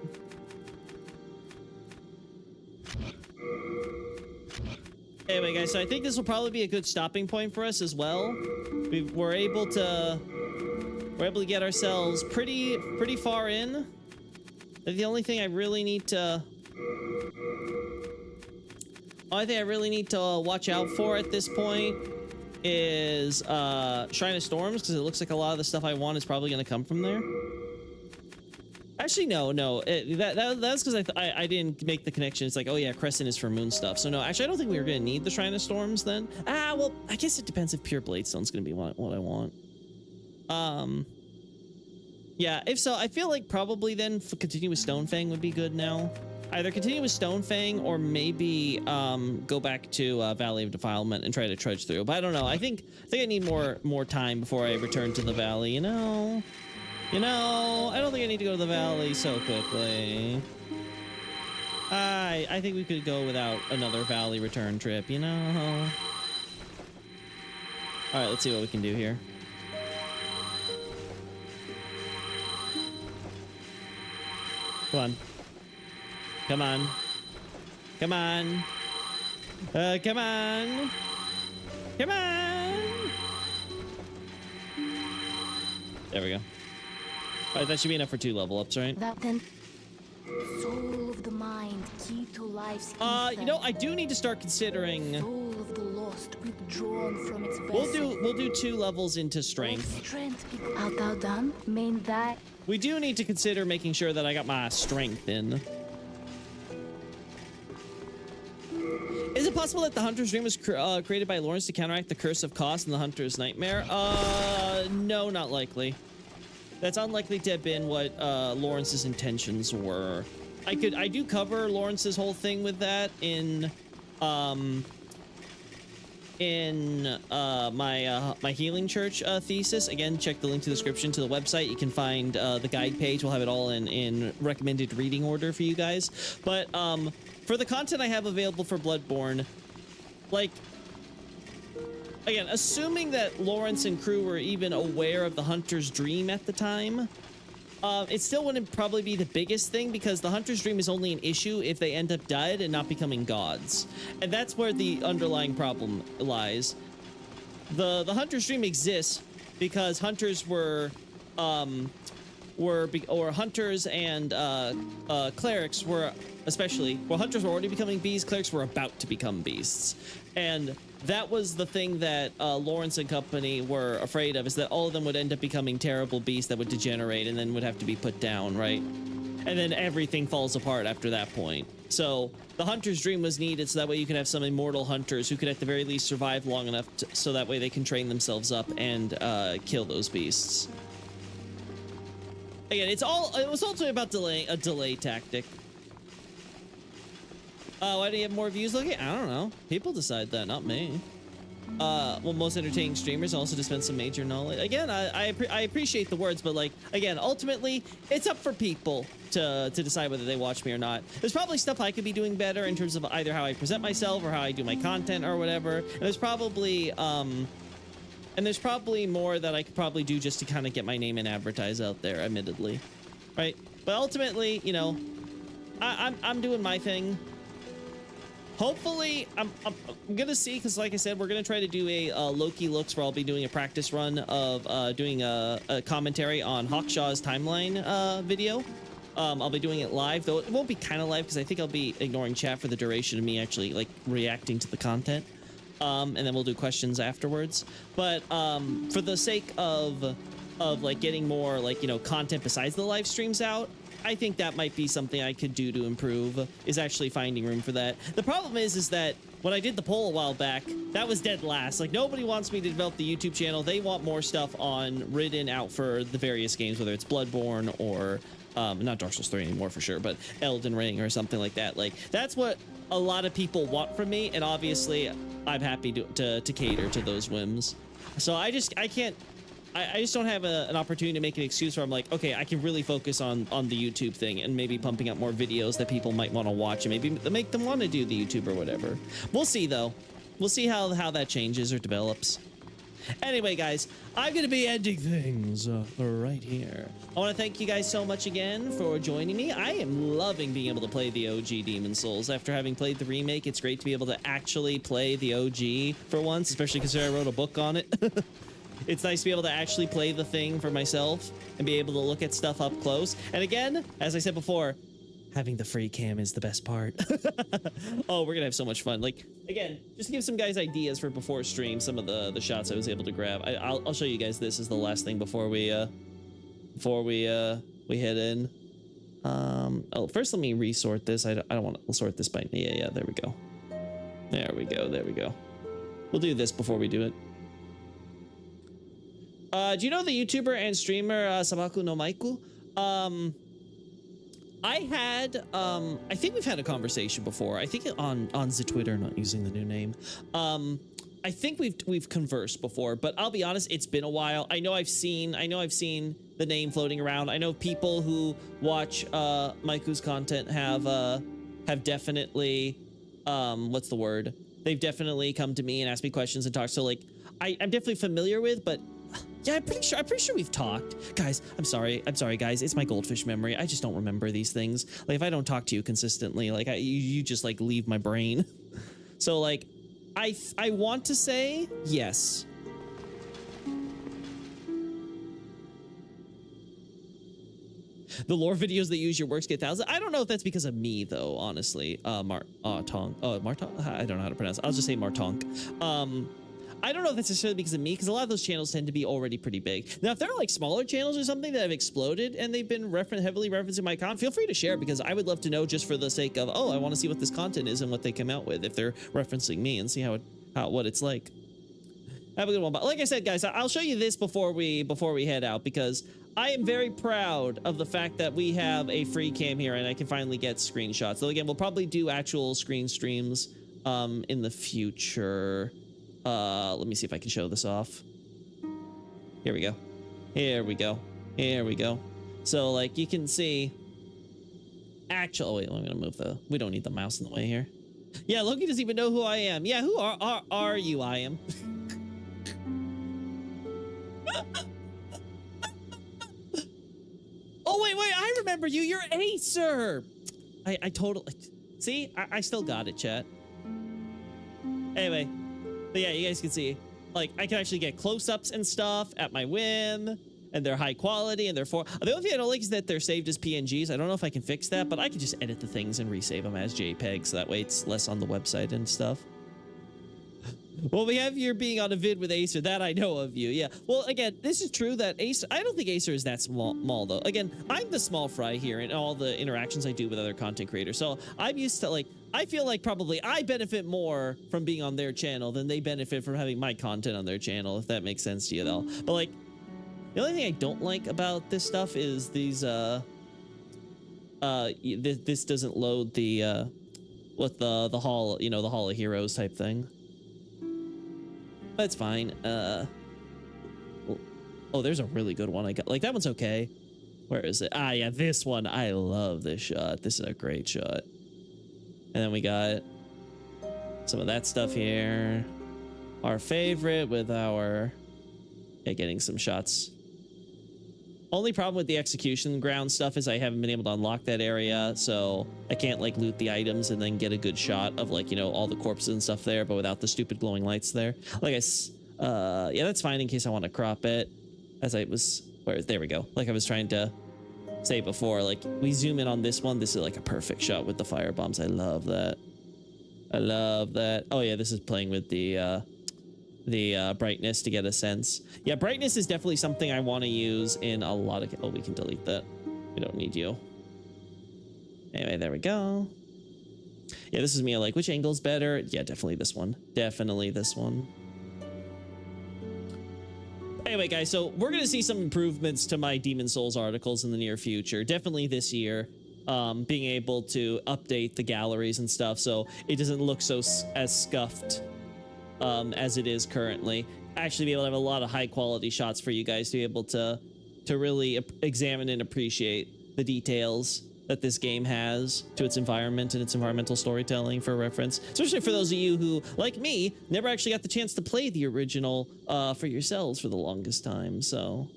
Anyway, guys, so I think this will probably be a good stopping point for us as well. We're able to get ourselves pretty far in. The only thing I really need to watch out for at this point is Shrine of Storms, because it looks like a lot of the stuff I want is probably going to come from there. Actually, no. That's because I didn't make the connection. It's like, oh yeah, Crescent is for moon stuff. So no, actually, I don't think we were going to need the Shrine of Storms then. Well, I guess it depends if Pure Bladestone's going to be what I want. Yeah, if so, I feel like probably then continue with Stonefang would be good now. Either continue with Stonefang or maybe go back to Valley of Defilement and try to trudge through. But I don't know. I think I need more time before I return to the Valley. You know, I don't think I need to go to the Valley so quickly. I think we could go without another Valley return trip. You know. All right, let's see what we can do here. Come on. Come on. Come on. Come on. Come on. There we go. All right, that should be enough for 2 level ups, right? That then. Soul of the mind, key to life's ether. You know, I do need to start considering. Soul of the lost, withdrawn from its vessel. We'll do 2 levels into strength. Out thou done, main that. We do need to consider making sure that I got my strength in. Is it possible that the Hunter's Dream was created by Lawrence to counteract the curse of cost and the Hunter's Nightmare? No, not likely. That's unlikely to have been what Lawrence's intentions were. I do cover Lawrence's whole thing with that in my Healing Church thesis. Again, check the link to the description to the website. You can find the guide page. We'll have it all in recommended reading order for you guys. But for the content I have available for Bloodborne, like, again, assuming that Lawrence and crew were even aware of the Hunter's Dream at the time, it still wouldn't probably be the biggest thing, because the Hunter's Dream is only an issue if they end up dead and not becoming gods. And that's where the underlying problem lies. The Hunter's Dream exists because hunters were hunters and clerics were, especially, well, hunters were already becoming beasts, clerics were about to become beasts. And that was the thing that Lawrence and company were afraid of, is that all of them would end up becoming terrible beasts that would degenerate and then would have to be put down, right? And then everything falls apart after that point. So the Hunter's Dream was needed so that way you could have some immortal hunters who could at the very least survive long enough so that way they can train themselves up and kill those beasts. Again, it was ultimately about a delay tactic. Why do you have more views? Look, I don't know. People decide that, not me. Well, most entertaining streamers also dispense some major knowledge. Again, I appreciate the words, but like, again, ultimately, it's up for people to decide whether they watch me or not. There's probably stuff I could be doing better in terms of either how I present myself or how I do my content or whatever. And there's probably more that I could probably do just to kind of get my name and advertise out there, admittedly. Right? But ultimately, you know, I'm doing my thing. Hopefully, I'm gonna see, because like I said, we're gonna try to do a Loki looks where I'll be doing a practice run of doing a commentary on Hawkshaw's timeline video. I'll be doing it live, though it won't be kind of live because I think I'll be ignoring chat for the duration of me actually like reacting to the content. And then we'll do questions afterwards. But for the sake of like getting more like, you know, content besides the live streams out, I think that might be something I could do to improve, is actually finding room for that. The problem is that when I did the poll a while back, that was dead last. Like, nobody wants me to develop the YouTube channel. They want more stuff on written out for the various games, whether it's Bloodborne or not Dark Souls 3 anymore for sure, but Elden Ring or something like that. Like, that's what a lot of people want from me, and obviously I'm happy to cater to those whims. So I just don't have an opportunity to make an excuse where I'm like, okay, I can really focus on the YouTube thing and maybe pumping up more videos that people might want to watch and maybe make them want to do the YouTube or whatever. We'll see, though. We'll see how that changes or develops. Anyway, guys, I'm going to be ending things right here. I want to thank you guys so much again for joining me. I am loving being able to play the OG Demon's Souls. After having played the remake, it's great to be able to actually play the OG for once, especially considering I wrote a book on it. It's nice to be able to actually play the thing for myself and be able to look at stuff up close. And again, as I said before, having the free cam is the best part. Oh, we're gonna have so much fun. Like, again, just to give some guys ideas for before stream, some of the shots I was able to grab. I'll show you guys this as the last thing before we head in. Oh, first let me resort this. I don't want to sort this by, yeah, there we go. There we go. We'll do this before we do it. Do you know the YouTuber and streamer Sabaku no Maiku? I think we've had a conversation before. I think on the Twitter, not using the new name. I think we've conversed before, but I'll be honest, it's been a while. I know I've seen the name floating around. I know people who watch Maiku's content have definitely what's the word? They've definitely come to me and asked me questions and talked. So like I'm definitely familiar with, but yeah, I'm pretty sure we've talked. Guys, I'm sorry, guys. It's my goldfish memory. I just don't remember these things. Like, if I don't talk to you consistently, like, you just, like, leave my brain. So, like, I want to say yes. The lore videos that use your works get thousands. I don't know if that's because of me, though, honestly. Martonk. I don't know how to pronounce it. I'll just say Martonk. I don't know if that's necessarily because of me, because a lot of those channels tend to be already pretty big. Now, if they're like smaller channels or something that have exploded and they've been heavily referencing my content, feel free to share, because I would love to know, just for the sake of, oh, I want to see what this content is and what they come out with if they're referencing me, and see what it's like. Have a good one. But like I said, guys, I'll show you this before we head out, because I am very proud of the fact that we have a free cam here and I can finally get screenshots. So again, we'll probably do actual screen streams in the future. Let me see if I can show this off. Here we go. So like you can see actual, oh wait, I'm gonna move we don't need the mouse in the way here. Yeah, Loki doesn't even know who I am. Yeah, who are you? I am. Oh wait, I remember you. You're Acer. I totally, see, I still got it, chat. Anyway. But yeah, you guys can see, like, I can actually get close-ups and stuff at my whim, and they're high quality, and they're the only thing I don't like is that they're saved as PNGs. I don't know if I can fix that, but I can just edit the things and resave them as JPEG, so that way it's less on the website and stuff. Well, we have you being on a vid with Acer. That I know of you. Yeah. Well, again, this is true that Acer, I don't think Acer is that small, though. Again, I'm the small fry here in all the interactions I do with other content creators. So I'm used to, like, I feel like probably I benefit more from being on their channel than they benefit from having my content on their channel, if that makes sense to you, though. But, like, the only thing I don't like about this stuff is these, this doesn't load the, with the hall, you know, the Hall of Heroes type thing. That's fine. Oh, there's a really good one I got. Like, that one's okay. Where is it? Ah, yeah, this one. I love this shot. This is a great shot. And then we got some of that stuff here. Our favorite with our... Yeah, getting some shots. Only problem with the execution ground stuff is I haven't been able to unlock that area, so I can't like loot the items and then get a good shot of like, you know, all the corpses and stuff there, but without the stupid glowing lights there. Like yeah, that's fine in case I want to crop it. As I was, there we go. Like I was trying to say before, like we zoom in on this one. This is like a perfect shot with the fire bombs. I love that. I love that. Oh yeah, this is playing with the brightness to get a sense. Yeah, brightness is definitely something I want to use in a lot of... Oh, we can delete that. We don't need you. Anyway, there we go. Yeah, this is me like, which angle's better? Yeah, definitely this one. Definitely this one. Anyway, guys, so we're going to see some improvements to my Demon Souls articles in the near future. Definitely this year. Being able to update the galleries and stuff so it doesn't look so as scuffed as it is currently. Actually be able to have a lot of high quality shots for you guys to be able to really examine and appreciate the details that this game has to its environment and its environmental storytelling for reference, especially for those of you who, like me, never actually got the chance to play the original for yourselves for the longest time. So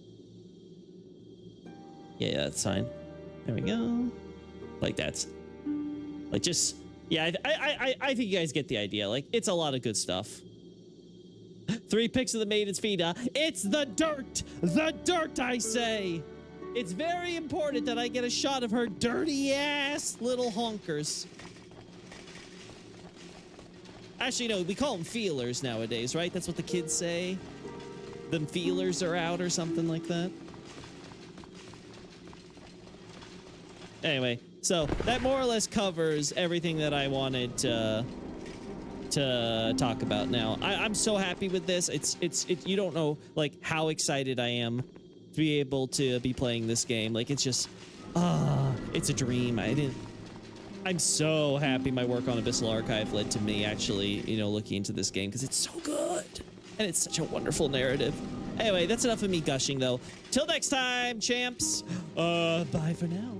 yeah, that's fine. There we go. Like that's like just, yeah, I think you guys get the idea. Like it's a lot of good stuff. 3 pics of the maiden's feet. It's the dirt, I say. It's very important that I get a shot of her dirty ass little honkers. Actually, no, we call them feelers nowadays, right? That's what the kids say. Them feelers are out or something like that. Anyway, so that more or less covers everything that I wanted to talk about now. I'm so happy with this. It's you don't know like how excited I am to be able to be playing this game. Like it's just it's a dream. I'm so happy my work on Abyssal Archive led to me actually, you know, looking into this game because it's so good and it's such a wonderful narrative. Anyway, that's enough of me gushing though. Till next time, champs. Bye for now.